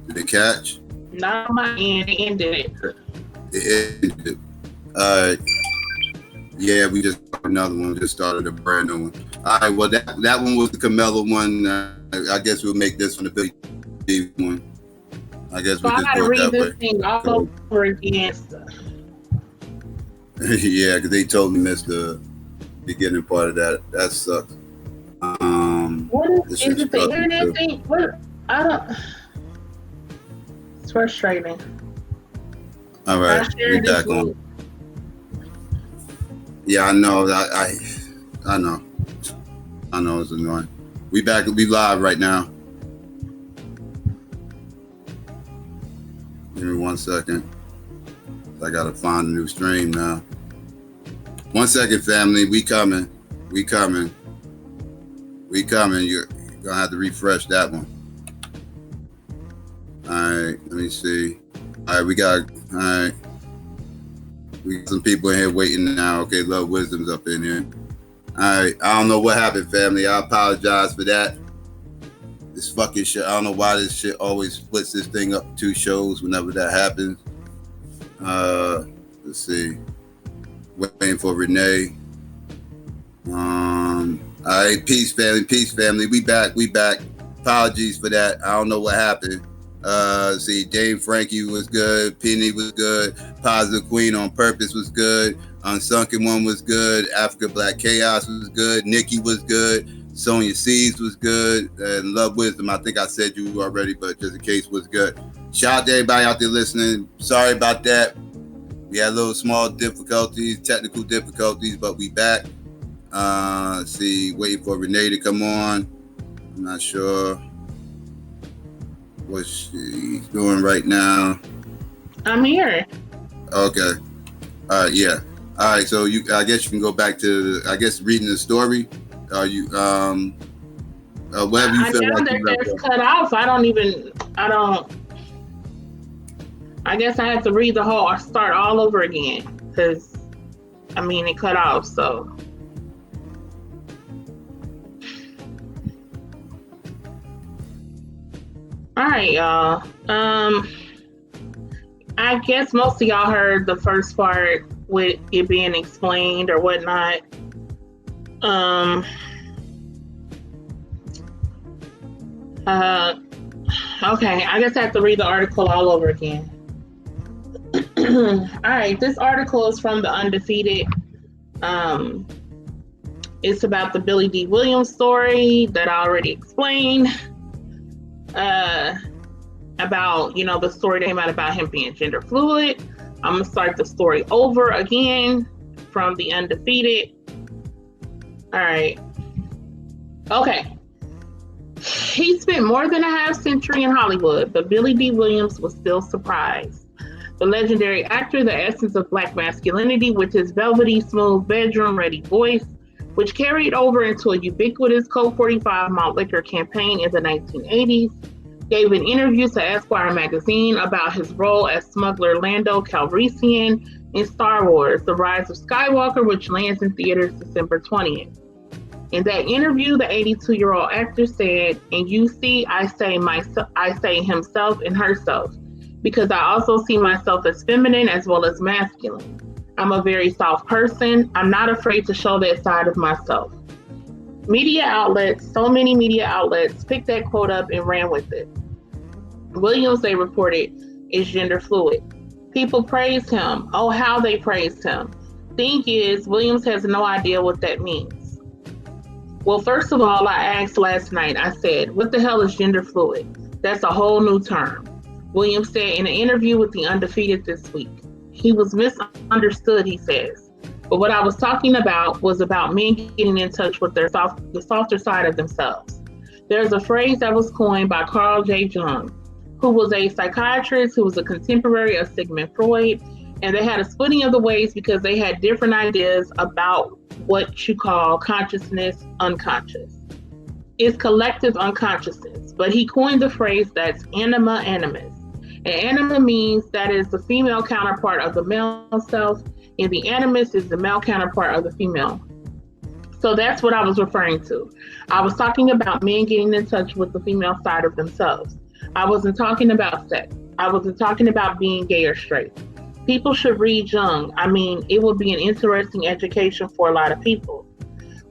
Did it catch? Not on my end. It ended it. It ended. Yeah, we just another one. Just started a brand new one. All right. Well, that one was the Camelo one. I guess we'll make this one the Billy D one. I guess we So I just gotta do it read that this way. thing all over again. Yeah, because they totally missed the beginning part of that. That sucks. What is it? The internet thing? What? I don't. It's frustrating. All right, we back on. Yeah, I know. I know. I know it's annoying. We back. We live right now. Give me 1 second. I gotta find a new stream now. 1 second, family. We coming. We coming. We coming. You're gonna have to refresh that one. All right. Let me see. All right. We got some people in here waiting now. Okay. Love Wisdom's up in here. All right. I don't know what happened, family. I apologize for that. This fucking shit. I don't know why this shit always splits this thing up 2 shows whenever that happens. Let's see. Waiting for Renee. All right, peace family. We back. Apologies for that. I don't know what happened. See, Dame Frankie was good. Penny was good. Positive Queen on Purpose was good. Unsunken One was good. Africa Black Chaos was good. Nikki was good. Sonia Seeds was good. And Love Wisdom, I think I said you already, but just in case, was good. Shout out to everybody out there listening. Sorry about that. We had a little small difficulties, technical difficulties, but we back. See, waiting for Renee to come on. I'm not sure what she's doing right now. I'm here. Okay. All right. Yeah. All right. So I guess you can go back to, reading the story. Are you, whatever you feel like. That's cut off. I guess I have to read the whole, start all over again, because, it cut off, so. All right, y'all. I guess most of y'all heard the first part with it being explained or whatnot. Okay, I guess I have to read the article all over again. All right, this article is from The Undefeated. It's about the Billy D. Williams story that I already explained. About, the story that came out about him being gender fluid. I'm going to start the story over again from The Undefeated. All right. Okay. He spent more than a half century in Hollywood, but Billy D. Williams was still surprised. The legendary actor, the essence of Black masculinity, with his velvety, smooth, bedroom-ready voice, which carried over into a ubiquitous Code 45 malt liquor campaign in the 1980s, gave an interview to Esquire magazine about his role as smuggler Lando Calrissian in Star Wars: The Rise of Skywalker, which lands in theaters December 20th. In that interview, the 82-year-old actor said, "And you see, I say himself and herself, because I also see myself as feminine as well as masculine. I'm a very soft person. I'm not afraid to show that side of myself." So many media outlets picked that quote up and ran with it. Williams, they reported, is gender fluid. People praised him. Oh, how they praised him. Thing is, Williams has no idea what that means. Well, first of all, I asked last night, I said, what the hell is gender fluid? That's a whole new term. Williams said in an interview with The Undefeated this week. He was misunderstood, he says. But what I was talking about was about men getting in touch with the softer side of themselves. There's a phrase that was coined by Carl J. Jung, who was a psychiatrist who was a contemporary of Sigmund Freud, and they had a splitting of the ways because they had different ideas about what you call consciousness, unconscious. It's collective unconsciousness, but he coined the phrase that's anima animus. And anima means that is the female counterpart of the male self, and the animus is the male counterpart of the female. So that's what I was referring to. I was talking about men getting in touch with the female side of themselves. I wasn't talking about sex. I wasn't talking about being gay or straight. People should read Jung. I mean, it would be an interesting education for a lot of people.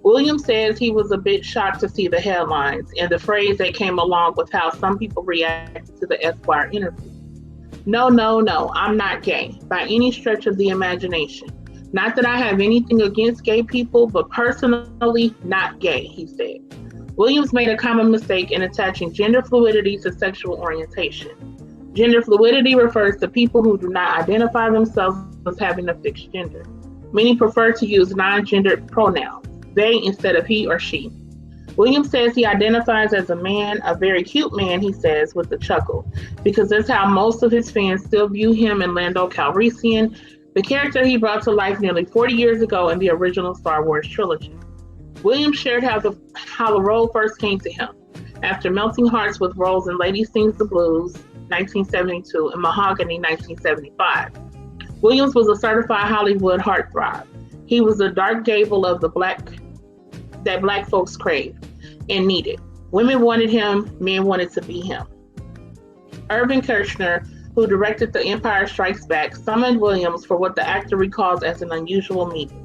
Williams says he was a bit shocked to see the headlines and the phrase that came along with how some people reacted to the Esquire interview. No, no, no, I'm not gay by any stretch of the imagination. Not that I have anything against gay people, but personally, not gay, he said. Williams made a common mistake in attaching gender fluidity to sexual orientation. Gender fluidity refers to people who do not identify themselves as having a fixed gender. Many prefer to use non-gendered pronouns, they instead of he or she. Williams says he identifies as a man, a very cute man, he says with a chuckle, because that's how most of his fans still view him and Lando Calrissian, the character he brought to life nearly 40 years ago in the original Star Wars trilogy. Williams shared how the role first came to him, after melting hearts with roles in Lady Sings the Blues, 1972, and Mahogany, 1975. Williams was a certified Hollywood heartthrob. He was the Dark Gable of the that black folks craved and needed. Women wanted him, men wanted to be him. Irvin Kershner, who directed The Empire Strikes Back, summoned Williams for what the actor recalls as an unusual meeting.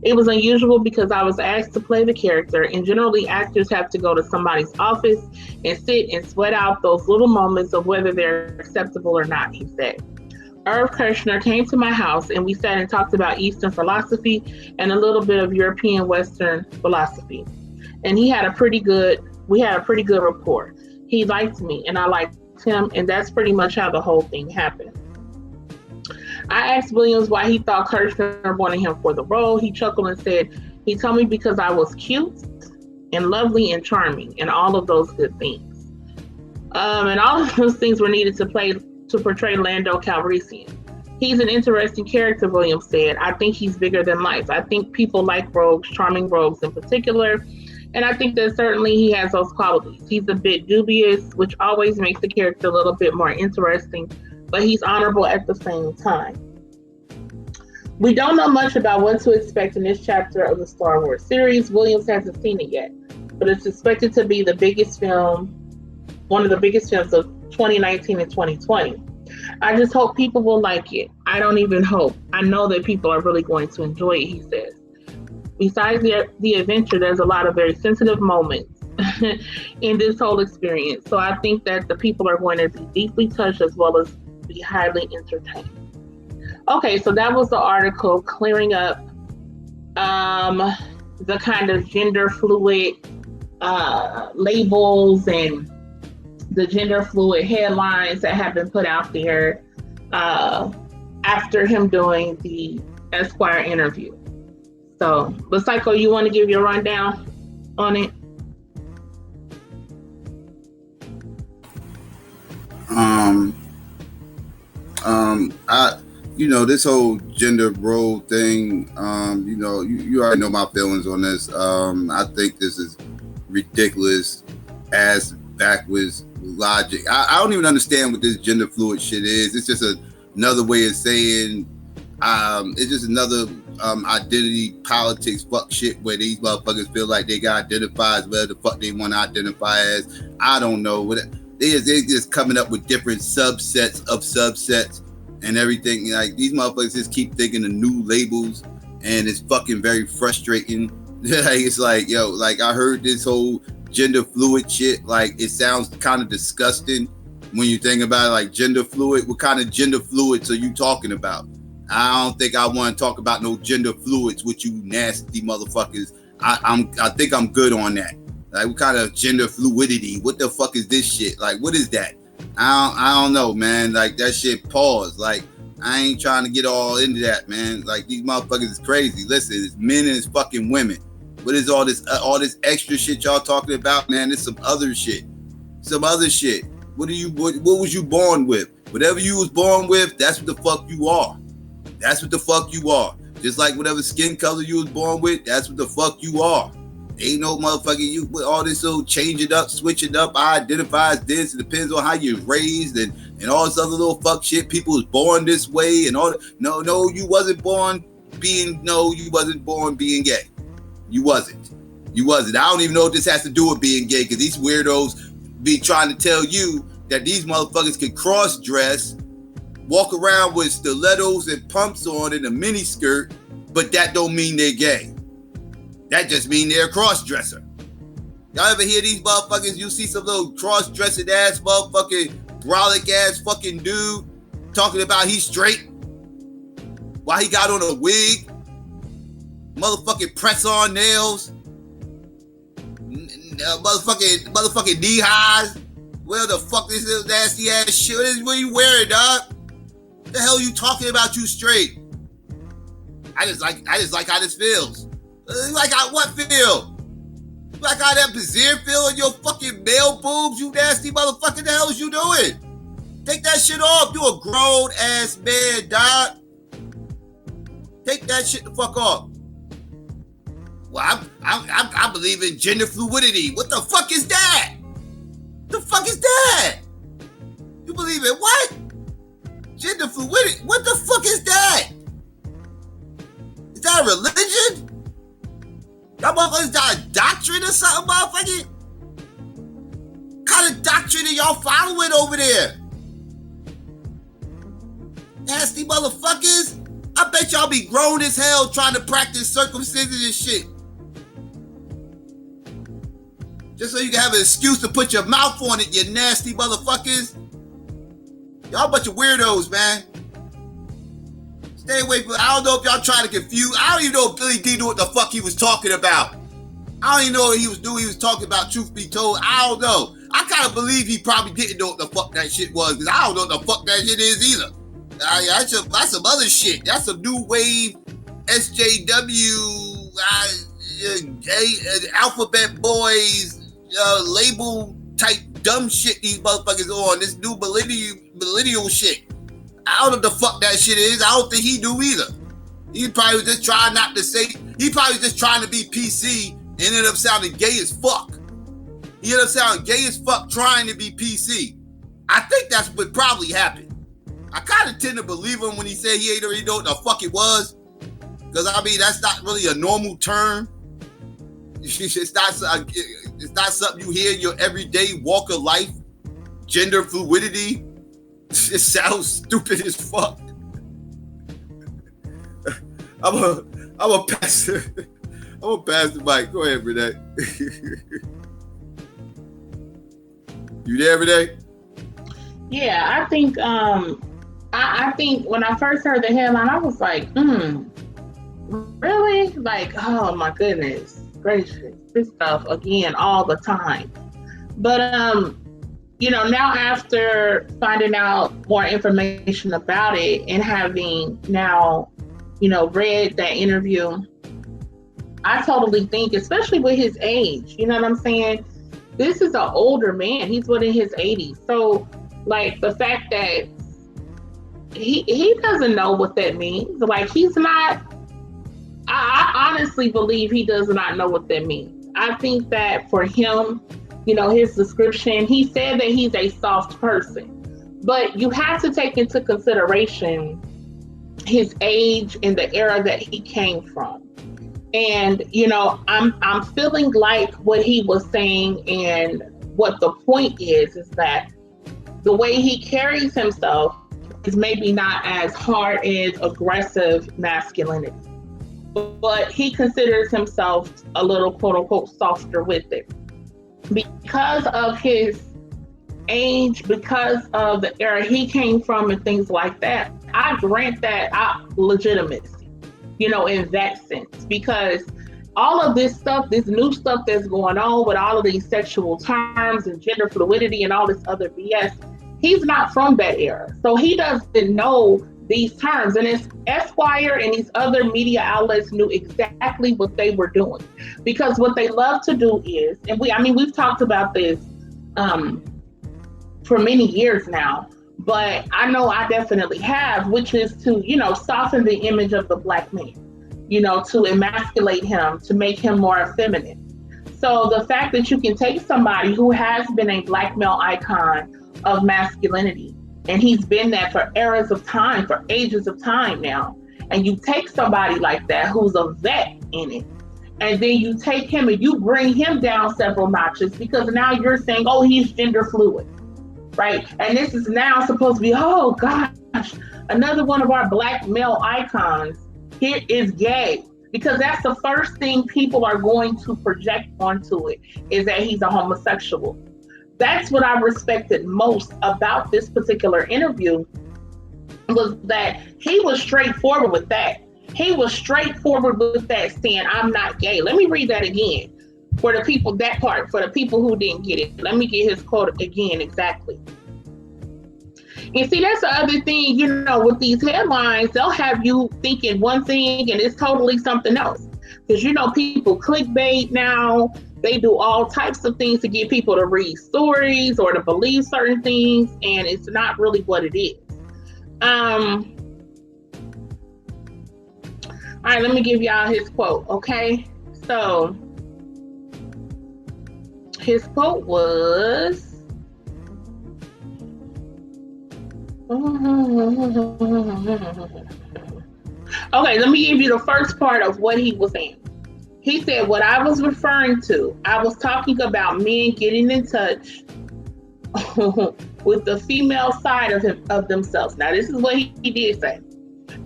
It was unusual because I was asked to play the character, and generally actors have to go to somebody's office and sit and sweat out those little moments of whether they're acceptable or not, he said. Irv Kershner came to my house and we sat and talked about Eastern philosophy and a little bit of European Western philosophy. And we had a pretty good rapport. He liked me and I liked him, and that's pretty much how the whole thing happened. I asked Williams why he thought Kershner wanted him for the role. He chuckled and said, he told me because I was cute and lovely and charming and all of those good things. And all of those things were needed to portray Lando Calrissian. He's an interesting character, Williams said. I think he's bigger than life. I think people like rogues, charming rogues in particular, and I think that certainly he has those qualities. He's a bit dubious, which always makes the character a little bit more interesting, but he's honorable at the same time. We don't know much about what to expect in this chapter of the Star Wars series. Williams hasn't seen it yet, but it's expected to be one of the biggest films of 2019 and 2020. I just hope people will like it. I don't even hope. I know that people are really going to enjoy it, he says. Besides the adventure, there's a lot of very sensitive moments in this whole experience. So I think that the people are going to be deeply touched as well as be highly entertained. Okay, so that was the article clearing up the kind of gender fluid labels and the gender fluid headlines that have been put out there after him doing the Esquire interview. So, but Psycho, you want to give your rundown on it? This whole gender role thing, you already know my feelings on this. I think this is ridiculous, ass backwards logic. I don't even understand what this gender fluid shit is. It's just another way of saying, it's just another identity politics fuck shit where these motherfuckers feel like they got identify as whatever the fuck they want to identify as. I don't know what it is. They're just coming up with different subsets of subsets and everything. Like, these motherfuckers just keep thinking of new labels, and it's fucking very frustrating. It's like, yo, like, I heard this whole gender fluid shit, like, it sounds kind of disgusting when you think about it. Like, gender fluid, what kind of gender fluids are you talking about? I don't think I want to talk about no gender fluids with you nasty motherfuckers. I think I'm good on that. Like, what kind of gender fluidity? What the fuck is this shit? Like, what is that? I don't know, man. Like, that shit, pause. Like, I ain't trying to get all into that, man. Like, these motherfuckers is crazy. Listen, it's men and it's fucking women. What is all this extra shit y'all talking about, man? It's some other shit. What was you born with? Whatever you was born with, that's what the fuck you are. That's what the fuck you are. Just like whatever skin color you was born with, that's what the fuck you are. Ain't no motherfucker, you with all this little change it up, switch it up, I identify as this. It depends on how you're raised and all this other little fuck shit. People was born this way and all that. No, you wasn't born being gay. You wasn't. I don't even know what this has to do with being gay, because these weirdos be trying to tell you that these motherfuckers can cross-dress, walk around with stilettos and pumps on in a mini skirt, but that don't mean they're gay. That just mean they're a cross-dresser. Y'all ever hear these motherfuckers? You see some little cross-dressing ass motherfucking brolic ass fucking dude talking about he's straight while he got on a wig, motherfucking press-on nails, motherfucking knee highs. Where the fuck is this nasty ass shit? What are you wearing, dog? What the hell are you talking about? You straight? I just like how this feels. Like how what feel? Like how that Bazir feel in your fucking male boobs, you nasty motherfucker. The hell is you doing? Take that shit off. You a grown ass man, dog. Take that shit the fuck off. Well, I believe in gender fluidity. What the fuck is that? The fuck is that? You believe in what? Gender fluidity? What the fuck is that? Is that a religion? Y'all motherfuckers got a doctrine or something, motherfucker? What kind of doctrine are y'all following over there? Nasty motherfuckers. I bet y'all be grown as hell trying to practice circumcision and shit. Just so you can have an excuse to put your mouth on it, you nasty motherfuckers. Y'all a bunch of weirdos, man. Stay away from, I don't know if y'all trying to confuse. I don't even know if Billy D knew what the fuck he was talking about. I don't even know what he was doing. He was talking about, truth be told. I don't know. I kind of believe he probably didn't know what the fuck that shit was, because I don't know what the fuck that shit is either. That's some other shit. That's some new wave SJW, alphabet boys, label type dumb shit these motherfuckers on. This new millennial shit. I don't know what the fuck that shit is. I don't think he knew either. He probably was just trying not to say. He probably was just trying to be PC and ended up sounding gay as fuck. He ended up sounding gay as fuck trying to be PC. I think that's what probably happened. I kind of tend to believe him when he said he ain't already know what the fuck it was. Because, I mean, that's not really a normal term. It's not something you hear in your everyday walk of life. Gender fluidity. It sounds stupid as fuck. I'm a pass the mic. Go ahead, Renee. You there, Renee? Yeah, I think I think when I first heard the headline, I was like, really? Like, oh my goodness gracious, this stuff again all the time. But now after finding out more information about it and having now, read that interview, I totally think, especially with his age, you know what I'm saying? This is an older man. He's in his 80s. So, like, the fact that he doesn't know what that means. Like, he's not, I honestly believe he does not know what that means. I think that for him, his description, he said that he's a soft person, but you have to take into consideration his age and the era that he came from. And, I'm feeling like what he was saying and what the point is that the way he carries himself is maybe not as hard as aggressive masculinity, but he considers himself a little quote unquote softer with it. Because of his age, because of the era he came from and things like that, I grant that legitimacy, in that sense, because all of this stuff, this new stuff that's going on with all of these sexual terms and gender fluidity and all this other BS, he's not from that era. So he doesn't know these terms. And it's Esquire and these other media outlets knew exactly what they were doing. Because what they love to do is, and we've talked about this for many years now, but I know I definitely have, which is to, soften the image of the Black man, to emasculate him, to make him more effeminate. So the fact that you can take somebody who has been a Black male icon of masculinity, and he's been that for eras of time, for ages of time now, and you take somebody like that who's a vet in it, and then you take him and you bring him down several notches because now you're saying, oh, he's gender fluid. right? And this is now supposed to be, oh gosh, another one of our black male icons. Here is gay. Because that's the first thing people are going to project onto it, is that he's a homosexual. That's what I respected most about this particular interview, was that he was straightforward with that. He was straightforward with that, saying, I'm not gay. Let me read that again for the people, that part, for the people who didn't get it. Let me get his quote again exactly. And see, that's the other thing, with these headlines, they'll have you thinking one thing and it's totally something else. Because, people clickbait now, they do all types of things to get people to read stories or to believe certain things, and it's not really what it is. All right, let me give y'all his quote, okay? So, his quote was, okay, let me give you the first part of what he was saying. He said, what I was referring to, I was talking about men getting in touch with the female side of themselves. Now, this is what he did say.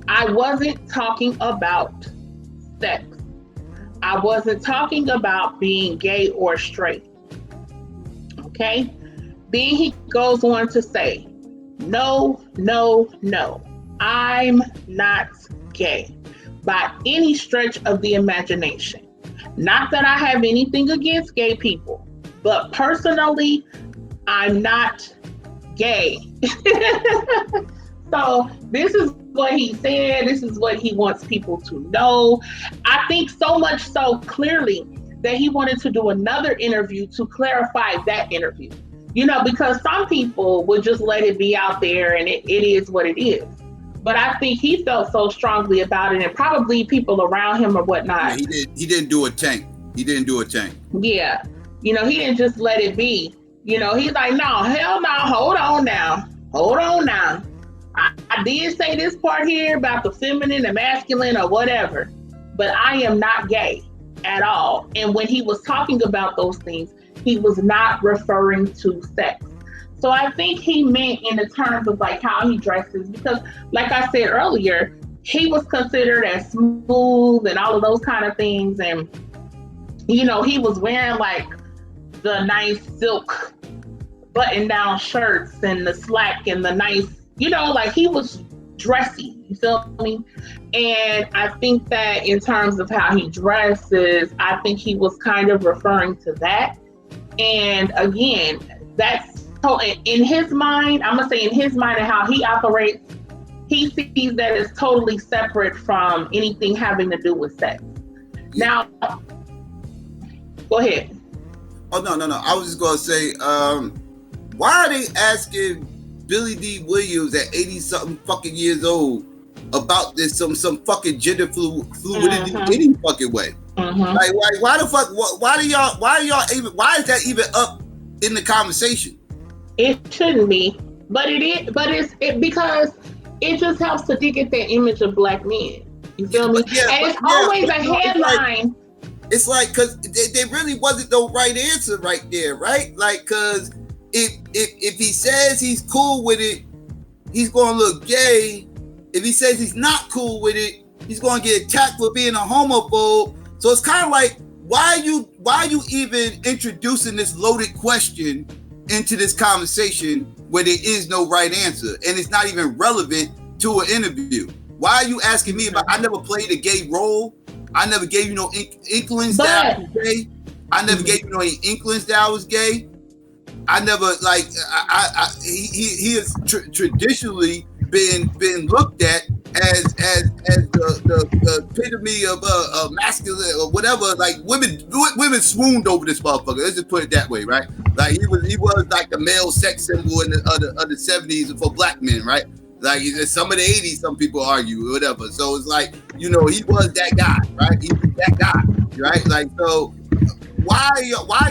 I wasn't talking about sex. I wasn't talking about being gay or straight. Okay? Then he goes on to say, no, I'm not gay by any stretch of the imagination. Not that I have anything against gay people, but personally, I'm not gay. So this is what he said. This is what he wants people to know. I think so much so clearly that he wanted to do another interview to clarify that interview. Because some people would just let it be out there and it is what it is. But I think he felt so strongly about it, and probably people around him or whatnot. Yeah, he didn't do a tank. He didn't do a tank. Yeah. He didn't just let it be. He's like, no, hell no, hold on now. I did say this part here about the feminine and masculine or whatever, but I am not gay at all. And when he was talking about those things, he was not referring to sex. So I think he meant in the terms of like how he dresses, because like I said earlier, he was considered as smooth and all of those kind of things. And, he was wearing like the nice silk button down shirts and the slack and the nice, like he was dressy, you feel me? And I think that in terms of how he dresses, I think he was kind of referring to that. And again, that's in his mind, I'm gonna say in his mind and how he operates, he sees that as totally separate from anything having to do with sex. Now, go ahead. Oh, no. I was just gonna say, why are they asking Billy D. Williams at 80-something fucking years old about this some fucking gender fluidity any fucking way? Like why the fuck? Why is that even up in the conversation? It shouldn't be, but it is. But it's because it just helps to dig at that image of black men. You feel me? And it's always a headline. It's like because there really wasn't no right answer right there, right? Like because if he says he's cool with it, he's gonna look gay. If he says he's not cool with it, he's gonna get attacked for being a homophobe. So it's kind of like why are you even introducing this loaded question into this conversation where there is no right answer and it's not even relevant to an interview? Why are you asking me about? I never played a gay role. I never gave you no inklings that I was gay. I never gave you no inklings that I was gay. I never he has traditionally been looked at as the epitome of masculine or whatever. Like women swooned over this motherfucker. Let's just put it that way, right? Like he was like the male sex symbol in the 70s for black men, right? Like some of the 80s, some people argue or whatever. So it's like, he was that guy, right? He was that guy, right? Like, so why are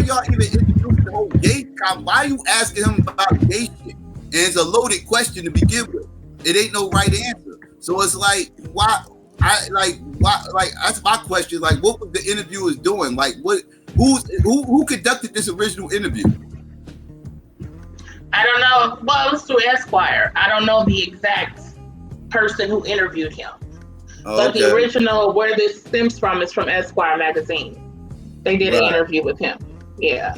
y'all even introducing the whole gay comment? Why are you asking him about gay shit? And it's a loaded question to begin with. It ain't no right answer. So it's like, why? That's my question. Like, what was the interviewers doing? Like, who conducted this original interview? I don't know. Well, it was through Esquire. I don't know the exact person who interviewed him. But the original, where this stems from, is from Esquire magazine. They did an interview with him. Yeah.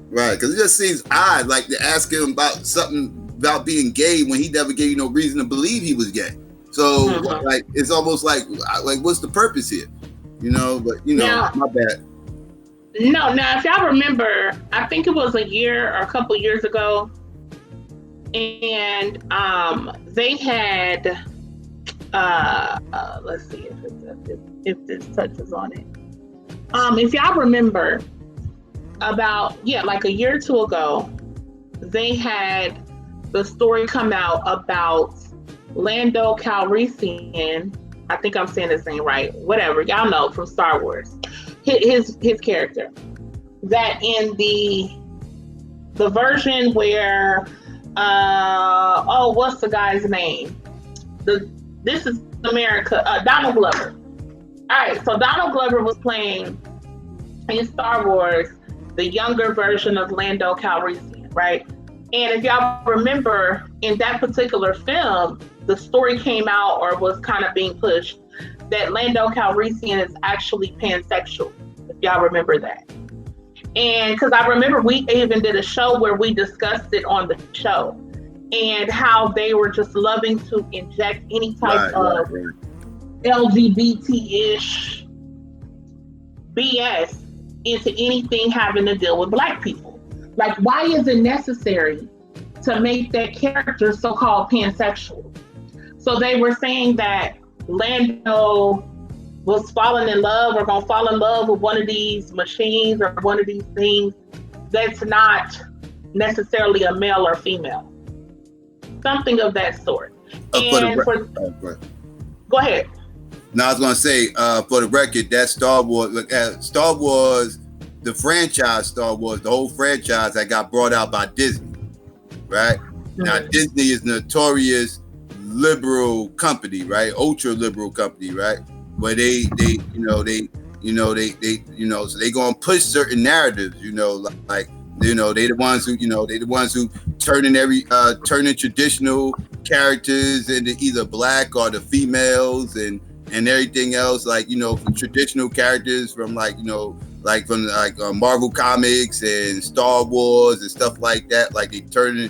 Right, because it just seems odd, like to ask him about something about being gay when he never gave you no reason to believe he was gay. So, like, it's almost like what's the purpose here? You know, but now, my bad. No, now if y'all remember, I think it was a year or a couple years ago, and they had let's see if this touches on it. If y'all remember, about like a year or two ago, they had the story come out about Lando Calrissian. I think I'm saying his name right. Whatever, y'all know from Star Wars. His character, that in the version where what's the guy's name? This is America. Donald Glover. All right, so Donald Glover was playing in Star Wars the younger version of Lando Calrissian, right? And if y'all remember, in that particular film, the story came out, or was kind of being pushed, that Lando Calrissian is actually pansexual, if y'all remember that. And because I remember we even did a show where we discussed it on the show, and how they were just loving to inject any type of LGBT-ish BS into anything having to deal with Black people. Like, why is it necessary to make that character so-called pansexual? So they were saying that Lando was falling in love, or gonna fall in love with one of these machines or one of these things that's not necessarily a male or female. Something of that sort. Go ahead. Now I was gonna say, for the record, that Star Wars, the franchise Star Wars, the whole franchise that got brought out by Disney, right? Mm-hmm. Now Disney is notorious liberal company, right? Ultra liberal company, right? Where they so they gonna push certain narratives, they the ones who turning traditional characters into either Black or the females and everything else, from traditional characters from Marvel Comics and Star Wars and stuff like that. Like they turning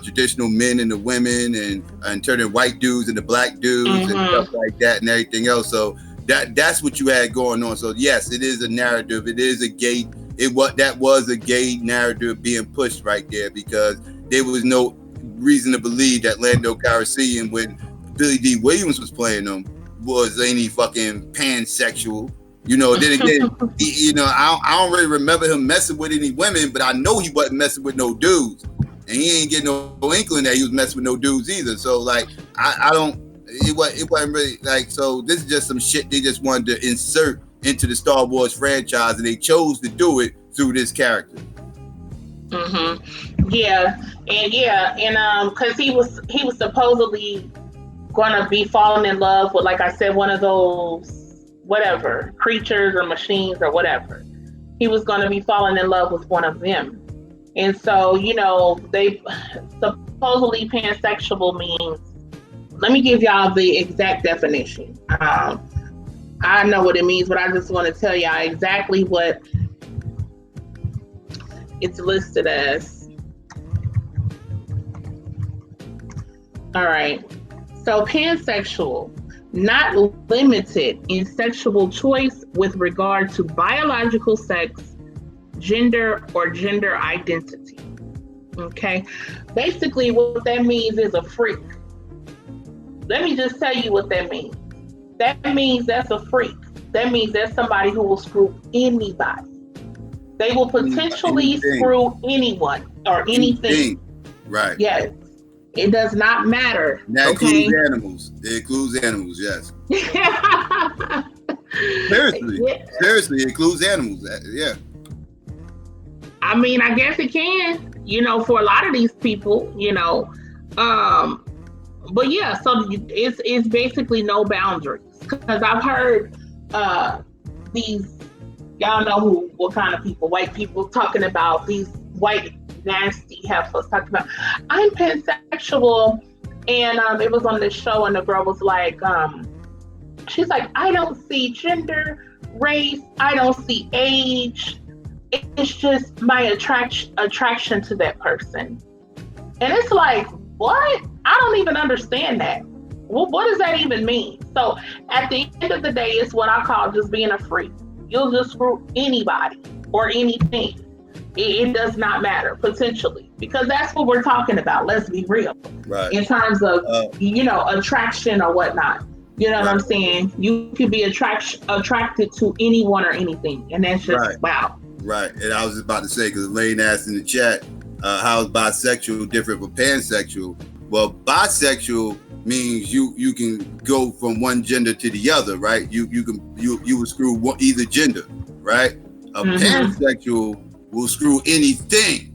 traditional men into women and turning white dudes into Black dudes and stuff like that and everything else. So that's what you had going on. So yes, it is a narrative. It is a gay. That was a gay narrative being pushed right there, because there was no reason to believe that Lando Calrissian, when Billy D. Williams was playing him, was any fucking pansexual. Then again, I don't really remember him messing with any women, but I know he wasn't messing with no dudes, and he ain't getting no inkling that he was messing with no dudes either. So it wasn't really so this is just some shit they just wanted to insert into the Star Wars franchise, and they chose to do it through this character. Because he was supposedly gonna be falling in love with, like I said, one of those whatever creatures or machines or whatever. He was gonna be falling in love with one of them, and so they supposedly pansexual means. Let me give y'all the exact definition. I know what it means, but I just want to tell y'all exactly what it's listed as. All right. So pansexual, not limited in sexual choice with regard to biological sex, gender, or gender identity. Okay. Basically, what that means is a freak. Let me just tell you what that means. That means that's a freak. That means that's somebody who will screw anybody. They will potentially screw anyone or anything. Right. Yes. It does not matter. That includes animals. It includes animals, yes. Seriously. Yeah. Seriously, it includes animals. Yeah. I mean, I guess it can, for a lot of these people, but yeah, so it's basically no boundaries. Because I've heard these, y'all know what kind of people, white people, talking about these white nasty heifers talking about, I'm pansexual. And it was on this show, and the girl was like, she's like, I don't see gender, race, I don't see age. It's just my attraction to that person. And it's like, what? I don't even understand that. Well, what does that even mean? So at the end of the day, it's what I call just being a freak. You'll just screw anybody or anything. It does not matter, potentially, because that's what we're talking about. Let's be real. Right. In terms of, attraction or whatnot. You know what I'm saying? You can be attracted to anyone or anything. And that's just, wow. Right. And I was just about to say, because Elaine asked in the chat, how is bisexual different from pansexual? Well, bisexual means you can go from one gender to the other, right? You will screw either gender, right? A pansexual will screw anything.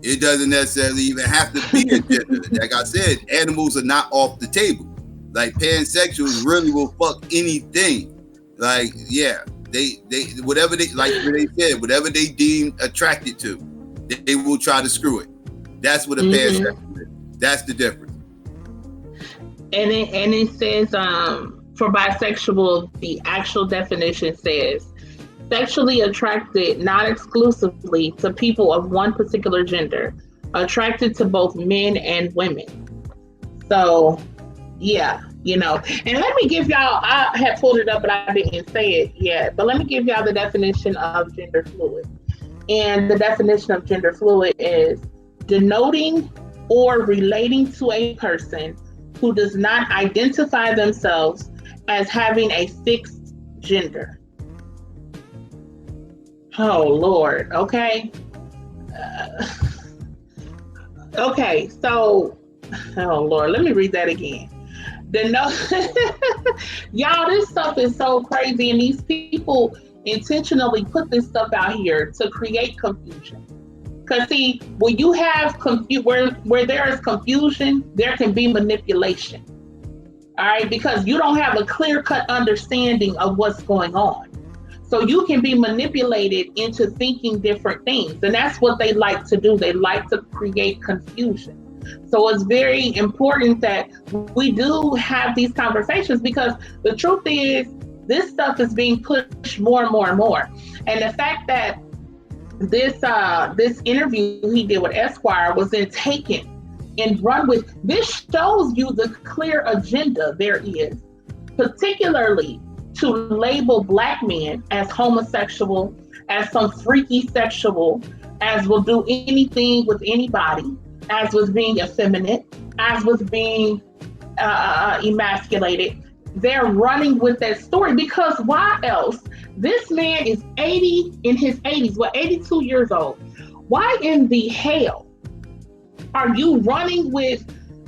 It doesn't necessarily even have to be a gender. Like I said, animals are not off the table. Like pansexuals really will fuck anything. Like, yeah, they whatever they, like Renee said, whatever they deem attracted to, they will try to screw it. That's what a pansexual is. That's the difference. And it says for bisexual, the actual definition says sexually attracted not exclusively to people of one particular gender, attracted to both men and women. So yeah, and let me give y'all, I had pulled it up but I didn't say it yet, but let me give y'all the definition of gender fluid. And the definition of gender fluid is denoting or relating to a person who does not identify themselves as having a fixed gender. Oh, Lord. Okay. Okay. So, oh, Lord, let me read that again. Y'all, this stuff is so crazy. And these people intentionally put this stuff out here to create confusion. Because see, when you have where there is confusion, there can be manipulation. All right, because you don't have a clear-cut understanding of what's going on. So you can be manipulated into thinking different things. And that's what they like to do. They like to create confusion. So it's very important that we do have these conversations, because the truth is this stuff is being pushed more and more and more. And the fact that this interview he did with Esquire was then taken and run with, this shows you the clear agenda there is, particularly to label Black men as homosexual, as some freaky sexual, as will do anything with anybody, as was being effeminate, as was being emasculated. They're running with that story, because why else? This man is 80, in his 80s, 82 years old. Why in the hell are you running with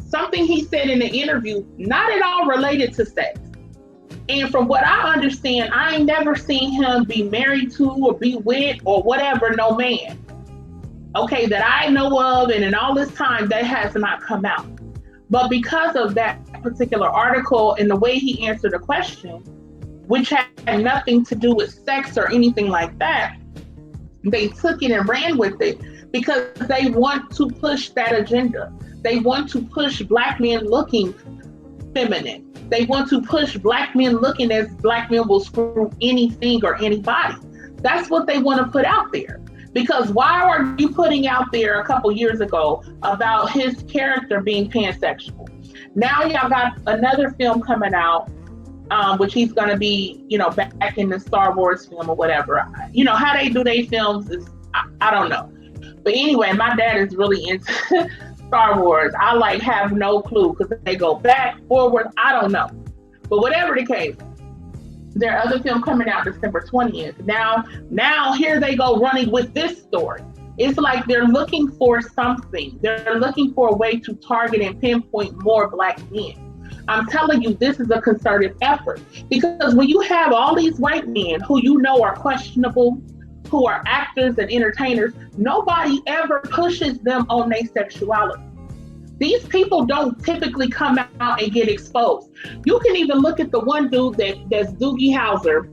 something he said in the interview, not at all related to sex? And from what I understand, I ain't never seen him be married to or be with or whatever, no man. Okay, that I know of, and in all this time, that has not come out. But because of that particular article and the way he answered the question, which had nothing to do with sex or anything like that, they took it and ran with it because they want to push that agenda. They want to push Black men looking feminine. They want to push Black men looking as Black men will screw anything or anybody. That's what they want to put out there. Because why are you putting out there a couple years ago about his character being pansexual? Now y'all got another film coming out, which he's going to be, back in the Star Wars film or whatever. How they do their films is, I don't know. But anyway, my dad is really into Star Wars. I have no clue, because they go back, forward, I don't know. But whatever the case, their other film coming out December 20th. Now here they go running with this story. It's like they're looking for something. They're looking for a way to target and pinpoint more Black men. I'm telling you, this is a concerted effort, because when you have all these white men who are questionable, who are actors and entertainers, nobody ever pushes them on their sexuality. These people don't typically come out and get exposed. You can even look at the one dude that's Doogie Howser,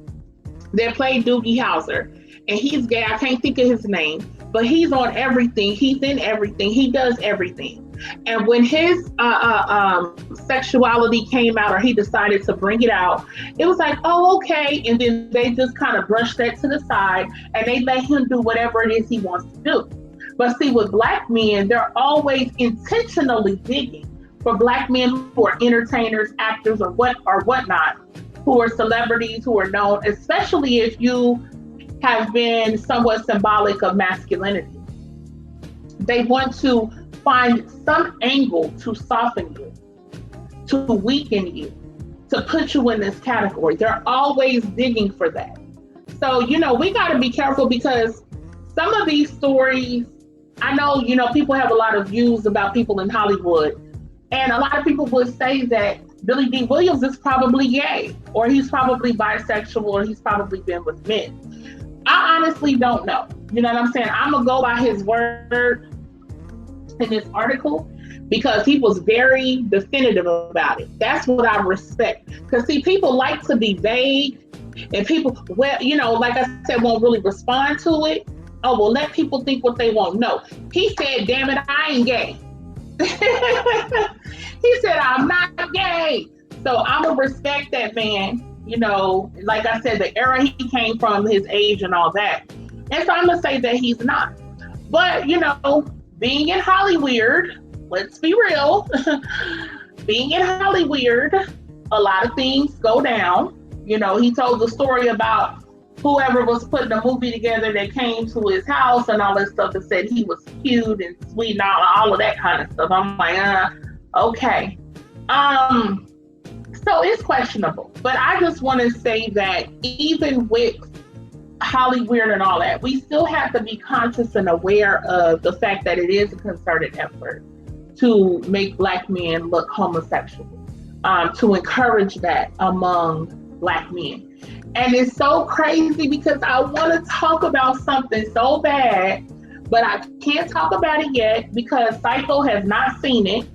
that played Doogie Howser, and he's gay. I can't think of his name, but he's on everything. He's in everything. He does everything. And when his sexuality came out, or he decided to bring it out, it was like, oh, okay. And then they just kind of brushed that to the side and they let him do whatever it is he wants to do. But see, with black men, they're always intentionally digging for black men who are entertainers, actors, or whatnot, who are celebrities, who are known, especially if you have been somewhat symbolic of masculinity. They want to find some angle to soften you, to weaken you, to put you in this category. They're always digging for that. So, we got to be careful, because some of these stories, I know, people have a lot of views about people in Hollywood. And a lot of people would say that Billy D. Williams is probably gay, or he's probably bisexual, or he's probably been with men. I honestly don't know. You know what I'm saying? I'm going to go by his word in this article, because he was very definitive about it. That's what I respect. Because see, people like to be vague, and people, like I said, won't really respond to it. Oh, well, let people think what they want. No, he said, damn it, I ain't gay. He said, I'm not gay. So I'm going to respect that man. Like I said, the era he came from, his age and all that. And so I'm going to say that he's not. But, being in Hollywood, let's be real, being in Hollywood, a lot of things go down. He told the story about whoever was putting the movie together that came to his house and all that stuff, and said he was cute and sweet and all of that kind of stuff. I'm like, okay. So it's questionable. But I just want to say that even with Hollywood and all that, we still have to be conscious and aware of the fact that it is a concerted effort to make black men look homosexual, to encourage that among black men. And it's so crazy, because I want to talk about something so bad, but I can't talk about it yet because Psycho has not seen it.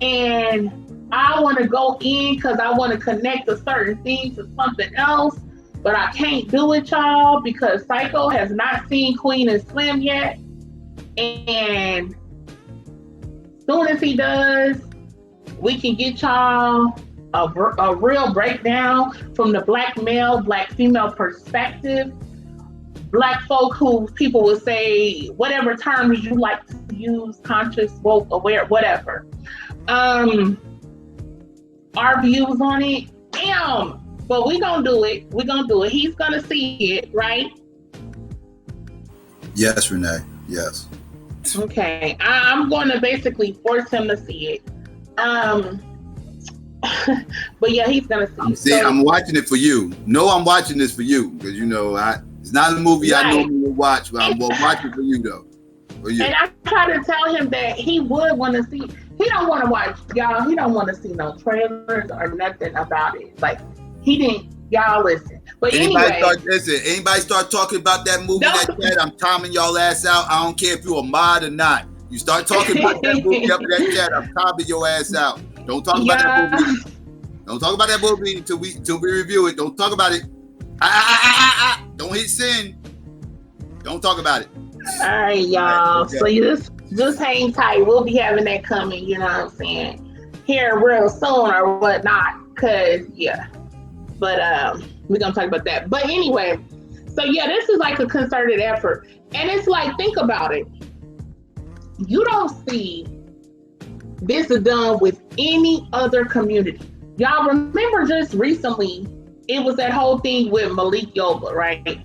And I want to go in because I want to connect a certain thing to something else, but I can't do it, y'all, because Psycho has not seen Queen and Slim yet. And as soon as he does, we can get y'all a real breakdown from the black male, black female perspective. Black folk who people would say, whatever terms you like to use, conscious, woke, aware, whatever. Our views on it, damn. But we're going to do it. We're going to do it. He's going to see it, right? Yes, Renee. Yes. Okay. I'm going to basically force him to see it. But yeah, he's going to see it. I'm watching it for you. No, I'm watching this for you because, it's not a movie right. I normally would watch, but I'm going to watch it for you, though. For you. And I try to tell him that he would want to see. He don't want to watch, y'all. He don't want to see no trailers or nothing about it. Like, he didn't, y'all listen. But anybody start talking about that movie, that chat, I'm timing y'all ass out. I don't care if you're a mod or not. You start talking about that movie up in that chat, I'm timing your ass out. Don't talk about that movie. Don't talk about that movie until we review it. Don't talk about it. Don't hit send. Don't talk about it. All right, y'all. So you just hang tight. We'll be having that coming, you know what I'm saying, here real soon or whatnot. Cause yeah. But we're gonna talk about that. But anyway, so yeah, this is like a concerted effort. And it's like, think about it. You don't see this is done with any other community. Y'all remember just recently, it was that whole thing with Malik Yoba, right?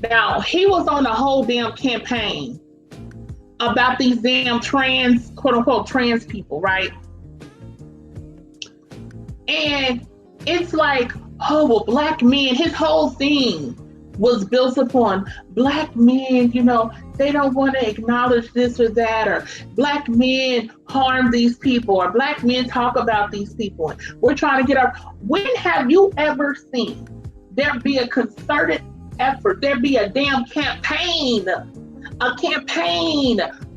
Now, he was on a whole damn campaign about these damn trans, quote unquote, trans people, right? And it's like, oh, well, black men, his whole thing was built upon black men, they don't want to acknowledge this or that, or black men harm these people, or black men talk about these people. And we're trying to get our, when have you ever seen there be a concerted effort, there be a damn campaign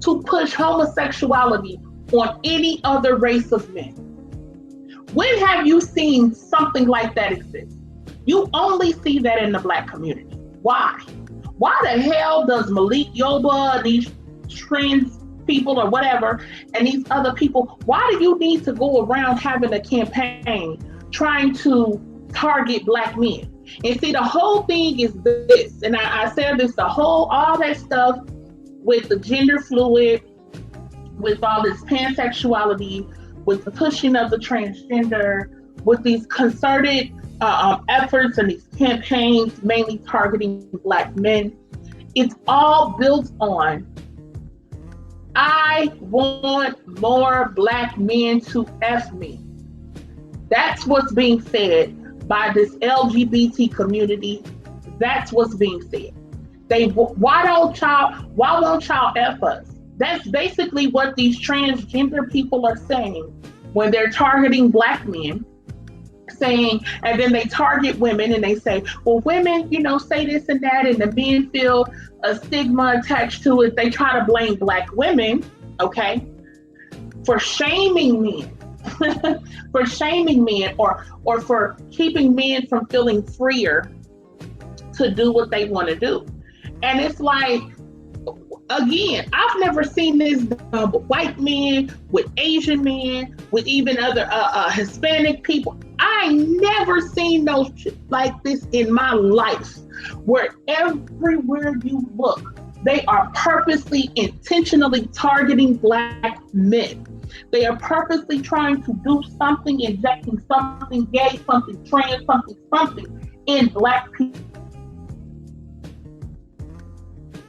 to push homosexuality on any other race of men? When have you seen something like that exist? You only see that in the black community. Why? Why the hell does Malik Yoba, these trans people or whatever, and these other people, why do you need to go around having a campaign trying to target black men? And see, the whole thing is this, and I said this, all that stuff with the gender fluid, with all this pansexuality, with the pushing of the transgender, with these concerted efforts and these campaigns mainly targeting black men, it's all built on, I want more black men to F me. That's what's being said by this LGBT community. That's what's being said. Why won't y'all F us? That's basically what these transgender people are saying when they're targeting black men, saying, and then they target women and they say, well, women, say this and that, and the men feel a stigma attached to it. They try to blame black women, okay, for shaming men, for shaming men, or for keeping men from feeling freer to do what they want to do. And it's like, again, I've never seen this done with white men, with Asian men, with even other Hispanic people. I never seen those like this in my life, where everywhere you look, they are purposely, intentionally targeting black men. They are purposely trying to do something, injecting something gay, something trans, something in black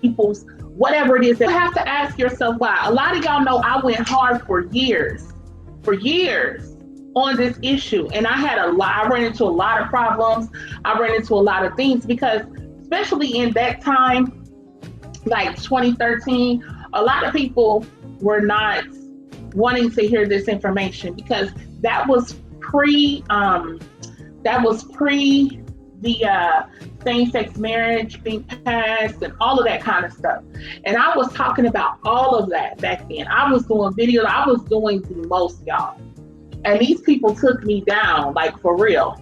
people's whatever it is. You have to ask yourself why. A lot of y'all know I went hard for years on this issue, and I ran into a lot of problems. I ran into a lot of things because, especially in that time, like 2013, a lot of people were not wanting to hear this information because that was pre the same-sex marriage being passed and all of that kind of stuff. And I was talking about all of that back then. I was doing videos. I was doing the most, y'all. And these people took me down, like, for real.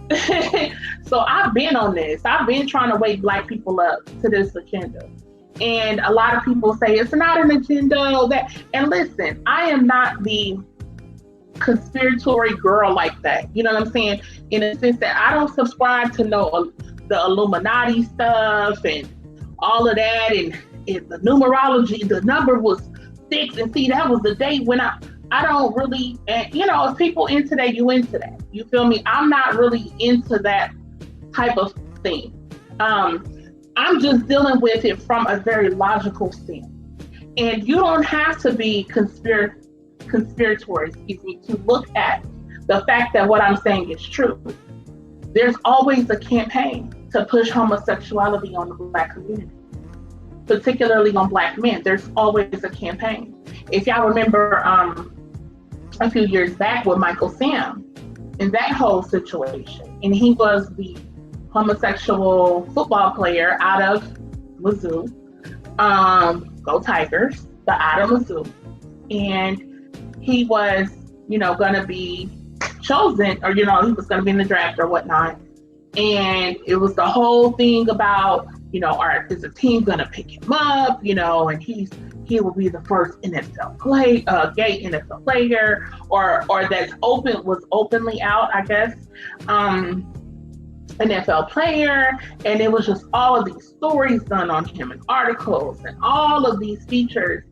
So I've been on this. I've been trying to wake black people up to this agenda. And a lot of people say it's not an agenda. And listen, I am not the conspiratory girl like that. You know what I'm saying? In a sense that I don't subscribe to the Illuminati stuff and all of that. And the numerology, the number was 6. And see, that was the day when I don't really, and if people into that, you into that. You feel me? I'm not really into that type of thing. I'm just dealing with it from a very logical sense. And you don't have to be conspiratory, to look at the fact that what I'm saying is true. There's always a campaign to push homosexuality on the black community, particularly on black men. There's always a campaign. If y'all remember a few years back with Michael Sam in that whole situation, and he was the homosexual football player out of Mizzou, go Tigers, out of Mizzou, and he was, going to be chosen, or he was going to be in the draft or whatnot, and it was the whole thing about, is the team going to pick him up, and he will be the first NFL gay NFL player, or was openly out, I guess. NFL player, and it was just all of these stories done on him and articles and all of these features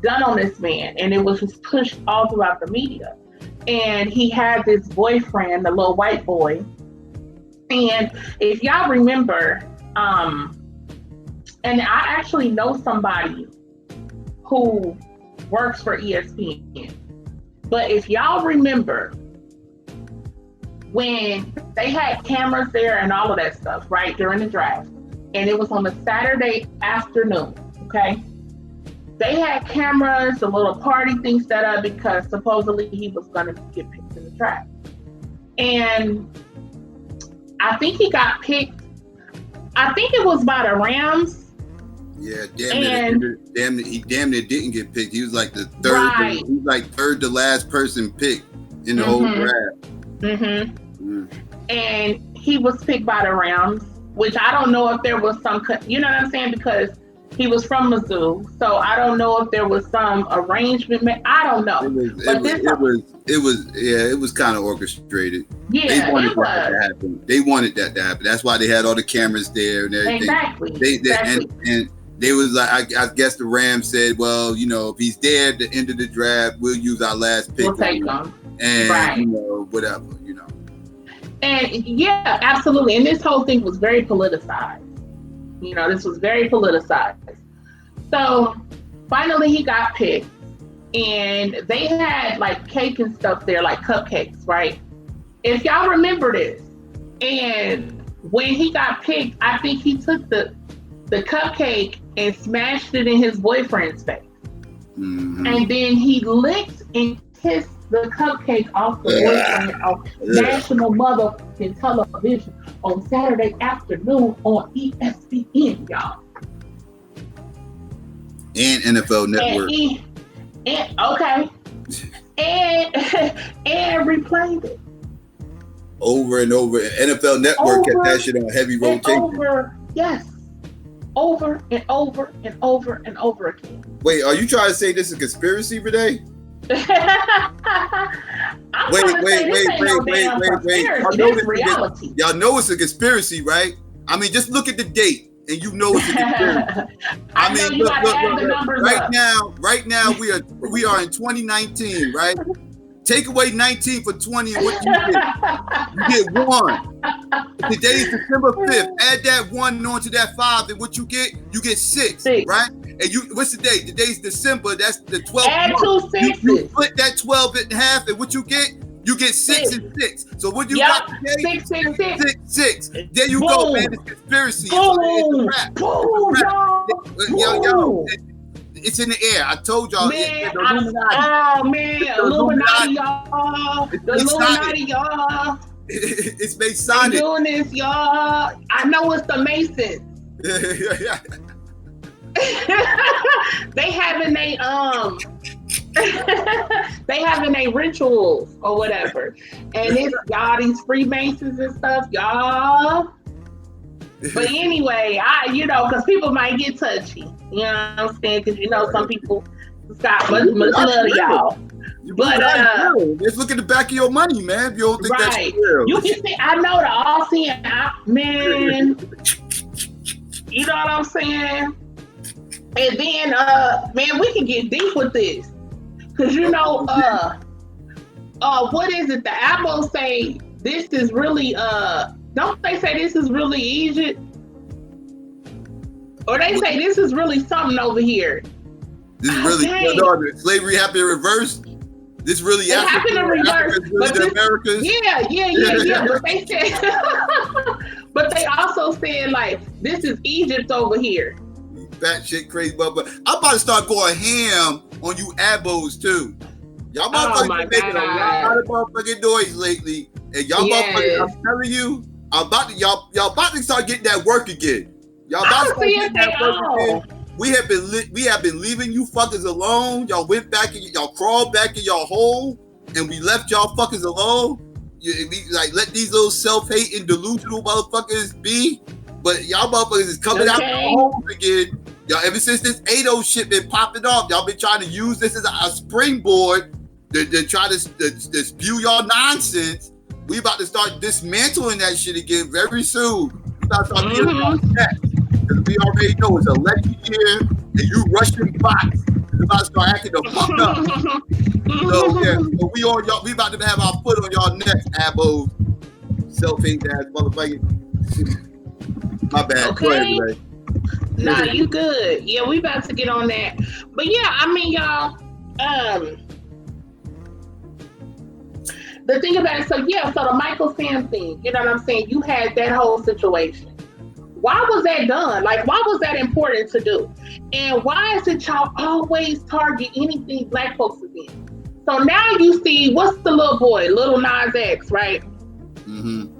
done on this man, and it was just pushed all throughout the media. And he had this boyfriend, the little white boy, and if y'all remember, and I actually know somebody who works for ESPN, but if y'all remember, when they had cameras there and all of that stuff, right, during the draft, and it was on a Saturday afternoon, okay? They had cameras, a little party thing set up because supposedly he was going to get picked in the draft. And I think he got picked, I think it was by the Rams. Yeah, he damn near didn't get picked. He was like the third, right. He was like third to last person picked in the whole draft. And he was picked by the Rams, which I don't know if there was some, you know what I'm saying? Because he was from Mizzou, so I don't know if there was some arrangement. I don't know. It was kind of orchestrated. Yeah, they wanted that to happen. They wanted that to happen. That's why they had all the cameras there and everything. Exactly. And they was like, I guess the Rams said, well, you know, if he's there at the end of the draft, we'll use our last pick. We'll take him. And you know, whatever, you know. And yeah, absolutely. And this whole thing was very politicized. You know, this was very politicized. So finally he got picked, and they had like cake and stuff there, like cupcakes, right? If y'all remember this, and when he got picked, I think he took the cupcake and smashed it in his boyfriend's face. Mm-hmm. And then he licked and kissed the cupcake off the boyfriend on national motherfucking television on Saturday afternoon on ESPN, y'all. And NFL Network. And replayed it. Over and over. NFL Network kept that shit on heavy rotation. Over and over and over and over again. Wait, are you trying to say this is a conspiracy, Renee? Wait. Y'all know it's a conspiracy, right? I mean, just look at the date and you know it's a conspiracy. I mean, look. Right now we are in 2019, right? Take away 19 for 20 and what you get? You get 1. Today's December 5th. Add that 1 onto that 5, and what you get? You get 6, right? And what's the date? Today's December. That's the 12th Add month. 2 6s. You split that 12 in half, and what you get? You get 6 and 6. So what you got today? 6. There you go, man. It's conspiracy. It's a wrap. Yo. It's in the air. I told y'all. Man, Illuminati, y'all. The Illuminati, y'all. It's Masonic. Doing this, y'all. I know it's the Masons. They having a rituals or whatever, and it's y'all these Freemasons and stuff, y'all. But anyway, because people might get touchy. You know what I'm saying? Because some people got much love y'all. But just look at the back of your money, man. If you don't think that's real. You can see. I know the all-seeing man. You know what I'm saying? And then, man, we can get deep with this, because what is it? The Apples say this is really don't they say this is really Egypt? Or they say this is really something over here. This is really slavery happened in reverse. This really happened in reverse. Really the Americas. Yeah. But they said, but they also said like this is Egypt over here. Fat shit crazy, but I'm about to start going ham on you abos too. Y'all motherfuckers making a lot of motherfucking noise lately, and y'all motherfuckers, I'm telling you, y'all about to start getting that work again. Y'all about to start getting that work again. We have been leaving you fuckers alone. Y'all went back and y'all crawled back in y'all hole, and we left y'all fuckers alone. Let these little self-hating, delusional motherfuckers be. But y'all motherfuckers is coming out the holes again. Y'all, ever since this 80 shit been popping off, y'all been trying to use this as a springboard to try to spew y'all nonsense. We about to start dismantling that shit again very soon. We about to start dealing with that. Because we already know it's election year and you Russian bots is about to start acting the fuck up. So we about to have our foot on y'all necks, abos. Self-hate ass motherfucker. My bad. Okay. Go ahead, Ray. Nah, you good. Yeah, we about to get on that. But yeah, I mean, y'all, the thing about it, so the Michael Sam thing, you know what I'm saying? You had that whole situation. Why was that done? Like, why was that important to do? And why is it y'all always target anything black folks again? So now you see, what's the little boy, Lil Nas X, right? Mm-hmm.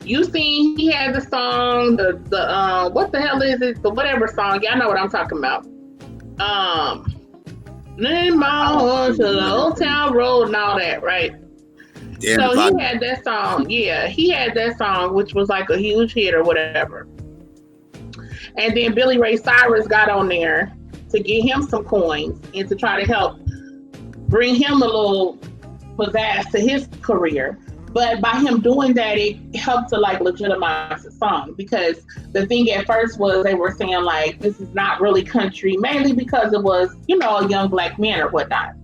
You seen he has a song, the what the hell is it? The whatever song, y'all know what I'm talking about. In my horse to the Old Town Road and all that, right? Damn So if I. he had that song. Yeah, he had that song, which was like a huge hit or whatever. And then Billy Ray Cyrus got on there to get him some coins and to try to help bring him a little pizzazz to his career. But by him doing that, it helped to like legitimize the song because the thing at first was they were saying like this is not really country, mainly because it was, a young black man or whatnot.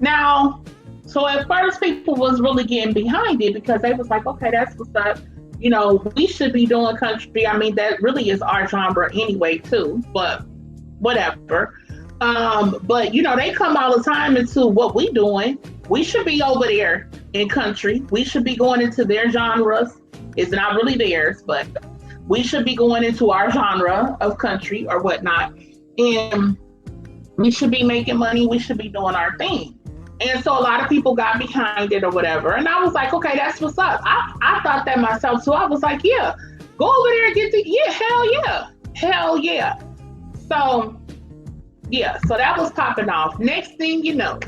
Now, so at first people was really getting behind it because they was like, okay, that's what's up. We should be doing country. I mean, that really is our genre anyway, too. But whatever. But they come all the time into what we doing. We should be over there in country. We should be going into their genres. It's not really theirs, but we should be going into our genre of country or whatnot. And we should be making money. We should be doing our thing. And so a lot of people got behind it or whatever. And I was like, okay, that's what's up. I thought that myself too. I was like, yeah, go over there and get hell yeah. Hell yeah. So, yeah, so that was popping off. Next thing you know,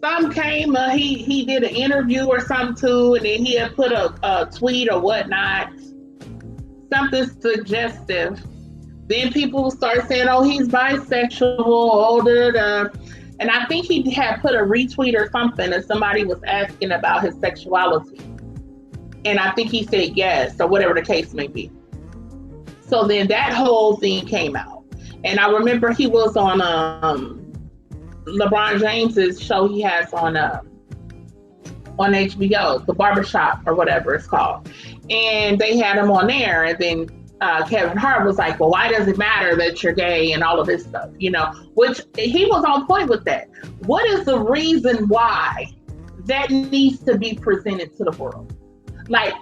some came, he did an interview or something too, and then he had put a tweet or whatnot, something suggestive. Then people start saying, oh, he's bisexual, older, and I think he had put a retweet or something, and somebody was asking about his sexuality. And I think he said yes, or whatever the case may be. So then that whole thing came out. And I remember he was on LeBron James's show he has on HBO, The Barbershop or whatever it's called. And they had him on there. And then Kevin Hart was like, well, why does it matter that you're gay and all of this stuff, which he was on point with that. What is the reason why that needs to be presented to the world? Like,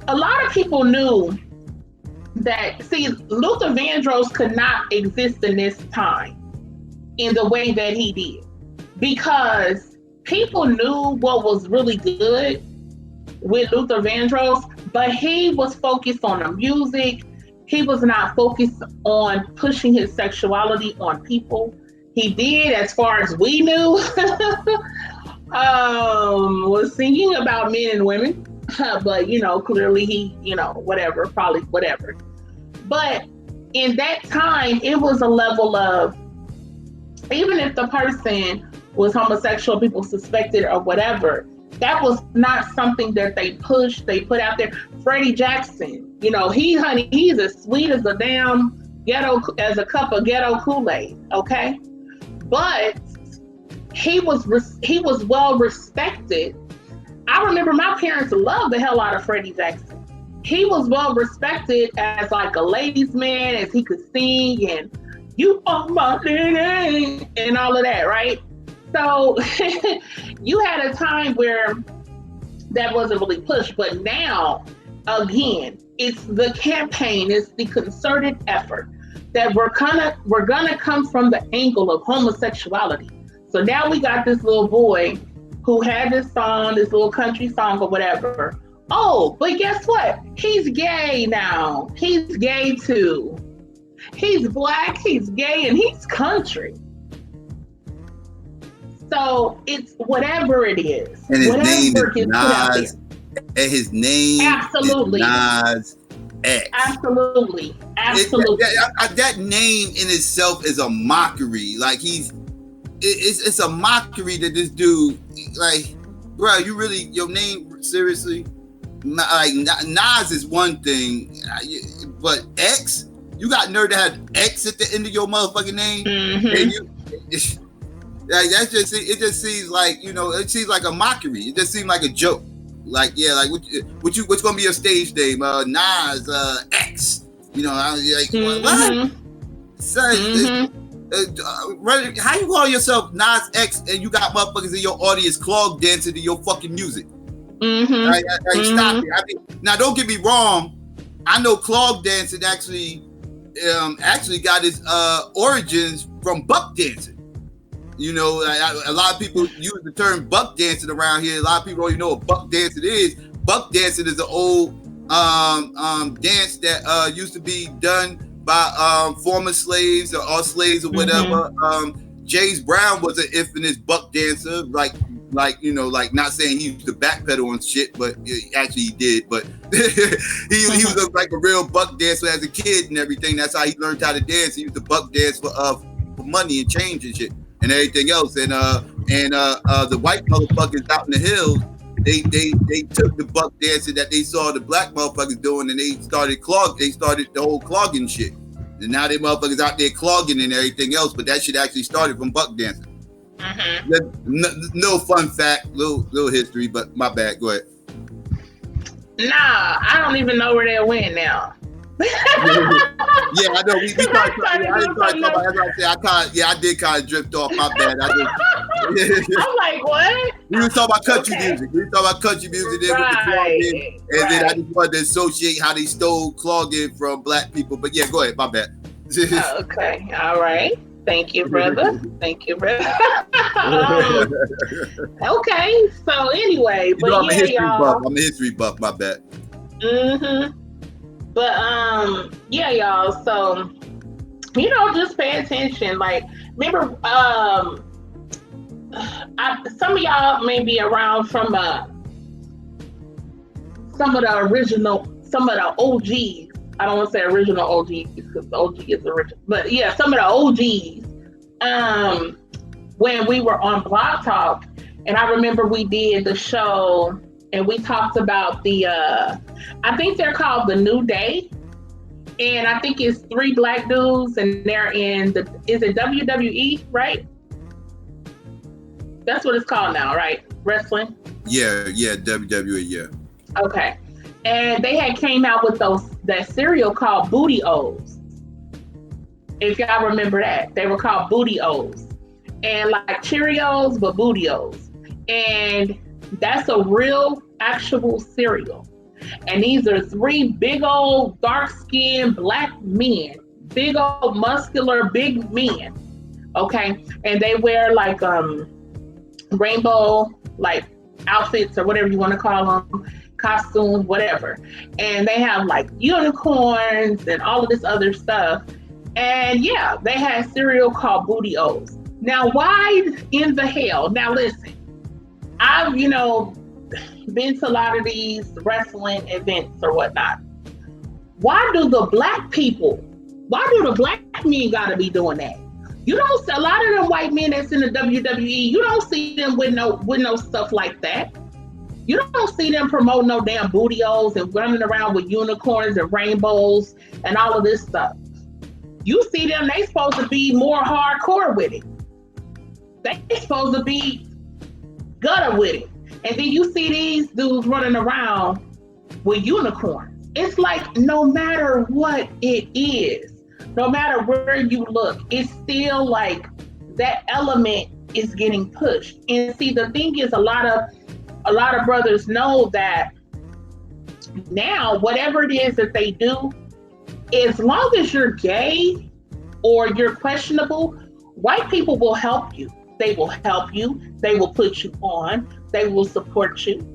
a lot of people knew that, see, Luther Vandross could not exist in this time in the way that he did because people knew what was really good with Luther Vandross, but he was focused on the music. He was not focused on pushing his sexuality on people. He did, as far as we knew, was singing about men and women. But, clearly he, whatever, probably whatever. But in that time, it was a level of, even if the person was homosexual, people suspected or whatever, that was not something that they pushed, they put out there. Freddie Jackson, he's as sweet as a damn as a cup of ghetto Kool-Aid, okay? But he was well respected. I remember my parents loved the hell out of Freddie Jackson. He was well respected as like a ladies' man, as he could sing and you are my lady and all of that, right? So you had a time where that wasn't really pushed, but now, again, it's the campaign, it's the concerted effort that we're gonna come from the angle of homosexuality. So now we got this little boy who had this song, this little country song or whatever. Oh, but guess what? He's gay now. He's gay too. He's black, he's gay, and he's country. So it's whatever it is. And his whatever name is gets put out Nas. And his name absolutely. is Nas X. Absolutely. That name in itself is a mockery. Like it's a mockery that this dude, like, bro, you really, your name, seriously? Like, Nas is one thing, but X, you got nerve to have X at the end of your motherfucking name? Mm-hmm. Like, it just seems like, it seems like a mockery. It just seems like a joke. Like, yeah, like, what's gonna be your stage name? Nas X. Like, what? Son, how you call yourself Nas X and you got motherfuckers in your audience clog dancing to your fucking music? Like, stop it. I mean, now don't get me wrong. I know clog dancing actually got its origins from buck dancing. A lot of people use the term buck dancing around here. A lot of people don't even know what buck dancing is. Buck dancing is an old dance that used to be done by former slaves or slaves or whatever. James Brown was an infamous buck dancer, like not saying he used to backpedal on shit, but actually he did. But he was like a real buck dancer as a kid and everything. That's how he learned how to dance. He used to buck dance for money and change and shit and everything else. And the white motherfuckers out in the hills, they took the buck dancing that they saw the black motherfuckers doing, and they started the whole clogging shit. And now they motherfuckers out there clogging and everything else, but that shit actually started from buck dancing. No fun fact, little history, but my bad. Go ahead. Nah, I don't even know where they went now. Yeah, I know. We I did kind of drift off. My bad. I'm like, what? We were talking about country music. Then with the clogging, and then I just wanted to associate how they stole clogging from black people. But yeah, go ahead. My bad. Okay. All right. Thank you, brother. Okay. So anyway, but I'm a history y'all. buff. I'm a history buff. My bad. But yeah, y'all. So just pay attention. Like, remember, some of y'all may be around from some of the OGs. I don't want to say original OGs because the OG is original, but yeah, some of the OGs. When we were on Blog Talk, and I remember we did the show, and we talked about the, I think they're called The New Day, and I think it's 3 black dudes, and they're in is it WWE, right? That's what it's called now, right? Wrestling? Yeah, WWE, yeah. Okay. And they had came out with that cereal called Booty O's. If y'all remember that, they were called Booty O's, and like Cheerios, but Booty O's. And that's a real, actual cereal. And these are 3 big old, dark-skinned black men, big old, muscular, big men. Okay, and they wear like rainbow like outfits or whatever you want to call them. Costumes, whatever, and they have like unicorns and all of this other stuff. And yeah, they had cereal called Booty O's. Now, why in the hell? Now listen, I've been to a lot of these wrestling events or whatnot. Why do the black men gotta be doing that? You don't see a lot of them white men that's in the WWE. You don't see them with no stuff like that. You don't see them promoting no damn booty-os and running around with unicorns and rainbows and all of this stuff. You see them, they supposed to be more hardcore with it. They supposed to be gutter with it. And then you see these dudes running around with unicorns. It's like no matter what it is, no matter where you look, it's still like that element is getting pushed. And see, the thing is, a lot of brothers know that now, whatever it is that they do, as long as you're gay or you're questionable, white people will help you. They will help you. They will put you on. They will support you.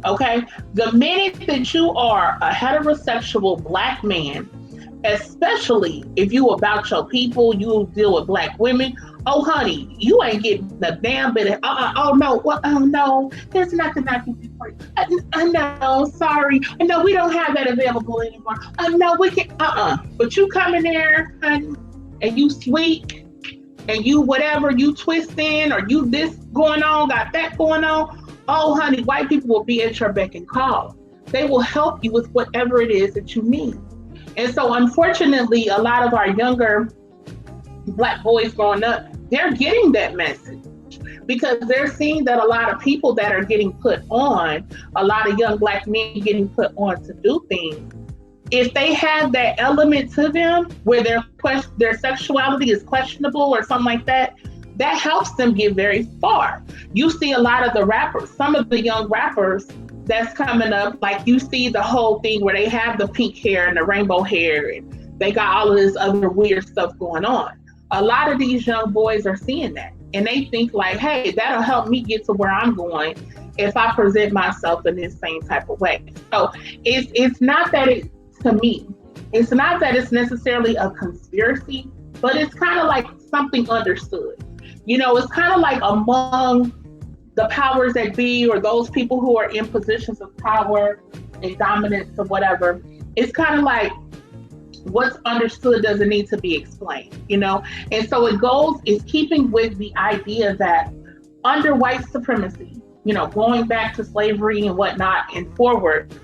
Okay? The minute that you are a heterosexual black man, especially if you about your people, you deal with black women, oh honey, you ain't getting the damn bit of oh no, there's nothing I can do for you. I know, sorry. I know we don't have that available anymore. No, we can but you come in there, honey, and you sweet and you whatever, you twisting or you this going on, got that going on. Oh honey, white people will be at your beck and call. They will help you with whatever it is that you need. And so unfortunately, a lot of our younger black boys growing up, they're getting that message because they're seeing that a lot of people that are getting put on, a lot of young black men getting put on to do things, if they have that element to them where their sexuality is questionable or something like that, that helps them get very far. You see a lot of the rappers, some of the young rappers that's coming up, like you see the whole thing where they have the pink hair and the rainbow hair and they got all of this other weird stuff going on. A lot of these young boys are seeing that and they think like, hey, that'll help me get to where I'm going if I present myself in this same type of way. So it's not that to me, it's not that it's necessarily a conspiracy. but it's kind of like something understood. It's kind of like among the powers that be, or those people who are in positions of power and dominance or whatever. It's kind of like what's understood doesn't need to be explained. And so it's keeping with the idea that under white supremacy, going back to slavery and whatnot and forward,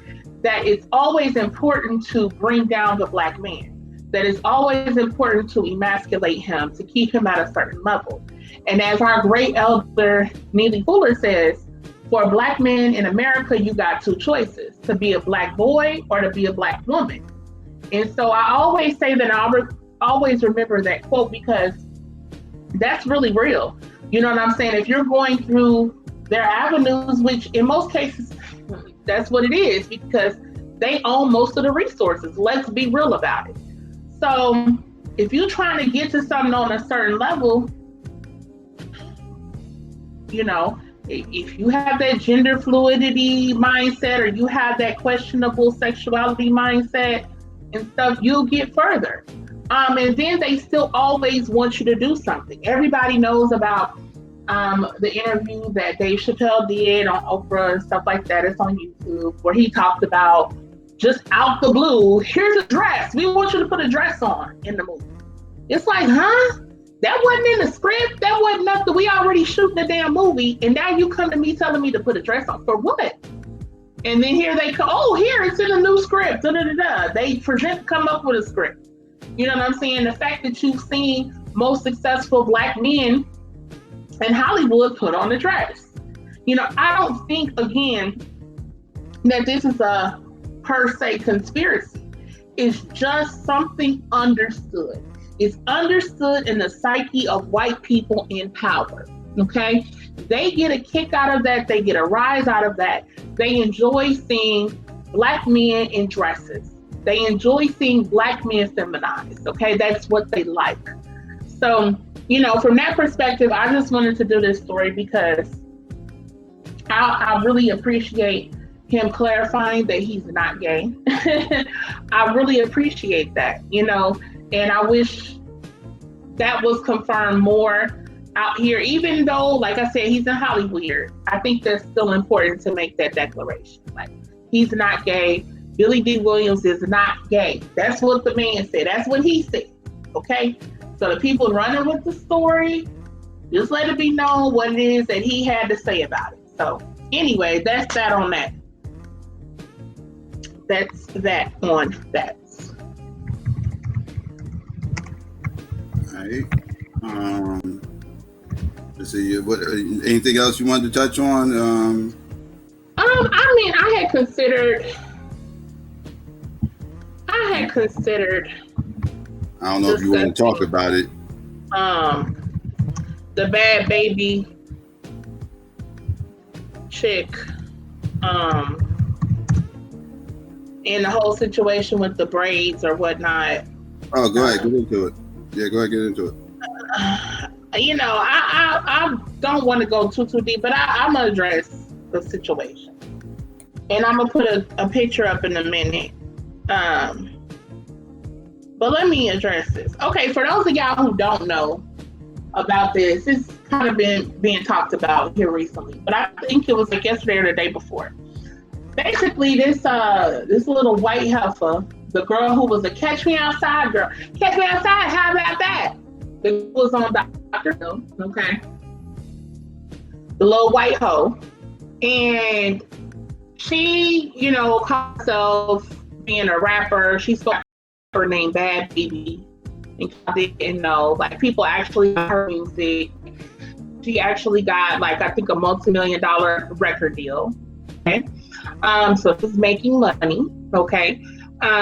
that it's always important to bring down the Black man, that it's always important to emasculate him, to keep him at a certain level. And as our great elder Neely Fuller says, for Black men in America, you got two choices: to be a Black boy or to be a Black woman. And so I always say that, I always remember that quote, because that's really real. You know what I'm saying? If you're going through their avenues, which in most cases, that's what it is, because they own most of the resources. Let's be real about it. So if you're trying to get to something on a certain level, if you have that gender fluidity mindset, or you have that questionable sexuality mindset and stuff, you'll get further. And then they still always want you to do something. Everybody knows about the interview that Dave Chappelle did on Oprah and stuff like that. It's on YouTube, where he talked about, just out the blue, here's a dress. We want you to put a dress on in the movie. It's like, huh? That wasn't in the script. That wasn't nothing. We already shooting the damn movie, and now you come to me telling me to put a dress on for what? And then here they come. Oh, here it's in a new script. Da, da, da, da. They come up with a script. You know what I'm saying? The fact that you've seen most successful Black men in Hollywood put on a dress. I don't think, again, that this is a per se conspiracy. It's just something understood. It's understood in the psyche of white people in power. Okay? They get a kick out of that. They get a rise out of that. They enjoy seeing Black men in dresses. They enjoy seeing Black men feminized. Okay? That's what they like. So, from that perspective, I just wanted to do this story because I really appreciate him clarifying that he's not gay. I really appreciate that, and I wish that was confirmed more out here, even though, like I said, he's in Hollywood. I think that's still important to make that declaration. Like, he's not gay. Billy D. Williams is not gay. That's what the man said. That's what he said. Okay? So the people running with the story, just let it be known what it is that he had to say about it. So anyway, that's that on that. That's that on that. All right. Let's see. What? Anything else you wanted to touch on? I had considered. I don't know if you want to talk about it. The Bhad Bhabie chick. And the whole situation with the braids or whatnot. Oh, go ahead, get into it. Yeah, go ahead, get into it. I don't want to go too deep, but I'm gonna address the situation, and I'm gonna put a picture up in a minute. But let me address this. Okay, for those of y'all who don't know about this, it's kind of been being talked about here recently, but I think it was like yesterday or the day before. Basically, this little white heifer, the girl who was a Catch Me Outside girl. Catch Me Outside, how about that? It was on Dr. Phil, okay? The little white hoe. And she, called herself being a rapper. She spoke her name Bhad Bhabie. And I didn't know, like, people actually got her music. She actually got, like, I think a multi-million-dollar record deal. Okay? So she's making money, okay?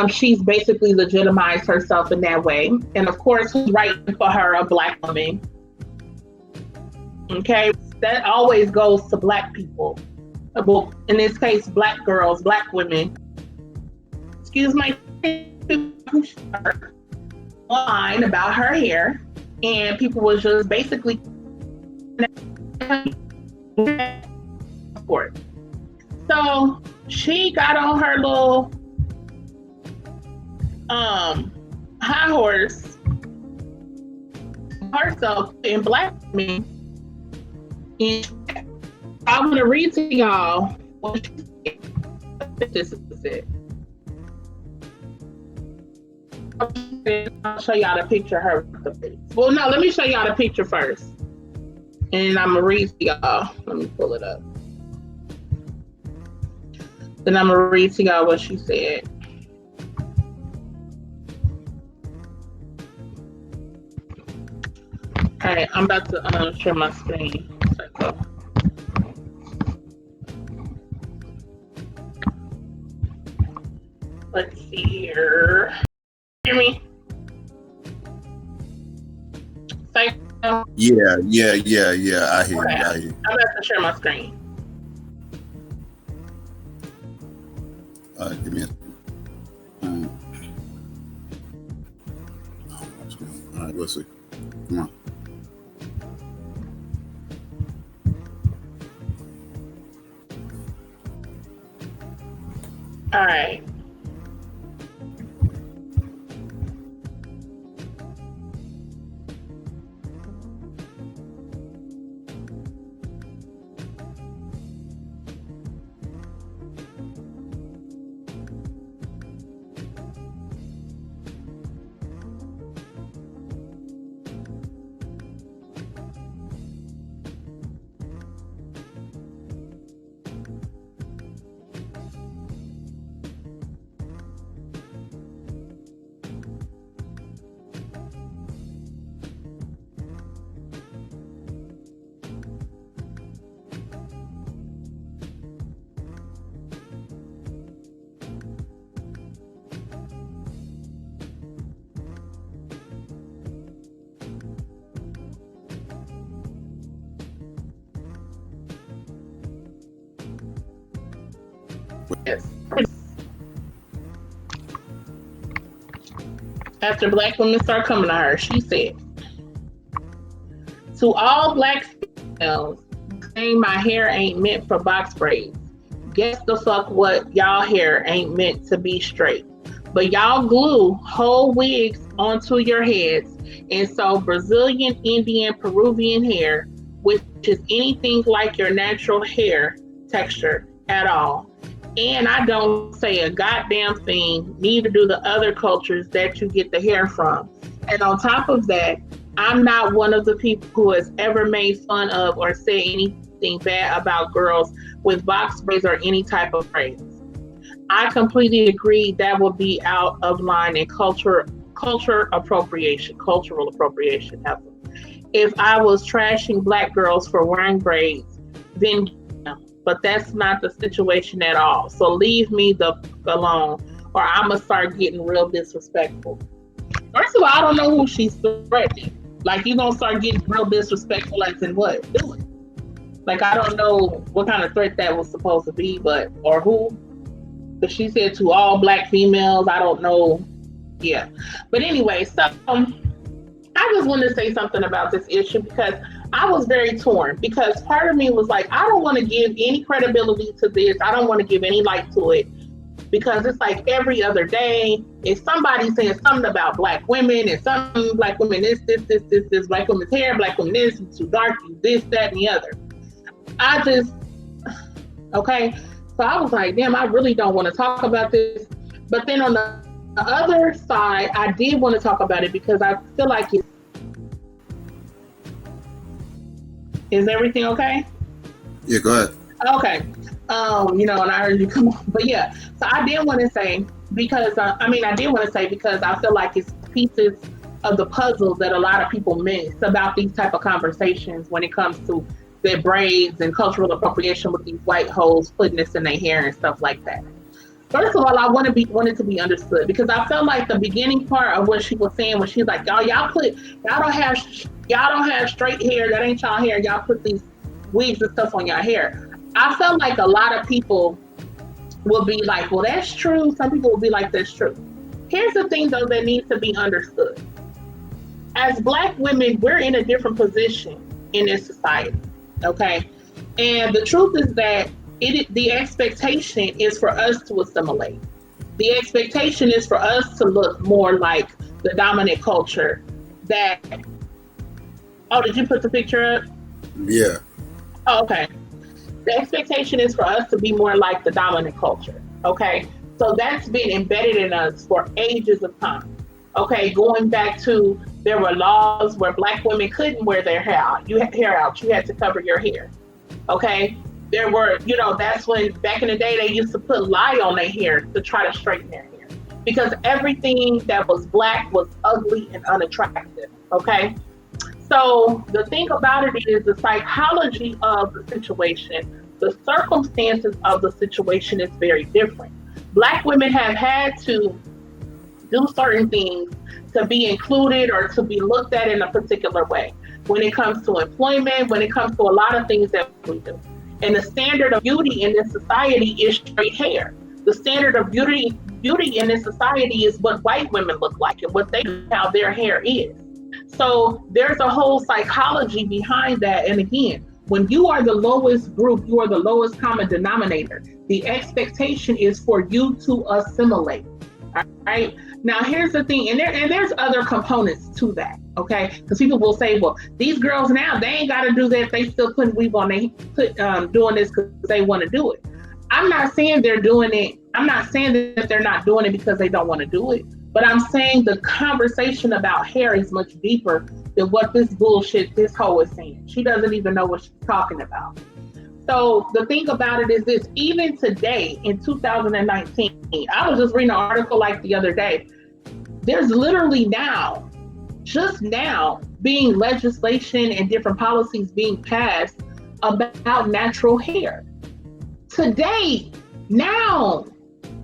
She's basically legitimized herself in that way. And of course, who's writing for her? A Black woman. Okay? That always goes to Black people. Well, in this case, Black girls, Black women. Excuse my line about her hair. And people was just basically for it. So she got on her little high horse herself in black men. And I want to read to y'all what she said. This is it. I'll show y'all the picture of her. Well, no, let me show y'all the picture first. And I'm going to read to y'all. Let me pull it up. Then I'm going to read to y'all what she said. Okay, I'm about to share my screen. Let's see here. Hear me? Psycho? Yeah. I hear Okay. you. I hear you. I'm about to share my screen. Give me a. All right, let's see. Come on. All right. Yes. After black women start coming to her, she said, to all black females saying my hair ain't meant for box braids. Guess the fuck what, y'all hair ain't meant to be straight. But y'all glue whole wigs onto your heads and so Brazilian, Indian, Peruvian hair, which is anything like your natural hair texture at all. And I don't say a goddamn thing, neither do the other cultures that you get the hair from. And on top of that, I'm not one of the people who has ever made fun of or said anything bad about girls with box braids or any type of braids. I completely agree that would be out of line in cultural appropriation. If I was trashing black girls for wearing braids, then but that's not the situation at all. So leave me the fuck alone, or I'm gonna start getting real disrespectful. First of all, I don't know who she's threatening. Like, you gonna start getting real disrespectful, as in what? Do it. Like, I don't know what kind of threat that was supposed to be, but or who. But she said to all black females. I don't know. Yeah. But anyway, so I just wanted to say something about this issue because I was very torn because part of me was like, I don't want to give any credibility to this. I don't want to give any light to it because it's like every other day, if somebody's saying something about black women and some black women this, black women's hair, black women this, too dark, this, that, and the other. Okay. So I was like, damn, I really don't want to talk about this. But then on the other side, I did want to talk about it because I feel like it's. Is everything okay? Yeah, go ahead. Okay. And I heard you come on. But yeah, so I did want to say because because I feel like it's pieces of the puzzle that a lot of people miss about these type of conversations when it comes to their braids and cultural appropriation with these white hoes putting this in their hair and stuff like that. First of all, I wanted to be understood because I felt like the beginning part of what she was saying when she's like, y'all don't have straight hair, that ain't y'all hair, y'all put these wigs and stuff on your hair. I felt like a lot of people will be like, well, that's true. Some people will be like, that's true. Here's the thing though that needs to be understood. As black women, we're in a different position in this society, okay? And the truth is that the expectation is for us to assimilate. The expectation is for us to look more like the dominant culture that Oh, did you put the picture up? Yeah. Oh, okay. The expectation is for us to be more like the dominant culture. Okay. So that's been embedded in us for ages of time. Okay. Going back to there were laws where black women couldn't wear their hair out. You had to cover your hair. Okay. There were, that's when back in the day they used to put lye on their hair to try to straighten their hair because everything that was black was ugly and unattractive. Okay. So the thing about it is the psychology of the situation, the circumstances of the situation is very different. Black women have had to do certain things to be included or to be looked at in a particular way when it comes to employment, when it comes to a lot of things that we do. And the standard of beauty in this society is straight hair. The standard of beauty in this society is what white women look like and what they how their hair is. So there's a whole psychology behind that. And again, when you are the lowest group, you are the lowest common denominator. The expectation is for you to assimilate. All right. Now here's the thing, and there's other components to that. Okay, because people will say, well, these girls now they ain't got to do that. They still putting weave on. They doing this because they want to do it. I'm not saying they're doing it. I'm not saying that they're not doing it because they don't want to do it. But I'm saying the conversation about hair is much deeper than what this bullshit this hoe is saying. She doesn't even know what she's talking about. So the thing about it is this, even today in 2019, I was just reading an article like the other day. There's literally now, just now, being legislation and different policies being passed about natural hair. Today, now,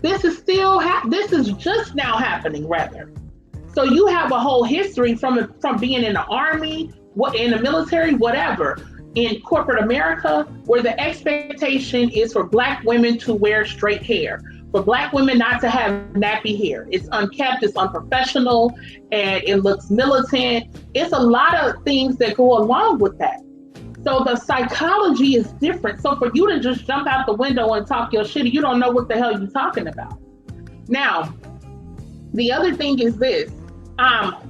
this is just now happening, rather. So you have a whole history from being in the army, in the military, whatever, in corporate America, where the expectation is for black women to wear straight hair, for black women not to have nappy hair. It's unkept, it's unprofessional, and it looks militant. It's a lot of things that go along with that. So the psychology is different. So for you to just jump out the window and talk your shit, you don't know what the hell you're talking about. Now, the other thing is this,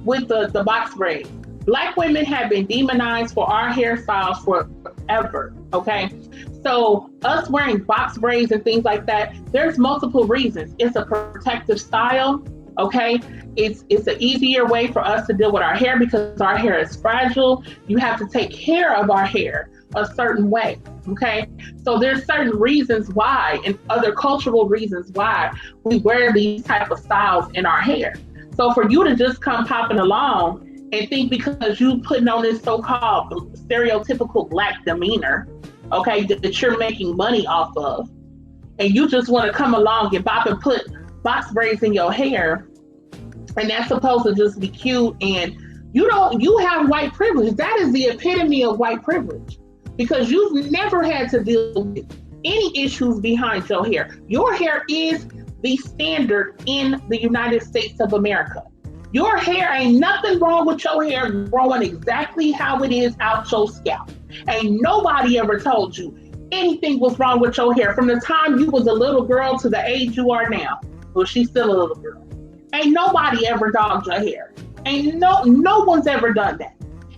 with the box braids. Black women have been demonized for our hairstyles forever, okay? So us wearing box braids and things like that, there's multiple reasons. It's a protective style, okay? It's an easier way for us to deal with our hair because our hair is fragile. You have to take care of our hair a certain way, okay? So there's certain reasons why and other cultural reasons why we wear these type of styles in our hair. So for you to just come popping along and think because you putting on this so-called stereotypical black demeanor, okay, that you're making money off of, and you just want to come along and bop and put box braids in your hair, and that's supposed to just be cute, and you have white privilege. That is the epitome of white privilege because you've never had to deal with any issues behind your hair. Your hair is the standard in the United States of America. Your hair, ain't nothing wrong with your hair growing exactly how it is out your scalp. Ain't nobody ever told you anything was wrong with your hair from the time you was a little girl to the age you are now. Well, she's still a little girl. Ain't nobody ever dogged your hair. Ain't no one's ever done that.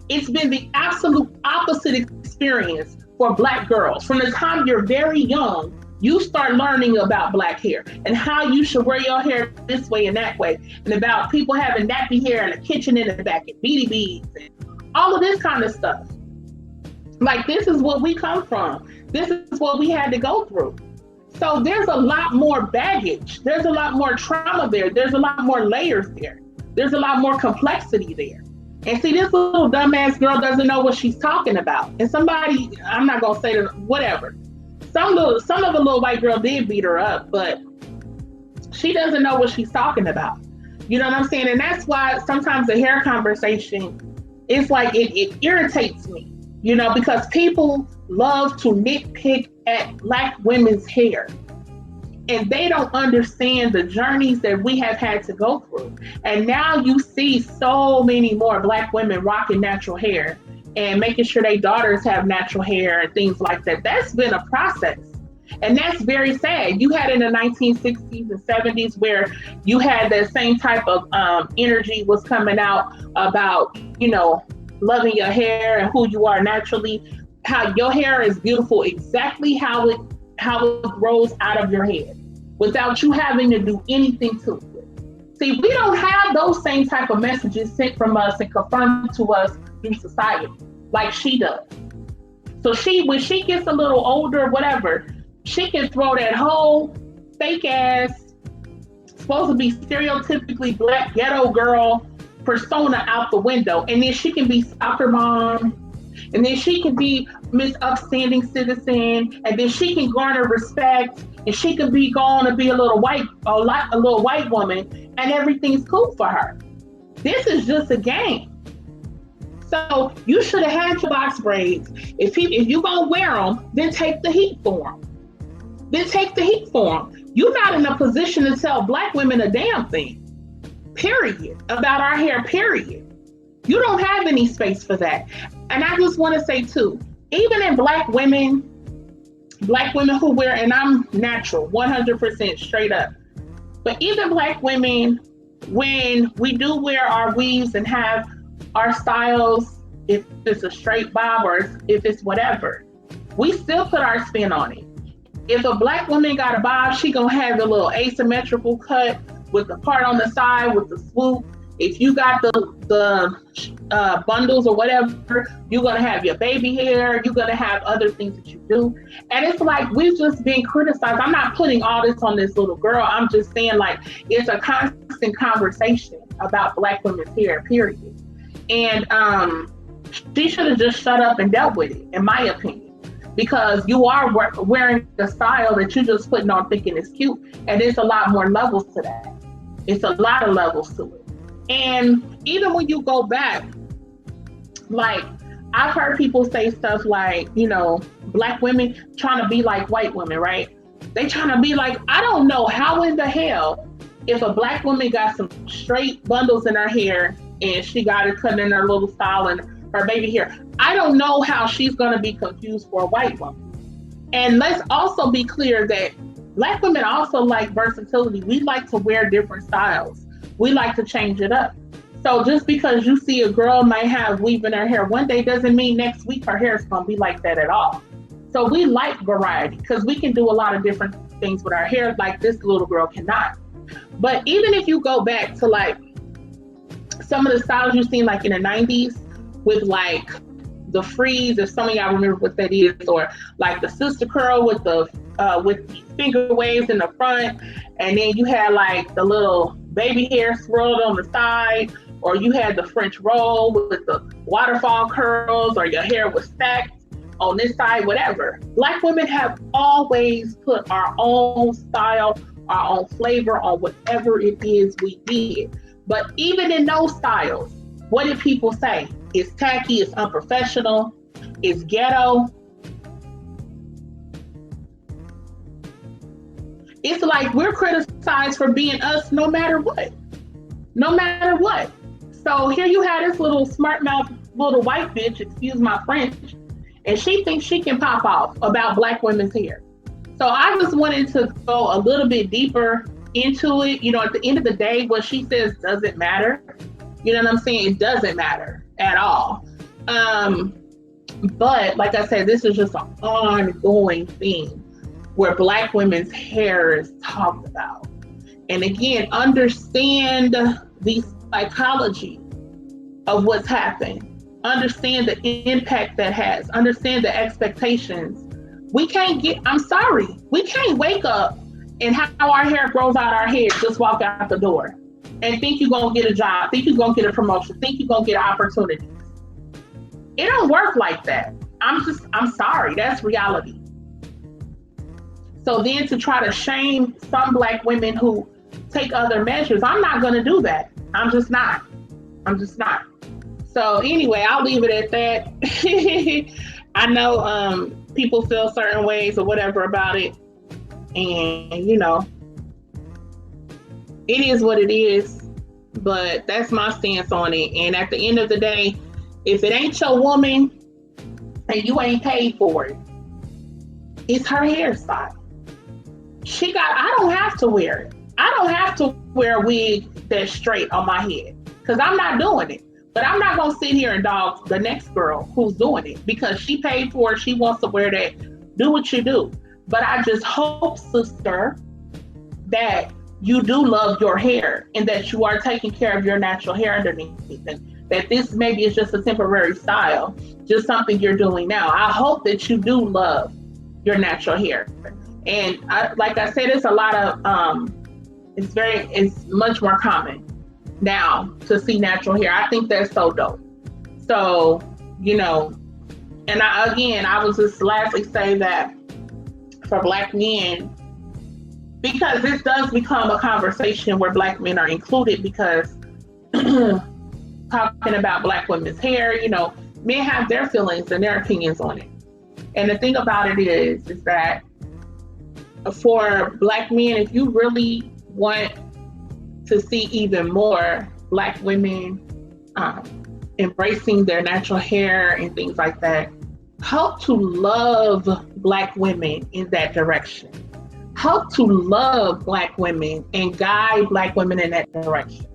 It's been the absolute opposite experience for black girls. From the time you're very young, you start learning about black hair and how you should wear your hair this way and that way, and about people having nappy hair and a kitchen in the back and beady beads and all of this kind of stuff. Like, this is what we come from. This is what we had to go through. So there's a lot more baggage. There's a lot more trauma there. There's a lot more layers there. There's a lot more complexity there. And see, this little dumbass girl doesn't know what she's talking about. And somebody, I'm not gonna say that, whatever. Some of the little white girl did beat her up, but she doesn't know what she's talking about. You know what I'm saying? And that's why sometimes the hair conversation is like, it irritates me, because people love to nitpick at black women's hair. And they don't understand the journeys that we have had to go through. And now you see so many more black women rocking natural hair and making sure their daughters have natural hair and things like that. That's been a process. And that's very sad. You had in the 1960s and 70s where you had that same type of energy was coming out about, loving your hair and who you are naturally, how your hair is beautiful exactly how it grows out of your head without you having to do anything to it. See, we don't have those same type of messages sent from us and confirmed to us through society like she does. So when she gets a little older, whatever, she can throw that whole fake ass, supposed to be stereotypically black ghetto girl persona out the window, and then she can be soccer mom, and then she can be Miss Upstanding Citizen, and then she can garner respect, and she can be going to be a little white woman, and everything's cool for her. This is just a game. So you should have had your box braids. If you gonna wear them, then take the heat for them. Then take the heat for them. You're not in a position to tell black women a damn thing. Period. About our hair. Period. You don't have any space for that. And I just want to say too, even in black women who wear, and I'm natural, 100% straight up. But even black women, when we do wear our weaves and have our styles, if it's a straight bob or if it's whatever, we still put our spin on it. If a black woman got a bob, she gonna have the little asymmetrical cut with the part on the side with the swoop. If you got the bundles or whatever, you're gonna have your baby hair. You're gonna have other things that you do, and it's like we've just been criticized. I'm not putting all this on this little girl. I'm just saying like it's a constant conversation about black women's hair. Period. And she should have just shut up and dealt with it, in my opinion, because you are wearing the style that you're just putting on thinking is cute, and there's a lot more levels to that. It's a lot of levels to it. And even when you go back, like I've heard people say stuff like, black women trying to be like white women, right? They trying to be like, I don't know how in the hell if a black woman got some straight bundles in her hair and she got it cut in her little style and her baby hair, I don't know how she's going to be confused for a white woman. And let's also be clear that black women also like versatility. We like to wear different styles. We like to change it up. So just because you see a girl might have weave in her hair one day doesn't mean next week her hair is going to be like that at all. So we like variety because we can do a lot of different things with our hair like this little girl cannot. But even if you go back to like some of the styles you've seen like in the 90s with like the freeze, if some of y'all remember what that is, or like the sister curl with the finger waves in the front, and then you had like the little baby hair swirled on the side, or you had the French roll with the waterfall curls, or your hair was stacked on this side, whatever. Black women have always put our own style, our own flavor on whatever it is we did. But even in those styles, what did people say? It's tacky, it's unprofessional, it's ghetto. It's like we're criticized for being us no matter what. No matter what. So here you have this little smart mouth little white bitch, excuse my French, and she thinks she can pop off about black women's hair. So I just wanted to go a little bit deeper into it. At the end of the day, what she says doesn't matter. You know what I'm saying? It doesn't matter at all. But like I said, this is just an ongoing thing where black women's hair is talked about. And again, understand the psychology of what's happened. Understand the impact that has. Understand the expectations. We can't wake up and how our hair grows out our head, just walk out the door and think you're going to get a job, think you're going to get a promotion, think you're going to get opportunities. It don't work like that. I'm sorry, that's reality. So then to try to shame some black women who take other measures, I'm not going to do that. I'm just not. So anyway, I'll leave it at that. I know people feel certain ways or whatever about it. And, it is what it is. But that's my stance on it. And at the end of the day, if it ain't your woman and you ain't paid for it, it's her hairstyle. I don't have to wear it. I don't have to wear a wig that's straight on my head because I'm not doing it. But I'm not gonna sit here and dog the next girl who's doing it because she paid for it. She wants to wear that. Do what you do. But I just hope, sister, that you do love your hair and that you are taking care of your natural hair underneath, and that this maybe is just a temporary style, just something you're doing now. I hope that you do love your natural hair. And like I said, it's a lot of it's much more common now to see natural hair. I think that's so dope. So, and I was just lastly say that for Black men, because this does become a conversation where Black men are included, because talking about Black women's hair, men have their feelings and their opinions on it. And the thing about it is that for Black men, if you really want to see even more Black women embracing their natural hair and things like that, help to love Black women in that direction. Help to love Black women and guide Black women in that direction.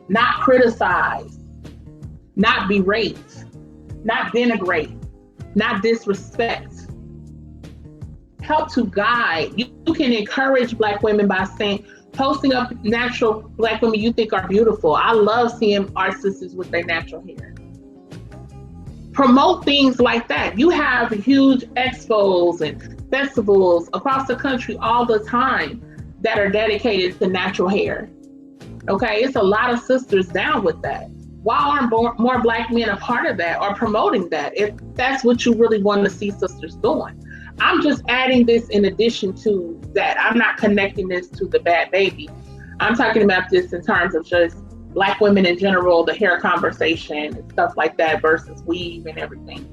Not criticize, not berate, not denigrate, not disrespect. Help to guide. You can encourage Black women by posting up natural Black women you think are beautiful. I love seeing our sisters with their natural hair. Promote things like that. You have huge expos and festivals across the country all the time that are dedicated to natural hair. Okay, it's a lot of sisters down with that. Why aren't more Black men a part of that or promoting that if that's what you really want to see sisters doing? I'm just adding this in addition to that. I'm not connecting this to the Bhad Bhabie. I'm talking about this in terms of just Black women in general, the hair conversation and stuff like that versus weave and everything.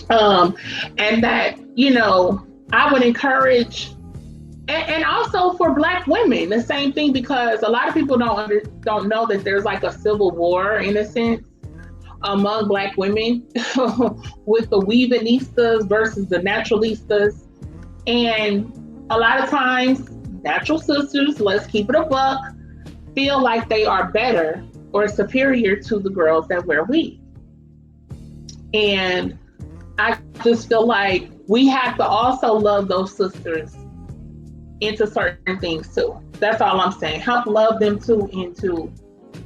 And that, I would encourage, and also for Black women, the same thing, because a lot of people don't know that there's like a civil war in a sense among Black women with the weavinistas versus the naturalistas. And a lot of times, natural sisters, let's keep it a buck, feel like they are better or superior to the girls that wear weave. And I just feel like we have to also love those sisters into certain things too. That's all I'm saying. Help love them too into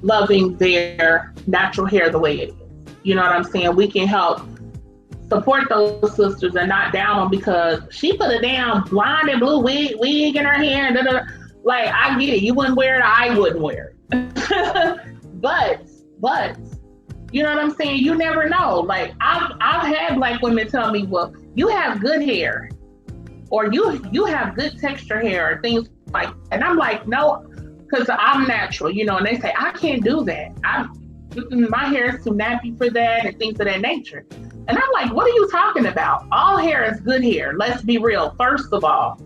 loving their natural hair the way it is. You know what I'm saying? We can help support those sisters and not down them because she put a damn blonde and blue wig in her hair. And like, I get it. You wouldn't wear it. I wouldn't wear it. but you know what I'm saying? You never know. Like, I've had Black women tell me, well, you have good hair, or you have good texture hair, or things like that. And I'm like, no, because I'm natural, and they say, I can't do that. My hair is too nappy for that and things of that nature. And I'm like, what are you talking about? All hair is good hair. Let's be real. First of all,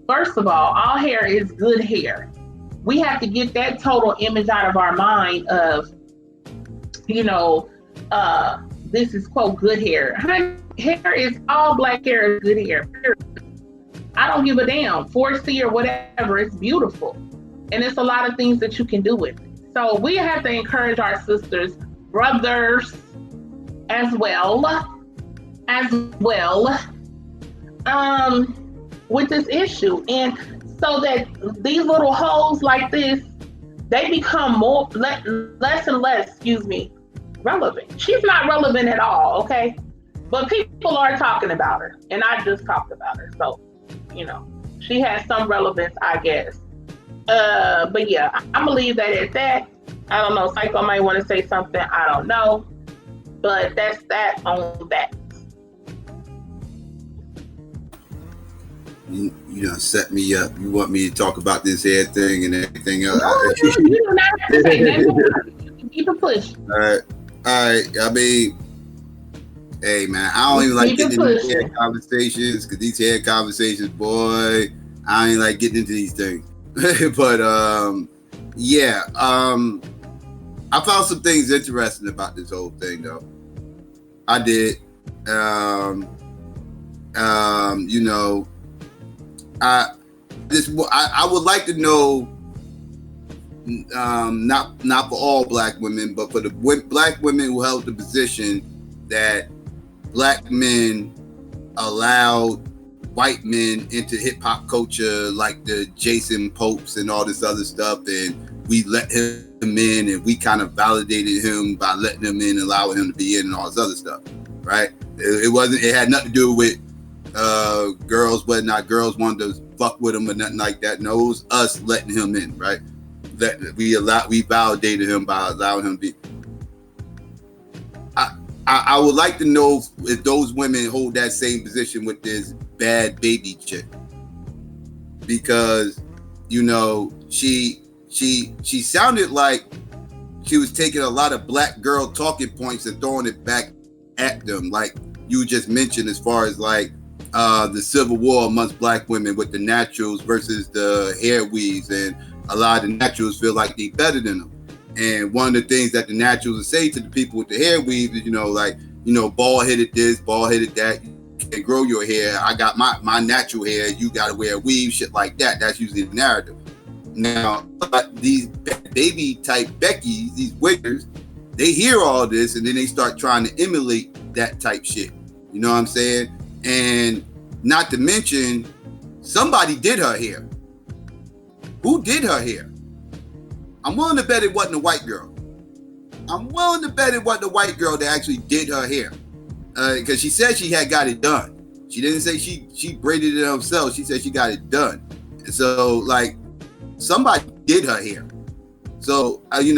all hair is good hair. We have to get that total image out of our mind of, this is quote good hair. Hair is all Black hair is good hair. I don't give a damn. 4C or whatever, it's beautiful. And it's a lot of things that you can do with it. So we have to encourage our sisters, brothers, as well, with this issue. And so that these little hoes like this, they become less and less, relevant. She's not relevant at all, okay? But people are talking about her, and I just talked about her. So, she has some relevance, I guess. But yeah, I'm gonna leave that at that. I don't know, Psycho might want to say something, I don't know. But that's that on that. You done set me up. You want me to talk about this hair thing and everything else? No, you do not have to say that. Keep it pushing. All right. I mean, hey man, I don't even like getting into these hair conversations because these hair conversations, boy, I don't even like getting into these things. But yeah, I found some things interesting about this whole thing though. I did. I would like to know not for all black women, but for the black women who held the position that black men allowed white men into hip hop culture, like the Jason Popes and all this other stuff, and we let him in, and we kind of validated him by letting him in, allowing him to be in, and all this other stuff, right? It had nothing to do with girls, whether or not girls wanted to fuck with him or nothing like that. No, it was us letting him in, right? That we validated him by allowing him to be. I would like to know if those women hold that same position with this Bhad baby chick, because she sounded like she was taking a lot of black girl talking points and throwing it back at them, like you just mentioned, as far as like the civil war amongst black women with the naturals versus the hair weaves, and a lot of the naturals feel like they better than them. And one of the things that the naturals will say to the people with the hair weave is, bald headed this, bald headed that, you can't grow your hair. I got my natural hair, you gotta wear a weave, shit like that. That's usually the narrative. Now, these baby type Beckys, these wiggers, they hear all this and then they start trying to emulate that type shit. You know what I'm saying? And not to mention, somebody did her hair. Who did her hair? I'm willing to bet it wasn't a white girl. I'm willing to bet it wasn't a white girl that actually did her hair. Because she said she had got it done. She didn't say she braided it herself. She said she got it done. So, like, somebody did her hair. So, do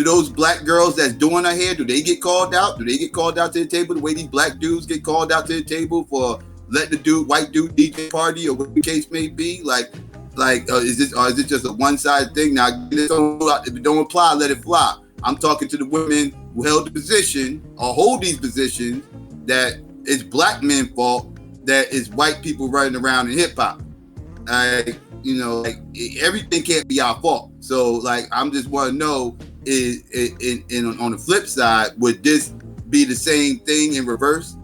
those black girls that's doing her hair, do they get called out? Do they get called out to the table the way these black dudes get called out to the table for letting the white dude DJ party, or what the case may be? Is it just a one-sided thing? Now, if it don't apply, let it fly. I'm talking to the women who held the position or hold these positions that it's black men's fault that it's white people running around in hip-hop. Everything can't be our fault. So, I'm just want to know, on the flip side, would this be the same thing in reverse?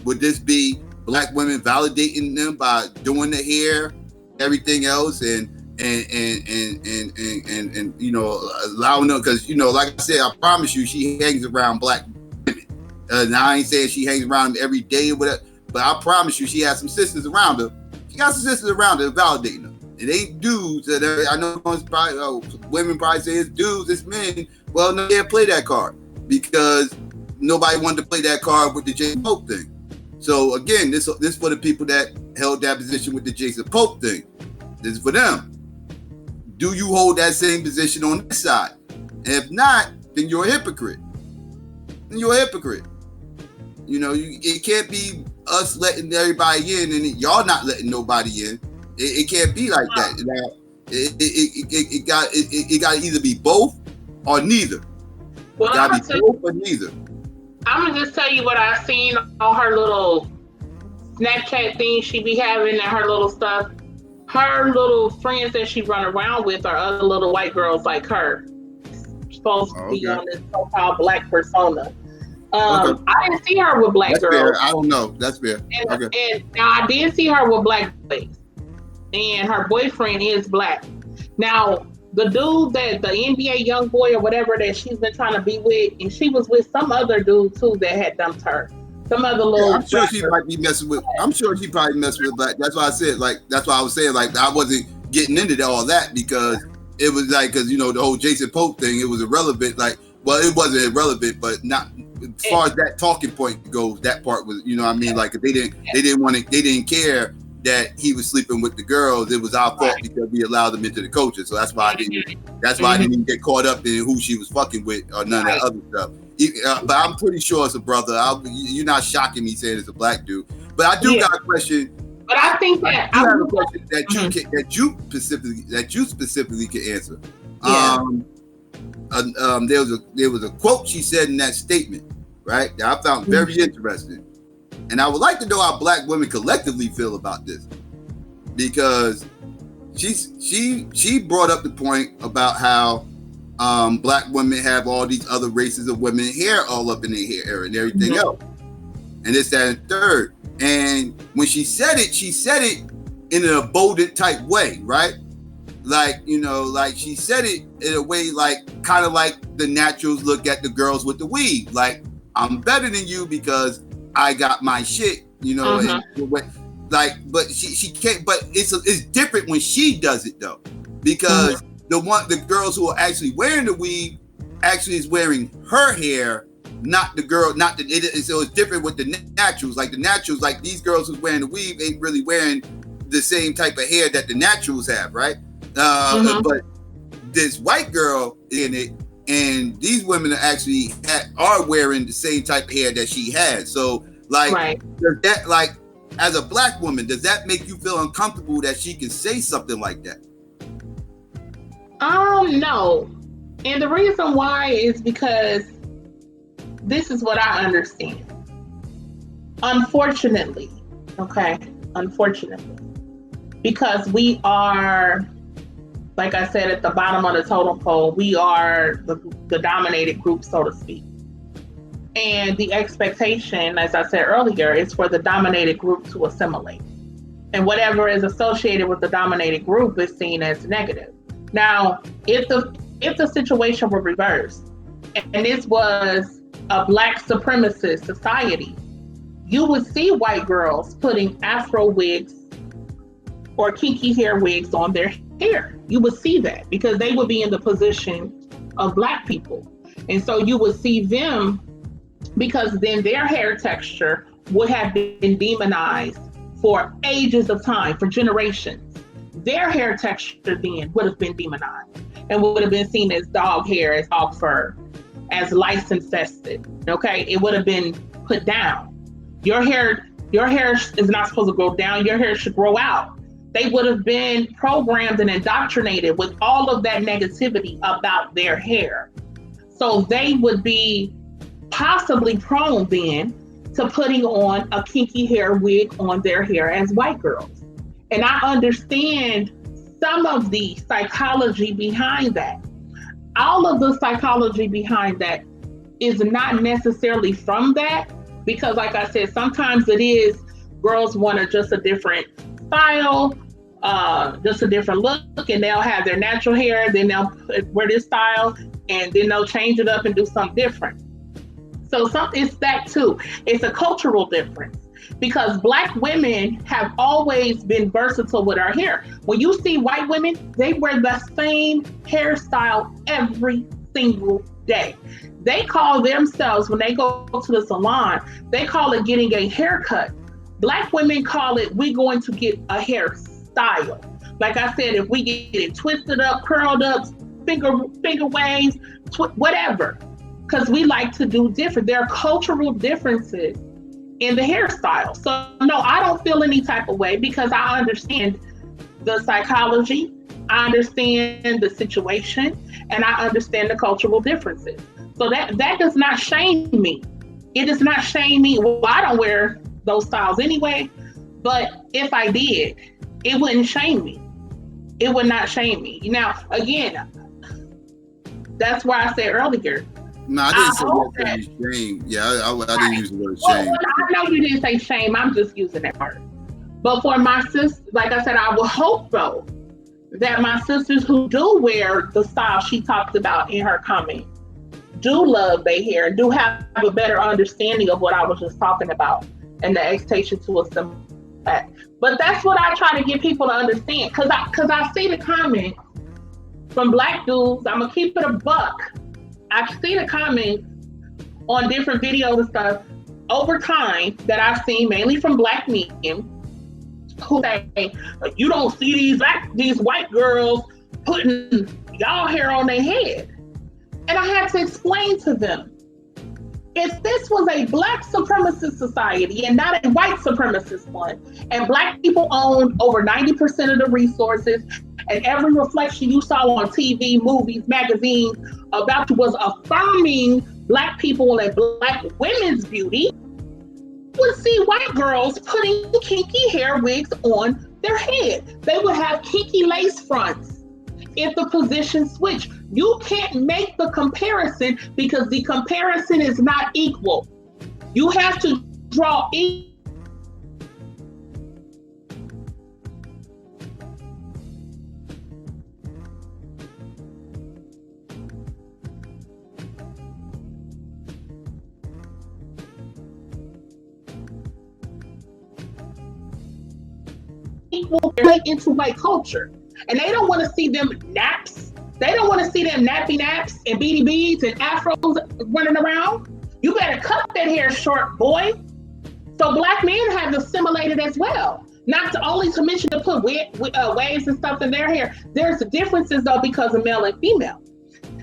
Would this be black women validating them by doing the hair, everything else, and allowing them? Because like I said, I promise you, she hangs around black women. Now I ain't saying she hangs around them every day or whatever, but I promise you, she has some sisters around her. She got some sisters around her validating her. It ain't dudes. I know women probably say it's dudes, it's men. Well, no, they can't play that card because nobody wanted to play that card with the Jason Pope thing. So again, this for the people that held that position with the Jason Pope thing. This is for them. Do you hold that same position on this side? And if not, then you're a hypocrite. It can't be us letting everybody in and y'all not letting nobody in. It can't be like that. Now, it got to either be both or neither. Well, it got to be both or neither. I'm gonna just tell you what I've seen on her little Snapchat thing she be having and her little stuff. Her little friends that she run around with are other little white girls like her. Supposed to be on this so-called black persona. I didn't see her with black girls. Fair. I don't know. That's fair. And now I did see her with black boys. And her boyfriend is black. Now, the dude that the NBA young boy or whatever that she's been trying to be with, and she was with some other dude too that had dumped her. Some other little. Yeah, I'm sure she might be messing with. I'm sure she probably messing with black. That's why I said that's why I was saying I wasn't getting into all that because it was because the whole Jason Pope thing, it was irrelevant. It wasn't irrelevant, but not as far as that talking point goes. That part was they didn't care that he was sleeping with the girls. It was our fault because we allowed them into the culture. So that's why I didn't even get caught up in who she was fucking with or none of that other stuff. But I'm pretty sure it's a brother. You're not shocking me saying it's a black dude. But I do got a question. But I think that I have a question that you specifically can answer. Yeah. There was a quote she said in that statement, right? That I found very interesting. And I would like to know how black women collectively feel about this, because she brought up the point about how black women have all these other races of women hair all up in their hair and everything else, and this, that, and third. And when she said it in an emboldened type way, right? like, you know, like she said it in a way, like kind of like the naturals look at the girls with the weave, like I'm better than you because I got my shit, you know, and like, but she can't. But it's different when she does it though, because the girls who are actually wearing the weave actually is wearing her hair, not the girl, not the so it's different with the naturals. Like the naturals, like these girls who's wearing the weave ain't really wearing the same type of hair that the naturals have, right? But this white girl in it, and these women are actually are wearing the same type of hair that she has. So like, does that, like, as a black woman, does that make you feel uncomfortable that she can say something like that? No. And the reason why is because this is what I understand. Unfortunately, because we are, like I said, at the bottom of the totem pole, we are the dominated group, so to speak. And the expectation, as I said earlier, is for the dominated group to assimilate. And whatever is associated with the dominated group is seen as negative. Now, if the situation were reversed, and this was a black supremacist society, you would see white girls putting Afro wigs or kinky hair wigs on their hair. You would see that because they would be in the position of black people. And so you would see them, because then their hair texture would have been demonized for ages of time, for generations. Their hair texture then would have been demonized and would have been seen as dog hair, as dog fur, as lice infested. Okay, it would have been put down. Your hair is not supposed to grow down. Your hair should grow out. They would have been programmed and indoctrinated with all of that negativity about their hair. So they would be possibly prone then to putting on a kinky hair wig on their hair as white girls. And I understand some of the psychology behind that. All of the psychology behind that is not necessarily from that, because like I said, sometimes it is girls want just a different style, just a different look, and they'll have their natural hair, then they'll wear this style, and then they'll change it up and do something different. So it's that too. It's a cultural difference, because black women have always been versatile with our hair. When you see white women, they wear the same hairstyle every single day. They call themselves, when they go to the salon, they call it getting a haircut. Black women call it, we're going to get a hairstyle. Like I said, if we get it twisted up, curled up, finger waves, whatever, because we like to do different. There are cultural differences in the hairstyle. So no, I don't feel any type of way, because I understand the psychology, I understand the situation, and I understand the cultural differences. So that does not shame me. It does not shame me. Well, I don't wear those styles anyway, but if I did, it wouldn't shame me. It would not shame me. Now, again, that's why I said earlier. No, I didn't say shame. Yeah, I didn't use the word shame. Well, I know you didn't say shame. I'm just using that word. But for my sister, like I said, I would hope though that my sisters who do wear the style she talked about in her comment do love their hair and do have a better understanding of what I was just talking about and the expectation to assimilate. But that's what I try to get people to understand, because I see the comments from black dudes. I'm gonna keep it a buck. I see the comments on different videos and stuff over time that I've seen, mainly from black men, who say, you don't see these white girls putting y'all hair on their head. And I had to explain to them, if this was a black supremacist society and not a white supremacist one, and black people owned over 90% of the resources, and every reflection you saw on TV, movies, magazines about you was affirming black people and black women's beauty, you would see white girls putting kinky hair wigs on their head. They would have kinky lace fronts if the position switched. You can't make the comparison, because the comparison is not equal. You have to draw . equal, they're into white culture. And they don't want to see them naps. They don't want to see them nappy naps and beady beads and afros running around. You better cut that hair short, boy. So black men have assimilated as well. Not to only to mention to put waves and stuff in their hair. There's differences though because of male and female.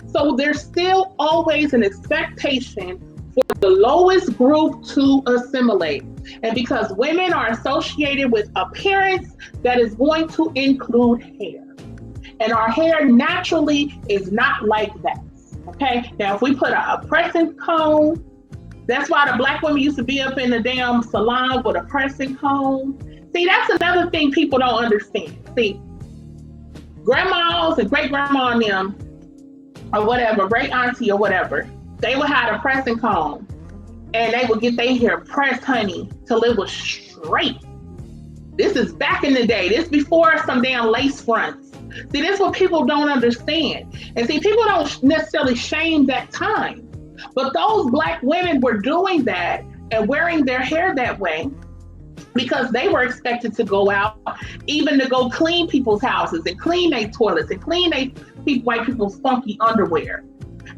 So there's still always an expectation for the lowest group to assimilate. And because women are associated with appearance that is going to include hair. And our hair naturally is not like that. Okay? Now, if we put a pressing comb, that's why the black women used to be up in the damn salon with a pressing comb. See, that's another thing people don't understand. See, grandmas and great grandma and them, or whatever, great auntie or whatever, they would have a pressing comb and they would get their hair pressed, honey, till it was straight. This is back in the day. This before some damn lace fronts. See, this is what people don't understand. And see, people don't necessarily shame that time. But those black women were doing that and wearing their hair that way because they were expected to go out, even to go clean people's houses and clean their toilets and clean white people's funky underwear.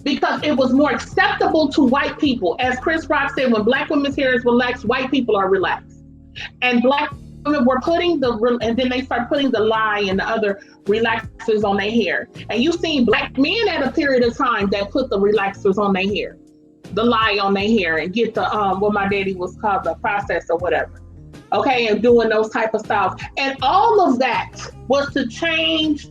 Because it was more acceptable to white people. As Chris Rock said, when black women's hair is relaxed, white people are relaxed. And black women were and then they start putting the lye and the other relaxers on their hair. And you've seen black men at a period of time that put the relaxers on their hair, the lye on their hair, and get the, what my daddy was called, the process or whatever. Okay, and doing those type of styles. And all of that was to change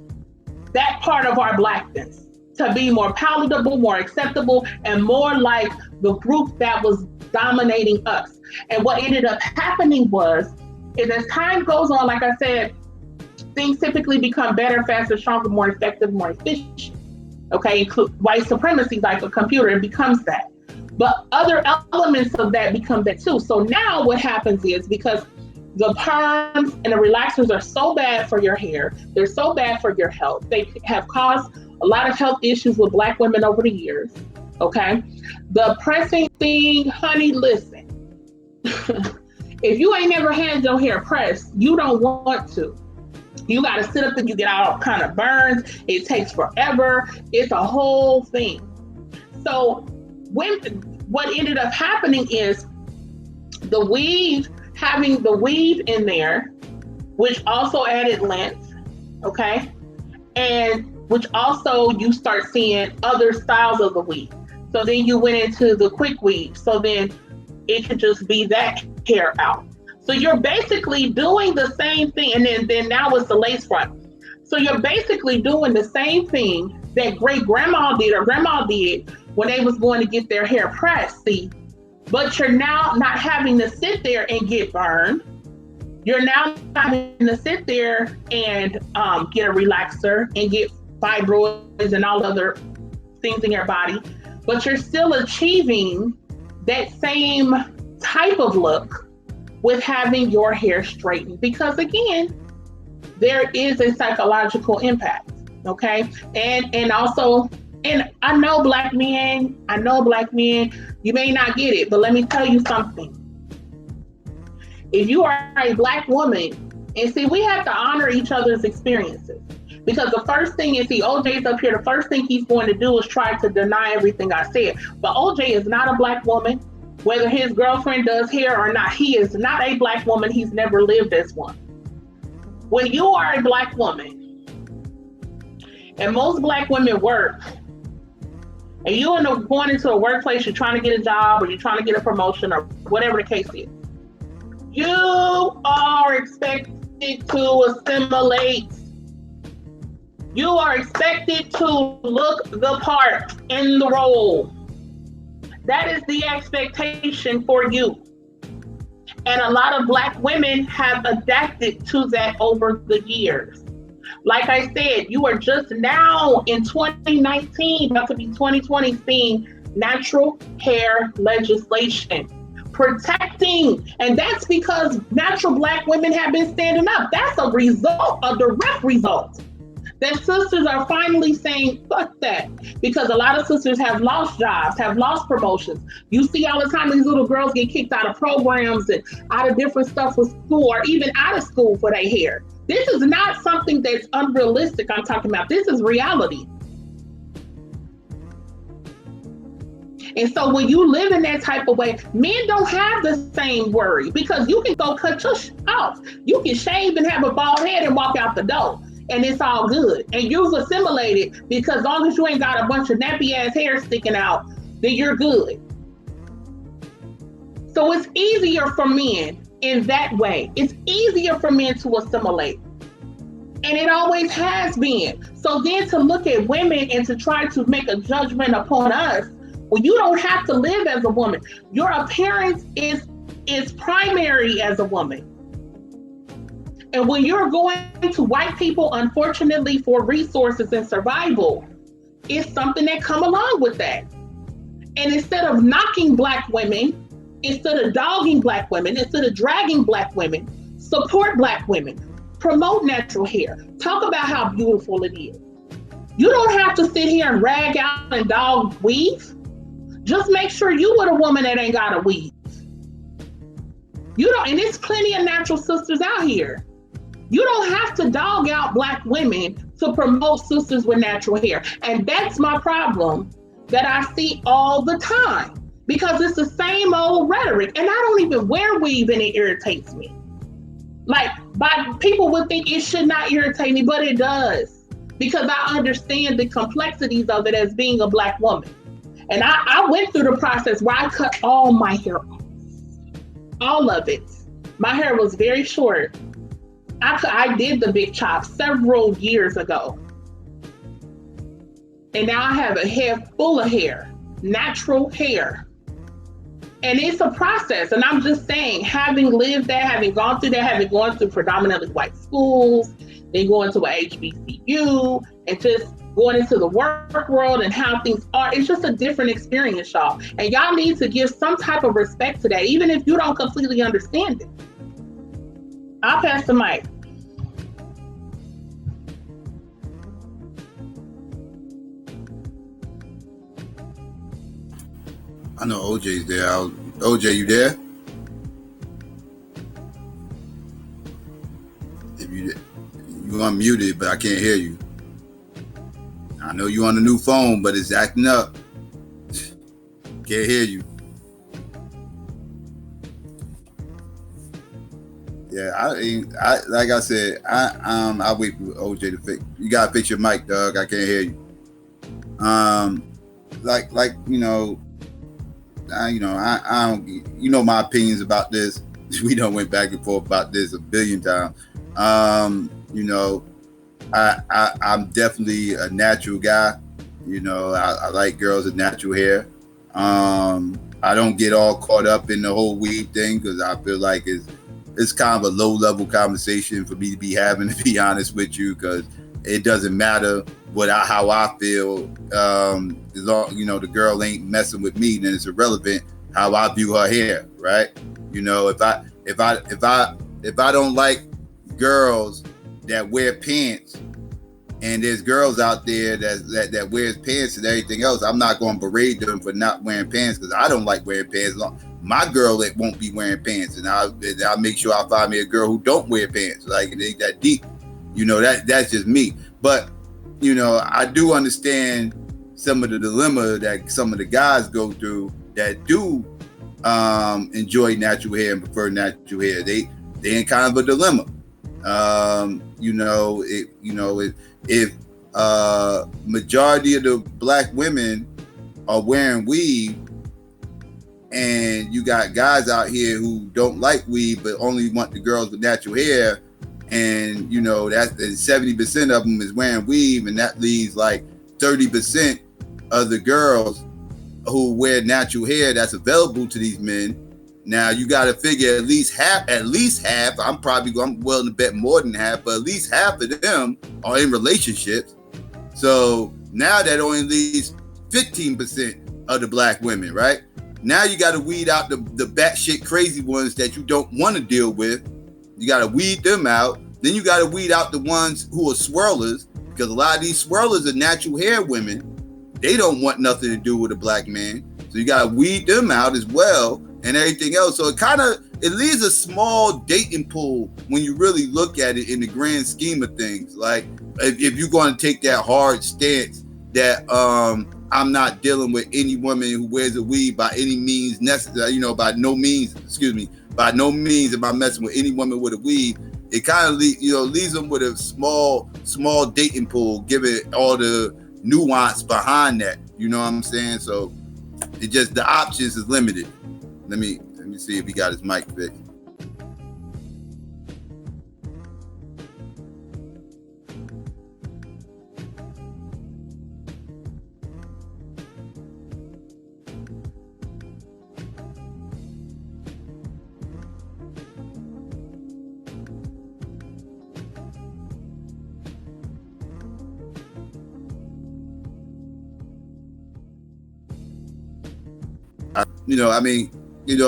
that part of our blackness to be more palatable, more acceptable, and more like the group that was dominating us. And what ended up happening was, as time goes on, like I said, things typically become better, faster, stronger, more effective, more efficient. Okay, white supremacy, like a computer, it becomes that. But other elements of that become that too. So now what happens is, because the perms and the relaxers are so bad for your hair, they're so bad for your health, they have caused a lot of health issues with black women over the years. Okay, the pressing thing, honey, listen. If you ain't never had your hair pressed, you don't want to. You got to sit up and you get all kind of burns. It takes forever. It's a whole thing. So what ended up happening is having the weave in there, which also added length, okay? And which also you start seeing other styles of the weave. So then you went into the quick weave. So then it could just be that hair out. So you're basically doing the same thing. And then now it's the lace front. So you're basically doing the same thing that great grandma did or grandma did when they was going to get their hair pressed, see? But you're now not having to sit there and get burned. You're now having to sit there and get a relaxer and get fibroids and all other things in your body. But you're still achieving that same type of look with having your hair straightened. Because again, there is a psychological impact, okay? And also, and I know black men, you may not get it, but let me tell you something. If you are a black woman, and see, we have to honor each other's experiences. Because the first thing is, see, OJ's up here, the first thing he's going to do is try to deny everything I said. But OJ is not a black woman. Whether his girlfriend does hair or not, he is not a black woman. He's never lived as one. When you are a black woman, and most black women work, and you end up going into a workplace, you're trying to get a job or you're trying to get a promotion or whatever the case is, you are expected to assimilate. You are expected to look the part in the role. That is the expectation for you. And a lot of black women have adapted to that over the years. Like I said, you are just now in 2019, about to be 2020, seeing natural hair legislation protecting. And that's because natural black women have been standing up. That's a result, a direct result that sisters are finally saying, fuck that. Because a lot of sisters have lost jobs, have lost promotions. You see all the time these little girls get kicked out of programs and out of different stuff with school, or even out of school for their hair. This is not something that's unrealistic I'm talking about. This is reality. And so when you live in that type of way, men don't have the same worry, because you can go cut your off. You can shave and have a bald head and walk out the door, and it's all good. And you've assimilated, because as long as you ain't got a bunch of nappy ass hair sticking out, then you're good. So it's easier for men in that way. It's easier for men to assimilate. And it always has been. So then to look at women and to try to make a judgment upon us, well, you don't have to live as a woman. Your appearance is primary as a woman. And when you're going to white people, unfortunately, for resources and survival, it's something that come along with that. And instead of knocking Black women, instead of dogging Black women, instead of dragging Black women, support Black women, promote natural hair, talk about how beautiful it is. You don't have to sit here and rag out and dog weave. Just make sure you with a woman that ain't got a weave. You don't, and there's plenty of natural sisters out here. You don't have to dog out Black women to promote sisters with natural hair. And that's my problem that I see all the time, because it's the same old rhetoric. And I don't even wear weave and it irritates me. Like, people would think it should not irritate me, but it does, because I understand the complexities of it as being a Black woman. And I went through the process where I cut all my hair off, all of it. My hair was very short. I did the big chop several years ago. And now I have a head full of hair, natural hair. And it's a process. And I'm just saying, having lived that, having gone through that, having gone through predominantly white schools, then going to a HBCU, and just going into the work world and how things are, it's just a different experience, y'all. And y'all need to give some type of respect to that, even if you don't completely understand it. I'll pass the mic. I know OJ's there. OJ, you there? If you unmuted, but I can't hear you. I know you on the new phone, but it's acting up. Can't hear you. Yeah, I like I said, I wait for OJ to fix. You gotta fix your mic, dog. I can't hear you. Like I don't. You know my opinions about this. We done went back and forth about this a billion times. I'm definitely a natural guy. I like girls with natural hair. I don't get all caught up in the whole weave thing, because I feel like it's kind of a low level conversation for me to be having, to be honest with you, because it doesn't matter how I feel. As long the girl ain't messing with me, then it's irrelevant how I view her hair, right? If I don't like girls that wear pants, and there's girls out there that wears pants and everything else, I'm not going to berate them for not wearing pants, because I don't like wearing pants. My girl that won't be wearing pants, and I'll make sure I find me a girl who don't wear pants. Like, it ain't that deep. That's just me. But I do understand some of the dilemma that some of the guys go through that do enjoy natural hair and prefer natural hair. They in kind of a dilemma. If majority of the Black women are wearing weave, and you got guys out here who don't like weave but only want the girls with natural hair, and that's 70% of them is wearing weave, and that leaves like 30% of the girls who wear natural hair that's available to these men. Now you got to figure at least half. I'm willing to bet more than half, but at least half of them are in relationships. So now that only leaves 15% of the Black women, right? Now you got to weed out the batshit crazy ones that you don't want to deal with. You got to weed them out. Then you got to weed out the ones who are swirlers, because a lot of these swirlers are natural hair women. They don't want nothing to do with a black man. So you got to weed them out as well and everything else. So it leaves a small dating pool when you really look at it in the grand scheme of things. Like if you're going to take that hard stance that I'm not dealing with any woman who wears a weave by any means necessary, by no means am I messing with any woman with a weave. It kind of leaves them with a small dating pool, given all the nuance behind that. You know what I'm saying? So it just, the options is limited. Let me see if he got his mic fixed.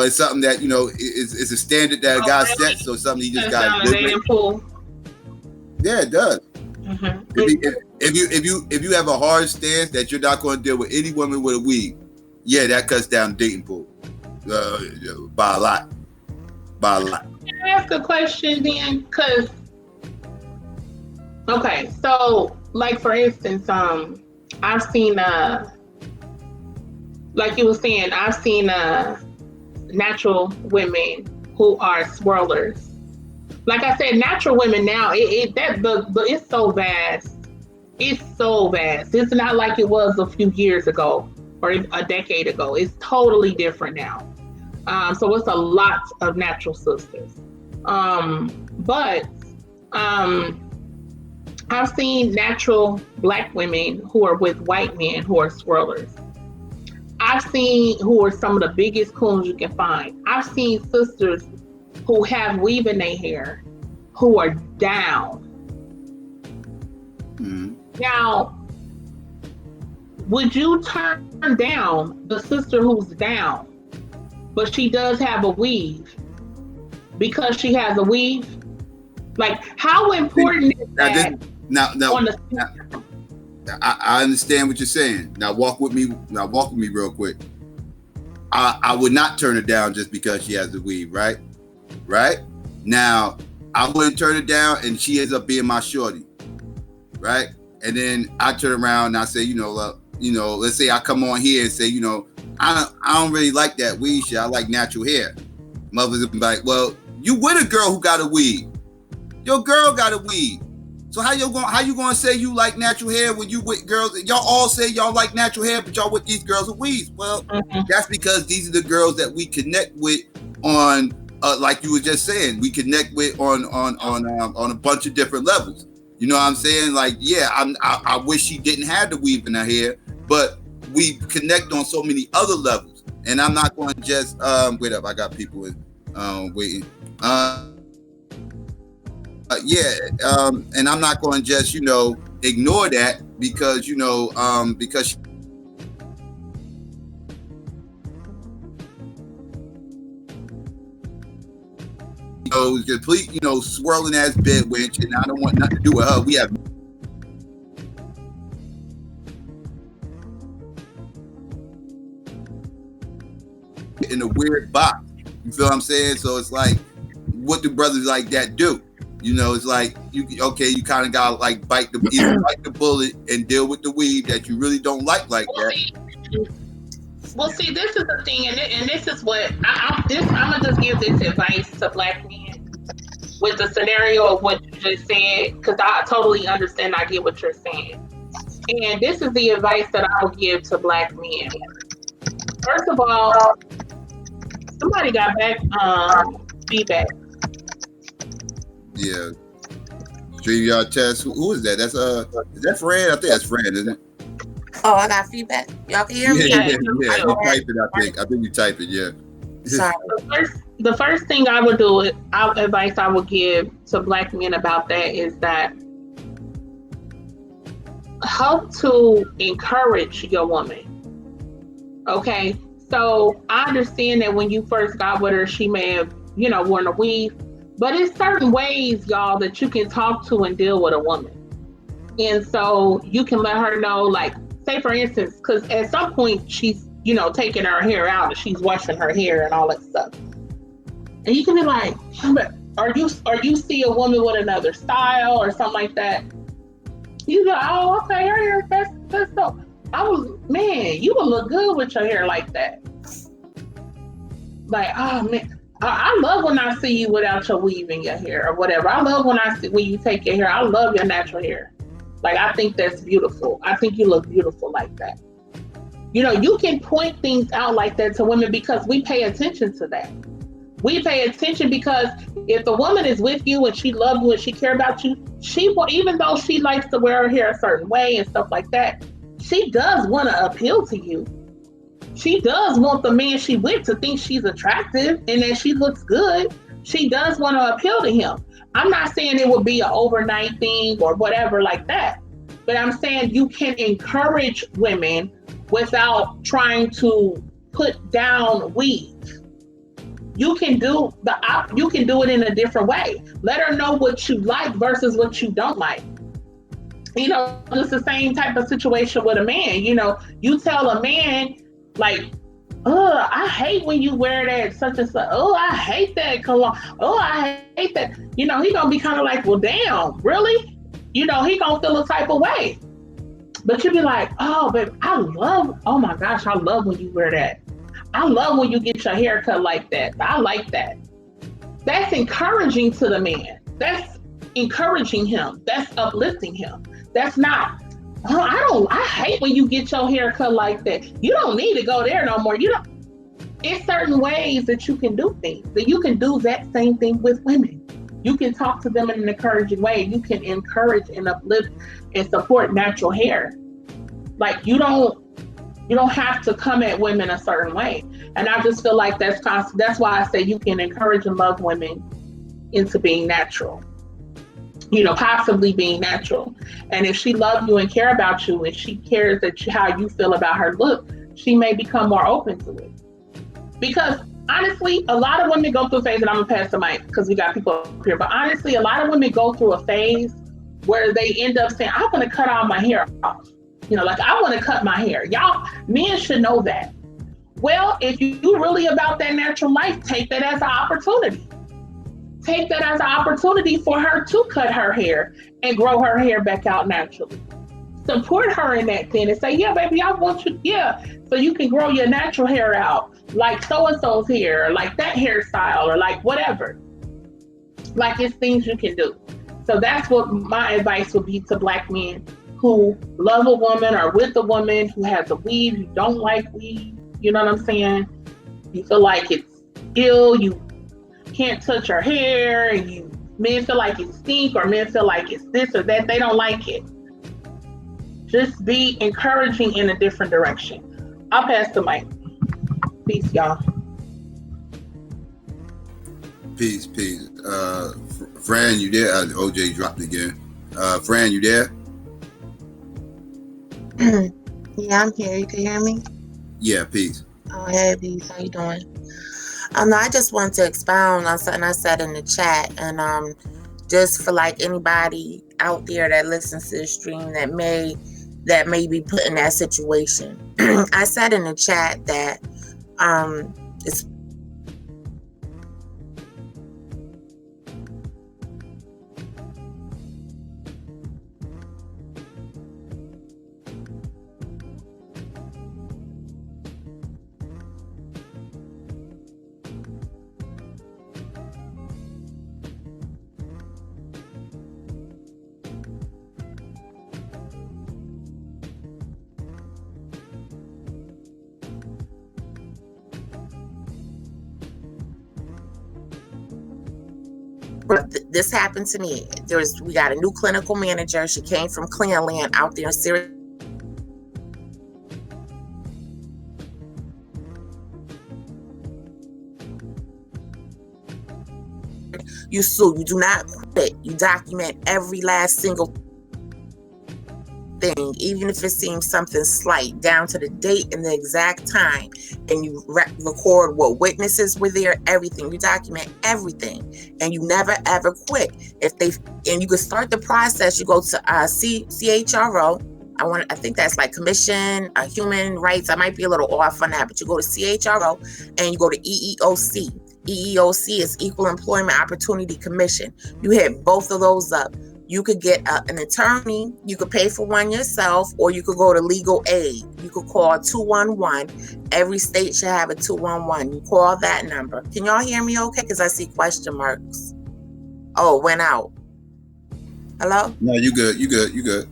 It's something that it's a standard that God set, so something you just got to live with. Yeah, it does. Mm-hmm. If you have a hard stance that you're not going to deal with any woman with a weave, yeah, that cuts down the dating pool by a lot. Can I ask a question then? Because okay, so like for instance, I've seen like you were saying, I've seen natural women who are swirlers. Like I said, natural women now, it's so vast. It's so vast. It's not like it was a few years ago or a decade ago. It's totally different now. So it's a lot of natural sisters. But I've seen natural black women who are with white men who are swirlers. I've seen who are some of the biggest coons you can find. I've seen sisters who have weave in their hair who are down. Mm-hmm. Now, would you turn down the sister who's down, but she does have a weave because she has a weave? Like, how important is that? I understand what you're saying. Now walk with me real quick. I would not turn her down just because she has a weave, right? Right? Now, I wouldn't turn it down and she ends up being my shorty, right? And then I turn around and I say, let's say I come on here and say, I don't really like that weave shit. I like natural hair. Mothers would be like, well, you with a girl who got a weave. Your girl got a weave. So how you gonna say you like natural hair when you with girls? Y'all all say y'all like natural hair, but y'all with these girls with weaves. Well, That's because these are the girls that we connect with on, like you were just saying, we connect with on a bunch of different levels. You know what I'm saying? Like, yeah, I wish she didn't have the weave in her hair, but we connect on so many other levels. And I'm not going to just wait up. I got people waiting. And I'm not going to just, ignore that because, because complete, swirling ass bed witch, and I don't want nothing to do with her. We have in a weird box. You feel what I'm saying? So it's like, what do brothers like that do? It's like you kind of gotta like bite the bullet and deal with the weed that you really don't like that. Well, see, this is the thing, and this is what I'm gonna just give this advice to black men with the scenario of what you just said, because I totally understand. I get what you're saying, and this is the advice that I would give to black men. First of all, somebody got back feedback. Yeah. StreamYard test. Who is that? Is that Fran? I think that's Fran, isn't it? Oh, I got feedback. Y'all can hear me? Yeah. You type it, I think. I think you type it, yeah. Sorry. The first thing I would do, advice I would give to black men about that is that help to encourage your woman. Okay? So I understand that when you first got with her, she may have, worn a weave. But it's certain ways, y'all, that you can talk to and deal with a woman. And so you can let her know, like, say for instance, because at some point she's, taking her hair out and she's washing her hair and all that stuff. And you can be like, or you see a woman with another style or something like that. You go, oh, okay, her hair, that's so. Man, you would look good with your hair like that. Like, oh man, I love when I see you without your weave in your hair or whatever. I love when you take your hair. I love your natural hair. Like, I think that's beautiful. I think you look beautiful like that. You can point things out like that to women because we pay attention to that. We pay attention because if the woman is with you and she loves you and she cares about you, she will, even though she likes to wear her hair a certain way and stuff like that, she does want to appeal to you. She does want the man she with to think she's attractive and that she looks good. She does want to appeal to him. I'm not saying it would be an overnight thing or whatever like that, but I'm saying you can encourage women without trying to put down weave. You can do it in a different way. Let her know what you like versus what you don't like. It's the same type of situation with a man. You tell a man, like, oh, I hate when you wear that such and such. Oh, I hate that cologne. Oh, I hate that. He gonna be kind of like, well, damn, really? He gonna feel a type of way. But you be like, oh, babe, oh my gosh, I love when you wear that. I love when you get your hair cut like that. I like that. That's encouraging to the man. That's encouraging him. That's uplifting him. That's not, oh, I hate when you get your hair cut like that. You don't need to go there no more. It's certain ways that you can do things. That you can do that same thing with women. You can talk to them in an encouraging way. You can encourage and uplift and support natural hair. Like, you don't have to come at women a certain way. And I just feel like that's why I say you can encourage and love women into being natural. Possibly being natural. And if she loves you and care about you and she cares how you feel about her look, she may become more open to it. Because honestly, a lot of women go through a phase, and I'm gonna pass the mic because we got people up here, but honestly, a lot of women go through a phase where they end up saying, I'm gonna cut all my hair off. Like, I want to cut my hair. Y'all, men should know that. Well, if you really about that natural life, take that as an opportunity. Take that as an opportunity for her to cut her hair and grow her hair back out naturally. Support her in that thing and say, yeah, baby, I want you, yeah, so you can grow your natural hair out, like so-and-so's hair, or like that hairstyle, or like whatever. Like, it's things you can do. So that's what my advice would be to Black men who love a woman or with a woman who has a weave, you don't like weave, you know what I'm saying? You feel like it's ill, you can't touch her hair, and men feel like it stink, or men feel like it's this or that, they don't like it. Just be encouraging in a different direction. I'll pass the mic. Peace, y'all. Peace. Fran, you there? OJ dropped again. Fran, you there? Yeah, I'm here. You can hear me? Yeah, peace. Oh, hey, peace. How you doing? No, I just wanted to expound on something I said in the chat, and just for like anybody out there that listens to the stream that may be put in that situation. I said in the chat that it's this happened to me. We got a new clinical manager. She came from Clearland out there in Syria. You sue. You do not quit. You document every last single thing, even if it seems something slight, down to the date and the exact time, and you record what witnesses were there, everything. You document everything, and you never ever quit. And you can start the process. You go to CHRO. I think that's like Commission Human Rights. I might be a little off on that, but you go to CHRO and you go to EEOC. EEOC is Equal Employment Opportunity Commission. You hit both of those up. You could get an attorney. You could pay for one yourself, or you could go to legal aid. You could call 211. Every state should have a 211. You call that number. Can y'all hear me okay? Because I see question marks. Oh, it went out. Hello? No, you good. You good. You good.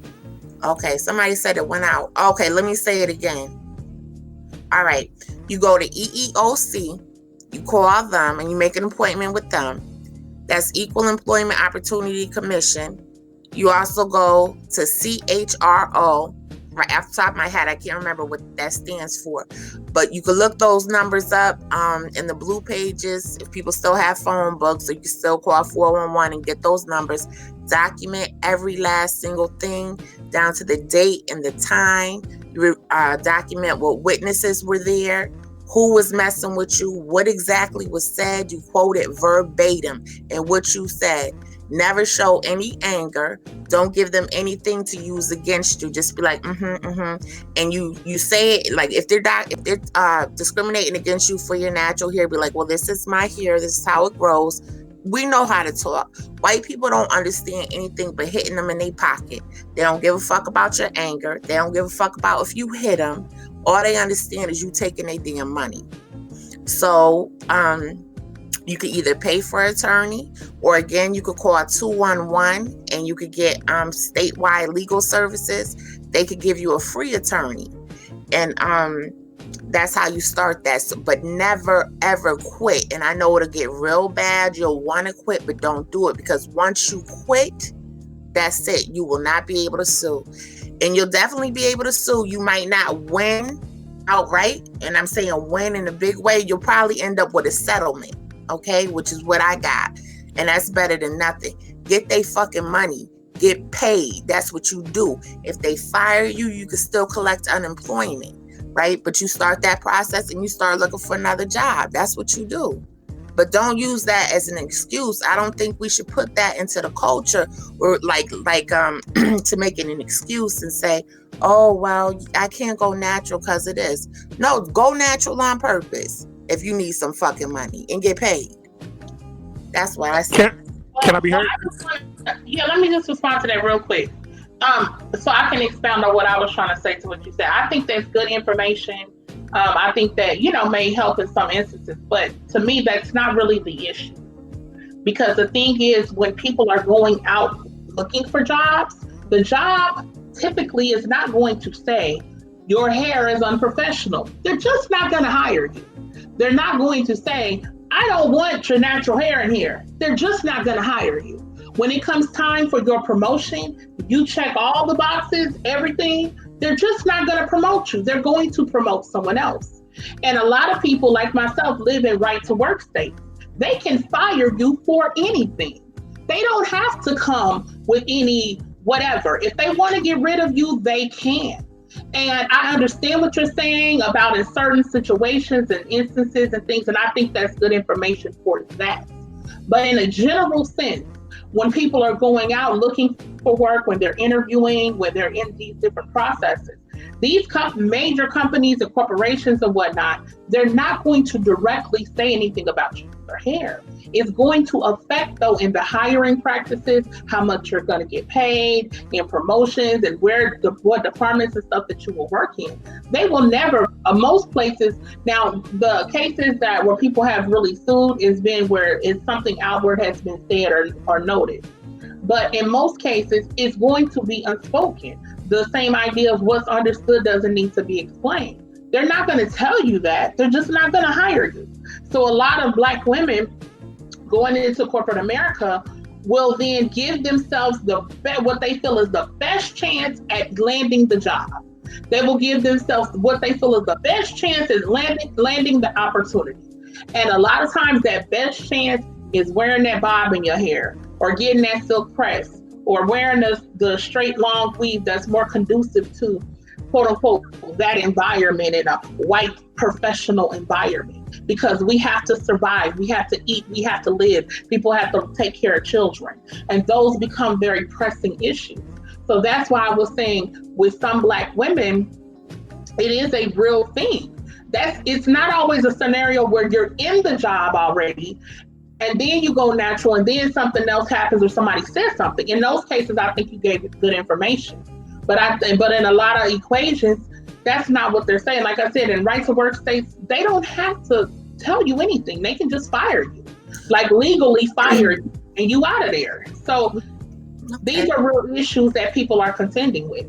Okay, somebody said it went out. Okay, let me say it again. All right, you go to EEOC, you call them, and you make an appointment with them. That's Equal Employment Opportunity Commission. You also go to CHRO. Right off the top of my head, I can't remember what that stands for, but you can look those numbers up in the blue pages if people still have phone books, so you can still call 411 and get those numbers. Document every last single thing down to the date and the time. You document what witnesses were there, who was messing with you, what exactly was said. You quote it verbatim and what you said. Never show any anger. Don't give them anything to use against you. Just be like, and you say it like if they're discriminating against you for your natural hair, be like, well, this is my hair. This is how it grows. We know how to talk. White people don't understand anything but hitting them in their pocket. They don't give a fuck about your anger. They don't give a fuck about if you hit them. All they understand is you taking their damn money. So, you could either pay for an attorney, or again, you could call 211 and you could get statewide legal services. They could give you a free attorney. And that's how you start that. So, but never, ever quit. And I know it'll get real bad. You'll want to quit, but don't do it, because once you quit, that's it. You will not be able to sue. And you'll definitely be able to sue. You might not win outright. And I'm saying win in a big way. You'll probably end up with a settlement. Okay, which is what I got. And that's better than nothing. Get they fucking money. Get paid. That's what you do. If they fire you, you can still collect unemployment, right? But you start that process and you start looking for another job. That's what you do. But don't use that as an excuse. I don't think we should put that into the culture, or like to make it an excuse and say, oh, well, I can't go natural because of this. No, go natural on purpose. If you need some fucking money and get paid. That's what I said. Can I be heard? Yeah, let me just respond to that real quick. So I can expound on what I was trying to say to what you said. I think that's good information. I think that, may help in some instances, but to me, that's not really the issue. Because the thing is, when people are going out looking for jobs, the job typically is not going to say, your hair is unprofessional. They're just not going to hire you. They're not going to say, I don't want your natural hair in here. They're just not going to hire you. When it comes time for your promotion, you check all the boxes, everything, they're just not going to promote you. They're going to promote someone else. And a lot of people like myself live in right to work states. They can fire you for anything. They don't have to come with any whatever. If they want to get rid of you, they can. And I understand what you're saying about in certain situations and instances and things, and I think that's good information for that. But in a general sense, when people are going out looking for work, when they're interviewing, when they're in these different processes, these major companies and corporations and whatnot, they're not going to directly say anything about your hair. It's going to affect, though, in the hiring practices, how much you're going to get paid, in promotions, and what departments and stuff that you will work in. They will never, most places, now the cases where people have really sued has been where it's something outward has been said or noted. But in most cases, it's going to be unspoken. The same idea of what's understood doesn't need to be explained. They're not going to tell you that. They're just not going to hire you. So a lot of Black women going into corporate America will then give themselves what they feel is the best chance at landing the job. They will give themselves what they feel is the best chance at landing the opportunity. And a lot of times that best chance is wearing that bob in your hair, or getting that silk press, or wearing the straight long weave that's more conducive to quote unquote that environment in a white professional environment, because we have to survive, we have to eat, we have to live, people have to take care of children, and those become very pressing issues. So that's why I was saying with some Black women, it is a real thing. It's not always a scenario where you're in the job already and then you go natural and then something else happens or somebody says something. In those cases, I think you gave good information. But in a lot of equations, that's not what they're saying. Like I said, in right to work states, they don't have to tell you anything. They can just fire you, like legally fire you, and you out of there. So these are real issues that people are contending with.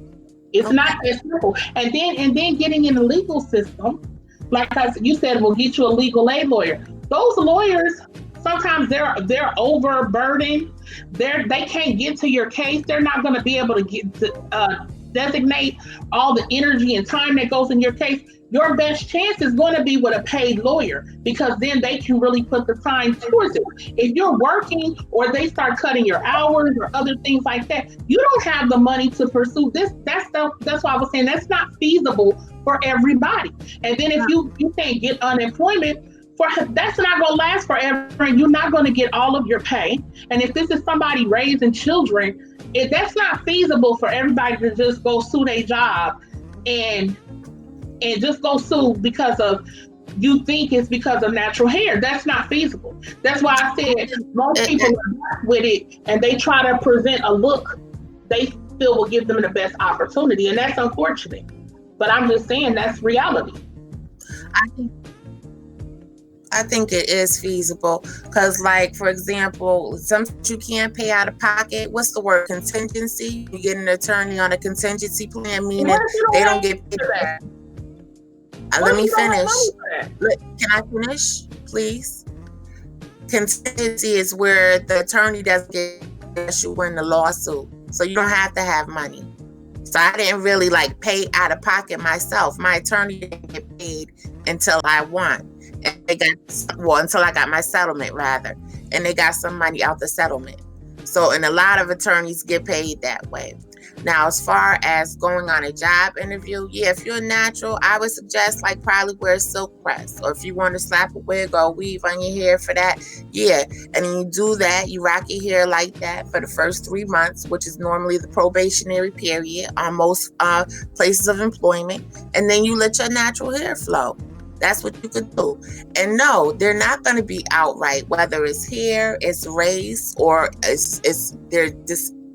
It's not that simple. And then getting in the legal system, like you said, we'll get you a legal aid lawyer. Those lawyers, sometimes they're overburdened. They can't get to your case. They're not going to be able to get to designate all the energy and time that goes in your case. Your best chance is going to be with a paid lawyer, because then they can really put the time towards it. If you're working or they start cutting your hours or other things like that, you don't have the money to pursue this. That's why I was saying that's not feasible for everybody. And then if you can't get unemployment, that's not going to last forever, and you're not going to get all of your pay. And if this is somebody raising children, that's not feasible for everybody to just go sue their job and just go sue because of, you think it's because of natural hair. That's not feasible. That's why I said most people are with it and they try to present a look they feel will give them the best opportunity, and that's unfortunate. But I'm just saying that's reality. I think it is feasible, because, like, for example, something you can't pay out of pocket. What's the word? Contingency. You get an attorney on a contingency plan, meaning they don't get paid. Let me finish. Can I finish, please? Contingency is where the attorney doesn't get you in the lawsuit, so you don't have to have money. So I didn't really pay out of pocket myself. My attorney didn't get paid until I won. And until I got my settlement, rather. And they got some money out the settlement. So, and a lot of attorneys get paid that way. Now, as far as going on a job interview, if you're natural, I would suggest probably wear a silk press. Or if you want to slap a wig or a weave on your hair for that, And then you do that, you rock your hair like that for the first 3 months, which is normally the probationary period on most places of employment. And then you let your natural hair flow. That's what you could do. And no, they're not going to be outright, whether it's hair, it's race, or they're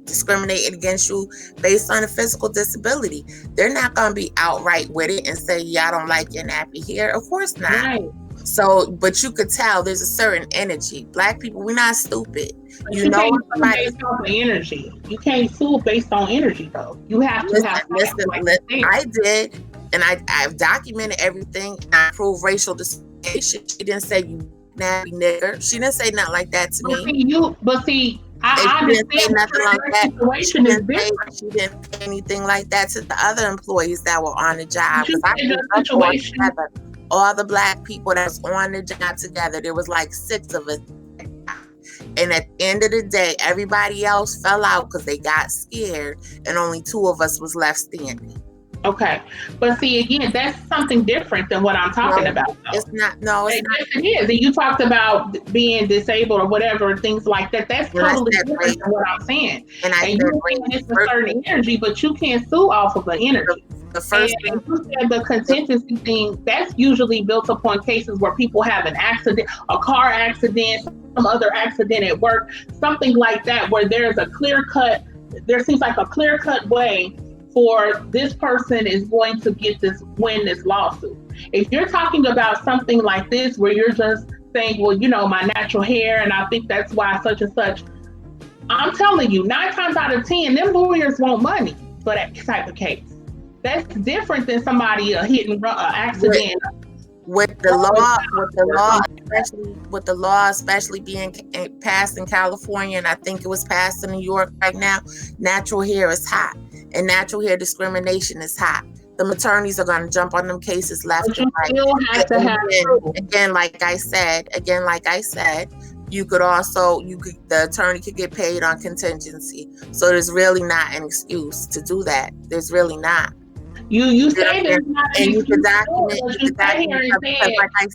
discriminating against you based on a physical disability. They're not going to be outright with it and say, I don't like your nappy hair. Of course not. Right. So, but you could tell there's a certain energy. Black people, we're not stupid. You know, based on the energy. You can't sue based on energy, though. You have to listen, I did. And I've documented everything. And I proved racial discrimination. She didn't say you nappy nigger. She didn't say nothing like that to me. I understand nothing like that. She didn't say anything like that to the other employees that were on the job. All the Black people that was on the job together, there was 6 of us. And at the end of the day, everybody else fell out because they got scared, and only 2 of us was left standing. Okay, but see, again, that's something different than what I'm talking about. Though. It's not. No, it's not. Yes, it is. And you talked about being disabled or whatever, things like that. That's totally different than what I'm saying. And you're saying it's a certain energy, but you can't sue off of the energy. The first thing you said, the contingency thing, that's usually built upon cases where people have an accident, a car accident, some other accident at work, something like that, where there seems like a clear-cut way for this person is going to win this lawsuit. If you're talking about something like this, where you're just saying, well, my natural hair, and I think that's why such and such, I'm telling you, 9 times out of 10, them lawyers want money for that type of case. That's different than somebody hit and run accident. With the law, especially being passed in California, and I think it was passed in New York right now, natural hair is hot. And natural hair discrimination is hot. The attorneys are going to jump on them cases left and right. Still have to have again, like I said, the attorney could get paid on contingency. So there's really not an excuse to do that. There's really not. You say there's not an and you excuse could document, because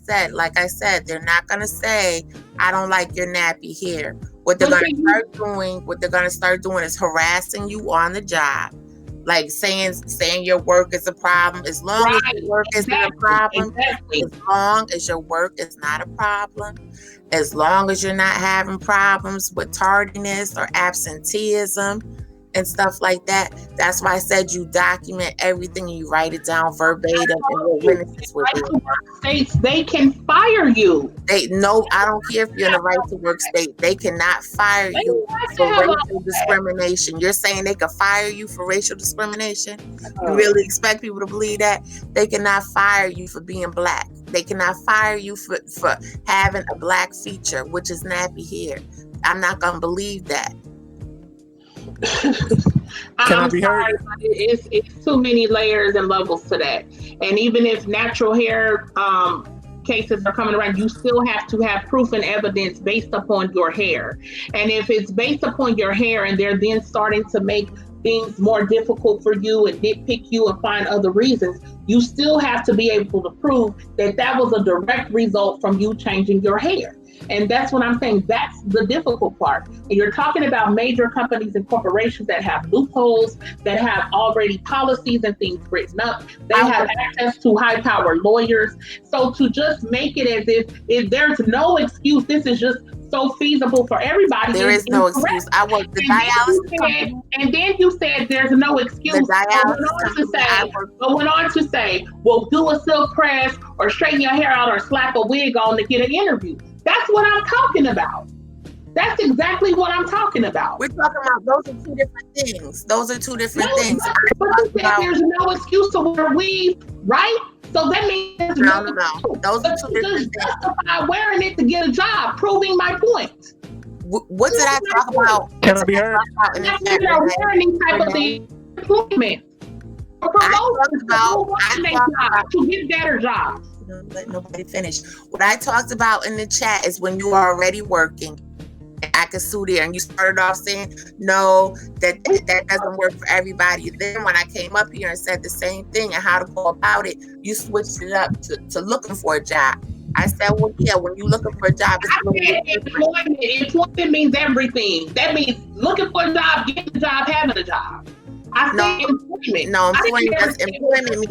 because like I said, they're not gonna say, I don't like your nappy hair. What they're gonna start doing is harassing you on the job. Like saying your work is a problem. As long as your work isn't a problem, as long as your work is not a problem, as long as you're not having problems with tardiness or absenteeism and stuff like that. That's why I said you document everything and you write it down verbatim and what witnesses will do. States, they can fire you. I don't care if you're in a right to work state. They cannot fire you for racial discrimination. You're saying they can fire you for racial discrimination? You really expect people to believe that? They cannot fire you for being black. They cannot fire you for having a black feature, which is nappy hair. I'm not going to believe that. Can I be heard? It's too many layers and levels to that. And even if natural hair cases are coming around, you still have to have proof and evidence based upon your hair. And if it's based upon your hair and they're then starting to make things more difficult for you and nitpick you and find other reasons, you still have to be able to prove that that was a direct result from you changing your hair. And that's what I'm saying. That's the difficult part. And you're talking about major companies and corporations that have loopholes, that have already policies and things written up. They have access to high-powered lawyers. So to just make it as if there's no excuse, this is just so feasible for everybody. There is no excuse. I work the dialysis company. And then you said there's no excuse. Went on to say, well, do a silk press or straighten your hair out or slap a wig on to get an interview. That's what I'm talking about. That's exactly what I'm talking about. We're talking about those are two different things. Those are two different things. But you said there's no excuse to wear weave, right? So that means there's no. Those are two different things. Justify wearing it to get a job, proving my point. What did I talk about? Can I be heard? Wearing these type of things, employment. To get better jobs. Let nobody finish. What I talked about in the chat is when you are already working I could sue there, and you started off saying no, that doesn't work for everybody. Then when I came up here and said the same thing and how to go about it, you switched it up to looking for a job. I said, well, yeah, when you're looking for a job, it's employment means everything. That means looking for a job, getting a job, having a job. Employment. No, employment means employment.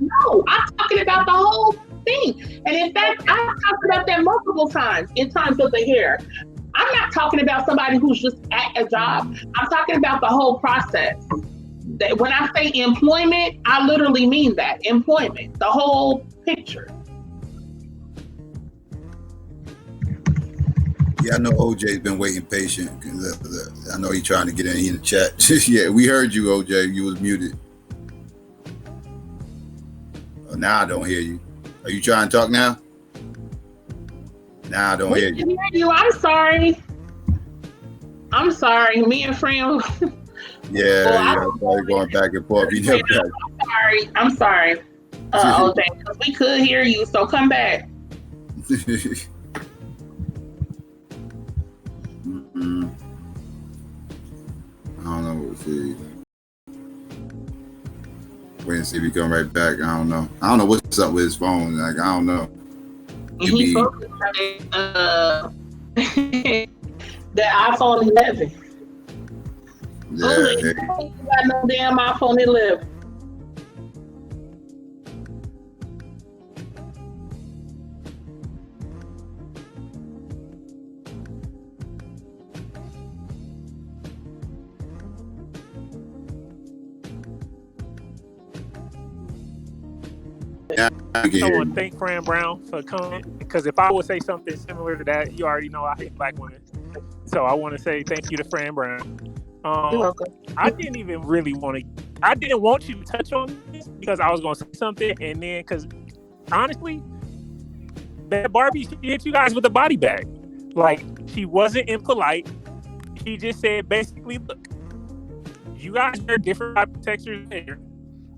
No, I'm talking about the whole thing. And in fact, I've talked about that multiple times in terms of the hair. I'm not talking about somebody who's just at a job. I'm talking about the whole process. When I say employment, I literally mean that. Employment, the whole picture. Yeah, I know OJ's been waiting patient. I know he's trying to get in the chat. Yeah, we heard you, OJ. You was muted. Oh, now I don't hear you. Are you trying to talk now? Now I don't hear you. I'm sorry. Me and Fran. Yeah, probably going back and forth. I'm sorry. OJ, because we could hear you, so come back. I don't know what to see. Wait and see if he come right back. I don't know what's up with his phone. Like, I don't know. He focused on the iPhone 11. Yeah, he got no damn iPhone 11. I want to thank Fran Brown for coming, because if I would say something similar to that, you already know I hate black women. So I want to say thank you to Fran Brown. You're welcome. I didn't want you to touch on this because I was going to say something, and then because honestly, that Barbie, she hit you guys with a body bag. Like, she wasn't impolite. She just said basically, look, you guys wear different type of textures of hair.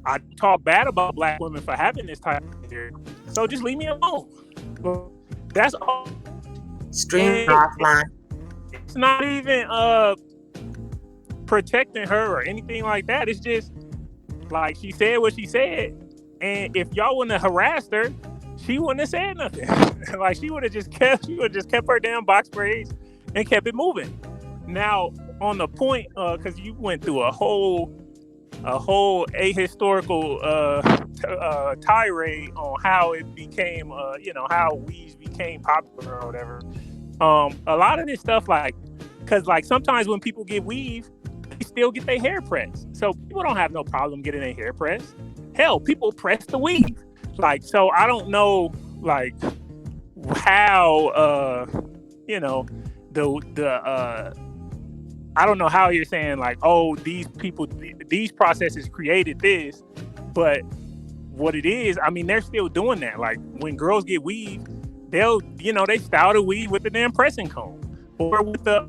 I talk bad about black women for having this type of hair, so just leave me alone. That's all. streaming offline. It's not even protecting her or anything like that. It's just like she said what she said, and if y'all wouldn't have harassed her, she wouldn't have said nothing. Like she would have just kept her damn box braids and kept it moving. Now on the point, because you went through a whole ahistorical tirade on how it became, how weaves became popular or whatever. A lot of this stuff, like, because like sometimes when people get weave, they still get their hair pressed. So people don't have no problem getting their hair pressed. Hell, people press the weave. Like, so I don't know, like, how, I don't know how you're saying, like, oh, these processes created this, but what it is, I mean, they're still doing that. Like, when girls get weave, they'll, they style the weave with the damn pressing comb, or with the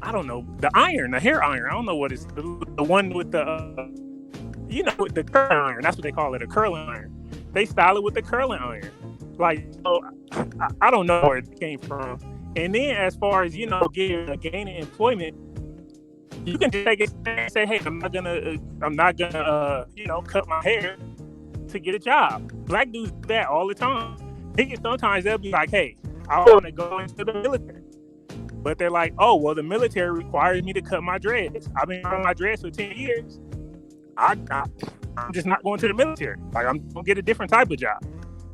I don't know, the iron, the hair iron. I don't know what it's, the one with the, with the curling iron. That's what they call it, a curling iron. They style it with the curling iron. Like, so I don't know where it came from. And then as far as, gaining employment, you can just take it and say, hey, I'm not gonna cut my hair to get a job. Black dudes do that all the time. Sometimes they'll be like, hey, I want to go into the military. But they're like, oh, well, the military requires me to cut my dreads. I've been cutting my dreads for 10 years. I'm just not going to the military. Like, I'm going to get a different type of job.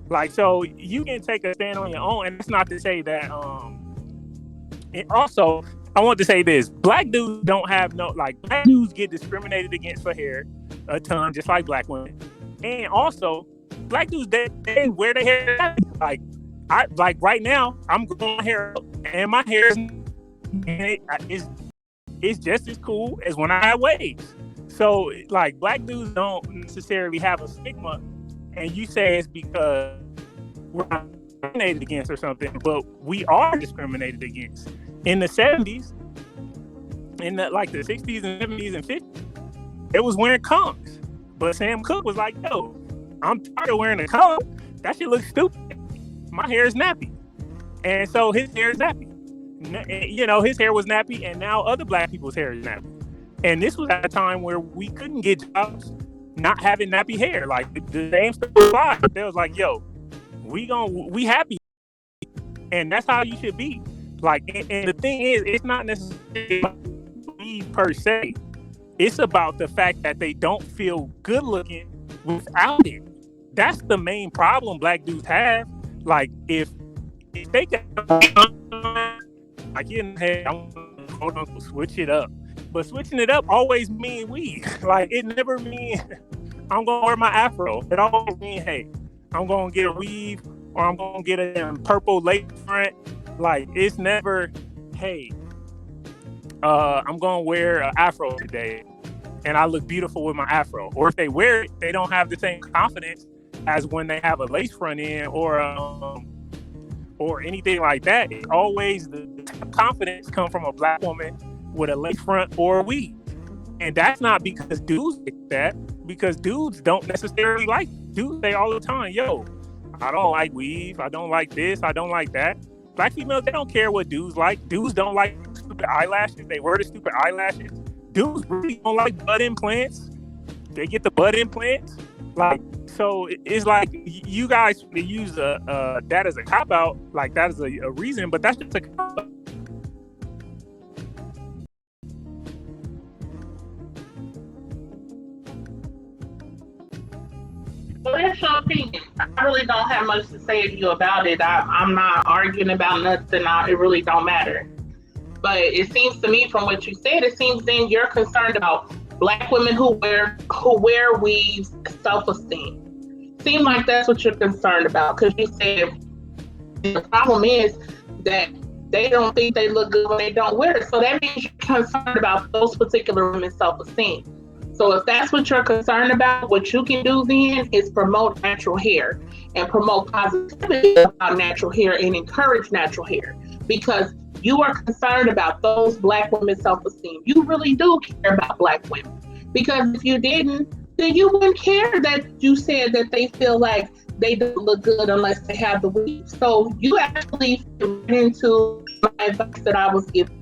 Like, so you can take a stand on your own. And it's not to say that, and also, I want to say this. Black dudes don't have black dudes get discriminated against for hair a ton, just like black women. And also, black dudes, they wear their hair. Like right now, I'm growing my hair up, and my hair is just as cool as when I had waves. So, like, black dudes don't necessarily have a stigma, and you say it's because we're not discriminated against or something, but we are discriminated against. In the 70s, in the 60s and 70s and 50s, it was wearing combs. But Sam Cooke was like, yo, I'm tired of wearing a comb. That shit looks stupid. My hair is nappy. And so his hair is nappy. His hair was nappy, and now other black people's hair is nappy. And this was at a time where we couldn't get jobs not having nappy hair. Like, the same stuff applied. They was like, yo, we happy. And that's how you should be. Like, and the thing is, it's not necessarily per se. It's about the fact that they don't feel good looking without it. That's the main problem black dudes have. Like, if they can, like, hey, I'm quote unquote switch it up. But switching it up always mean weave. Like, it never mean I'm gonna wear my afro. It always mean, hey, I'm gonna get a weave, or I'm gonna get a purple lace front. Like, it's never, hey, I'm gonna wear an afro today, and I look beautiful with my afro. Or if they wear it, they don't have the same confidence as when they have a lace front in, or anything like that. It's always the confidence come from a black woman with a lace front or a weave. And that's not because dudes like that, because dudes don't necessarily like it. Dudes say all the time, yo, I don't like weave, I don't like this, I don't like that. Black females, they don't care what dudes like. Dudes don't like stupid eyelashes. They wear the stupid eyelashes. Dudes really don't like butt implants. They get the butt implants. Like, so it's like you guys use that as a cop-out, like that is a reason, but that's just a cop-out. Well, that's your opinion. I really don't have much to say to you about it. I'm not arguing about nothing. It really don't matter. But it seems to me, from what you said, it seems then you're concerned about black women who wear weaves, self-esteem. Seems like that's what you're concerned about, because you said the problem is that they don't think they look good when they don't wear it. So that means you're concerned about those particular women's self-esteem. So if that's what you're concerned about, what you can do then is promote natural hair and promote positivity about natural hair and encourage natural hair, because you are concerned about those black women's self-esteem. You really do care about black women, because if you didn't, then you wouldn't care that you said that they feel like they don't look good unless they have the weave. So you actually fit into my advice that I was giving.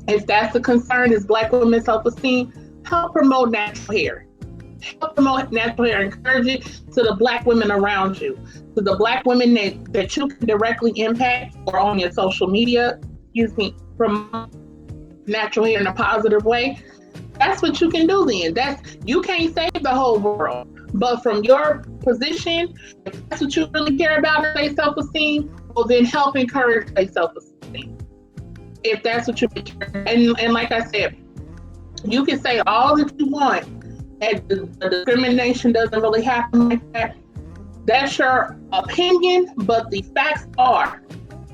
If that's a concern, is Black women's self-esteem, help promote natural hair. Help promote natural hair. Encourage it to the Black women around you, to the Black women that you can directly impact or on your social media. Promote natural hair in a positive way. That's what you can do then. You can't save the whole world. But from your position, if that's what you really care about, their self-esteem, well then help encourage their self-esteem. If that's what you care. And like I said, you can say all that you want, and the discrimination doesn't really happen like that. That's your opinion, but the facts are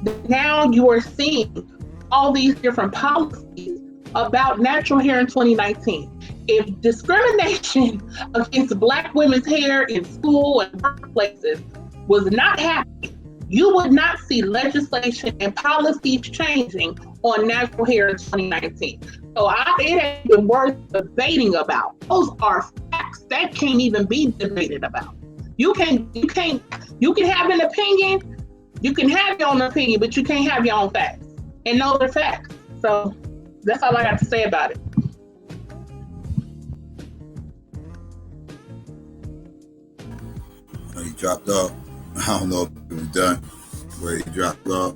that now you are seeing all these different policies about natural hair in 2019. If discrimination against Black women's hair in school and workplaces was not happening, you would not see legislation and policies changing on natural hair in 2019. So it ain't even worth debating about. Those are facts that can't even be debated about. You can have an opinion, you can have your own opinion, but you can't have your own facts. And those are facts. So that's all I got to say about it. He dropped off. I don't know if it was done, but he dropped off.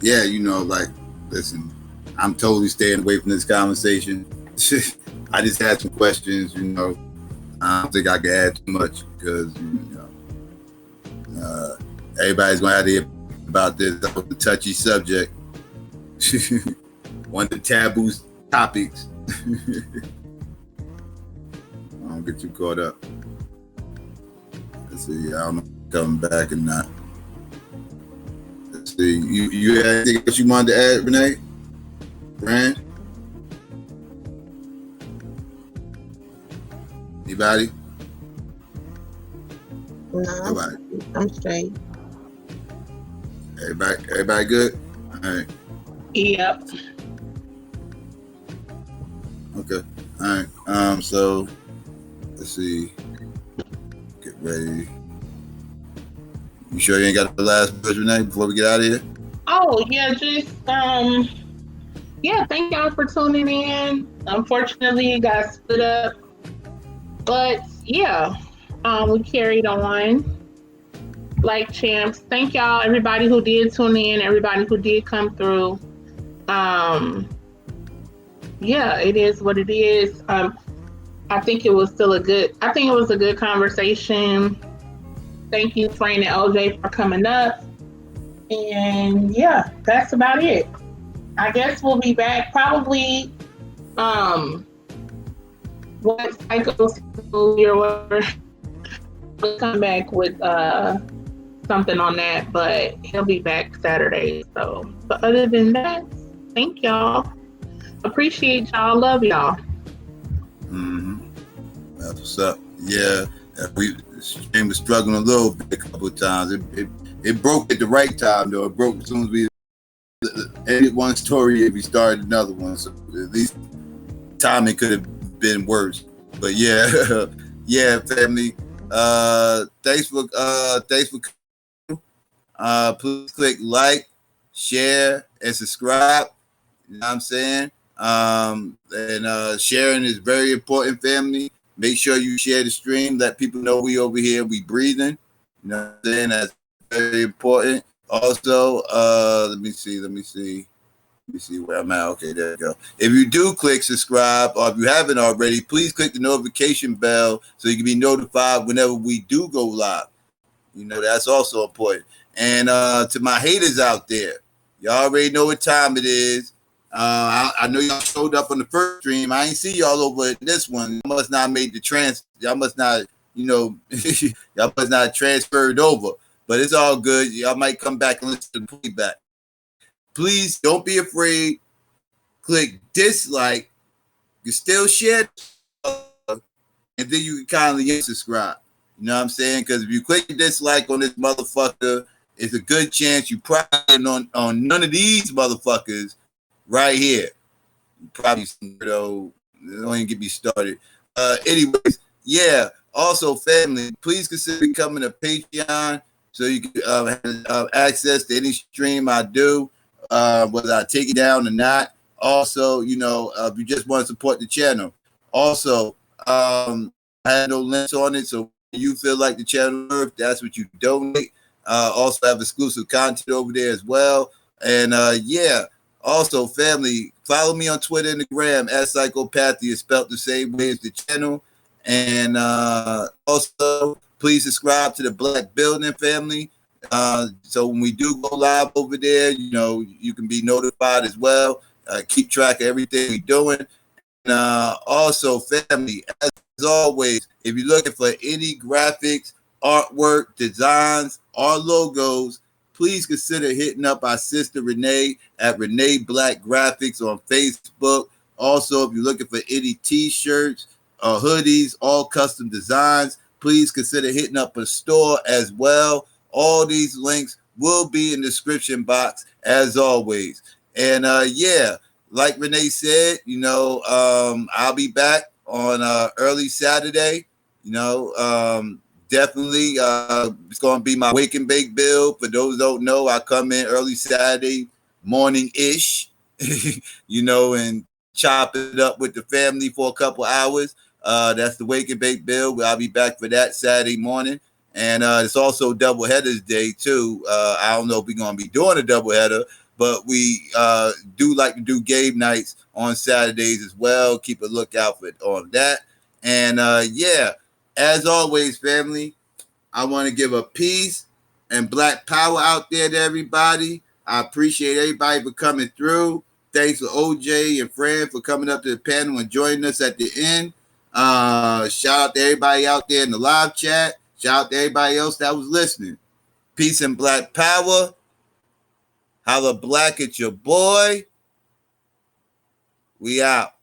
Yeah, like, listen, I'm totally staying away from this conversation. I just had some questions, I don't think I can add too much because, everybody's going to have to hear about this. That was a touchy subject. One of the taboo topics. I don't get too caught up. Let's see, I don't know if I'm coming back or not. Let's see, you had anything else you wanted to add, Renee? Brand? Anybody? No, Nobody. I'm straight. Everybody good? All right. Yep. Okay. All right. So let's see. Get ready. You sure you ain't got the last words, Renee, before we get out of here? Oh yeah, just thank y'all for tuning in. Unfortunately, it got split up, but yeah, we carried on like champs. Thank y'all, everybody who did tune in, everybody who did come through. Yeah, it is what it is. I think it was a good conversation. Thank you, Frank and OJ, for coming up. And yeah, that's about it. I guess we'll be back probably what Psycho's movie or whatever. We'll come back with something on that, but he'll be back Saturday. So, but other than that, thank y'all. Appreciate y'all. Love y'all. Mm-hmm. That's what's up. Yeah, the stream was struggling a little bit a couple of times. It broke at the right time though. It broke as soon as we ended one story and we started another one. So at least timing could have been worse. But yeah, yeah, family. Thanks for please click like, share, and subscribe. You know what I'm saying? And sharing is very important, family. Make sure you share the stream. Let people know we over here. We breathing. You know what I'm saying? That's very important. Also, let me see where I'm at. Okay, there we go. If you do click subscribe, or if you haven't already, please click the notification bell so you can be notified whenever we do go live. That's also important. And to my haters out there, y'all already know what time it is. I know y'all showed up on the first stream. I ain't see y'all over at this one. Y'all must not made the y'all must not, y'all must not transferred over. But it's all good. Y'all might come back and listen to the playback. Please don't be afraid. Click dislike. You still share, and then you can kindly subscribe. You know what I'm saying? Because if you click dislike on this motherfucker, it's a good chance you probably on none of these motherfuckers right here. You probably don't even get me started. Anyways, yeah. Also, family, please consider becoming a Patreon so you can have access to any stream I do, whether I take it down or not. Also, you know, if you just want to support the channel. Also, I have no links on it, so you feel like the channel worth, that's what you donate. Also have exclusive content over there as well. And yeah, also family, follow me on Twitter and the gram at SYKOPATHeist, spelled the same way as the channel. And also please subscribe to the Black Building family. So when we do go live over there, you know, you can be notified as well. Keep track of everything we're doing. Also, family, as always, if you're looking for any graphics, artwork, designs, or logos, please consider hitting up our sister Renee at Renee Black Graphics on Facebook. Also, if you're looking for any t-shirts or hoodies, all custom designs, please consider hitting up a store as well. All these links will be in the description box as always. And yeah, like Renee said, you know, I'll be back on early Saturday. You know, definitely it's going to be my wake and bake build. For those who don't know, I come in early Saturday morning-ish, you know, and chop it up with the family for a couple hours. That's the wake and bake build. I'll be back for that Saturday morning. And it's also double headers day too. I don't know if we're going to be doing a double header, but we do like to do game nights on Saturdays as well. Keep a lookout for on that. And yeah, as always, family, I want to give a peace and Black power out there to everybody. I appreciate everybody for coming through. Thanks to OJ and Fran for coming up to the panel and joining us at the end. Shout out to everybody out there in the live chat. Shout out to everybody else that was listening. Peace and Black power. Holla Black at your boy. We out.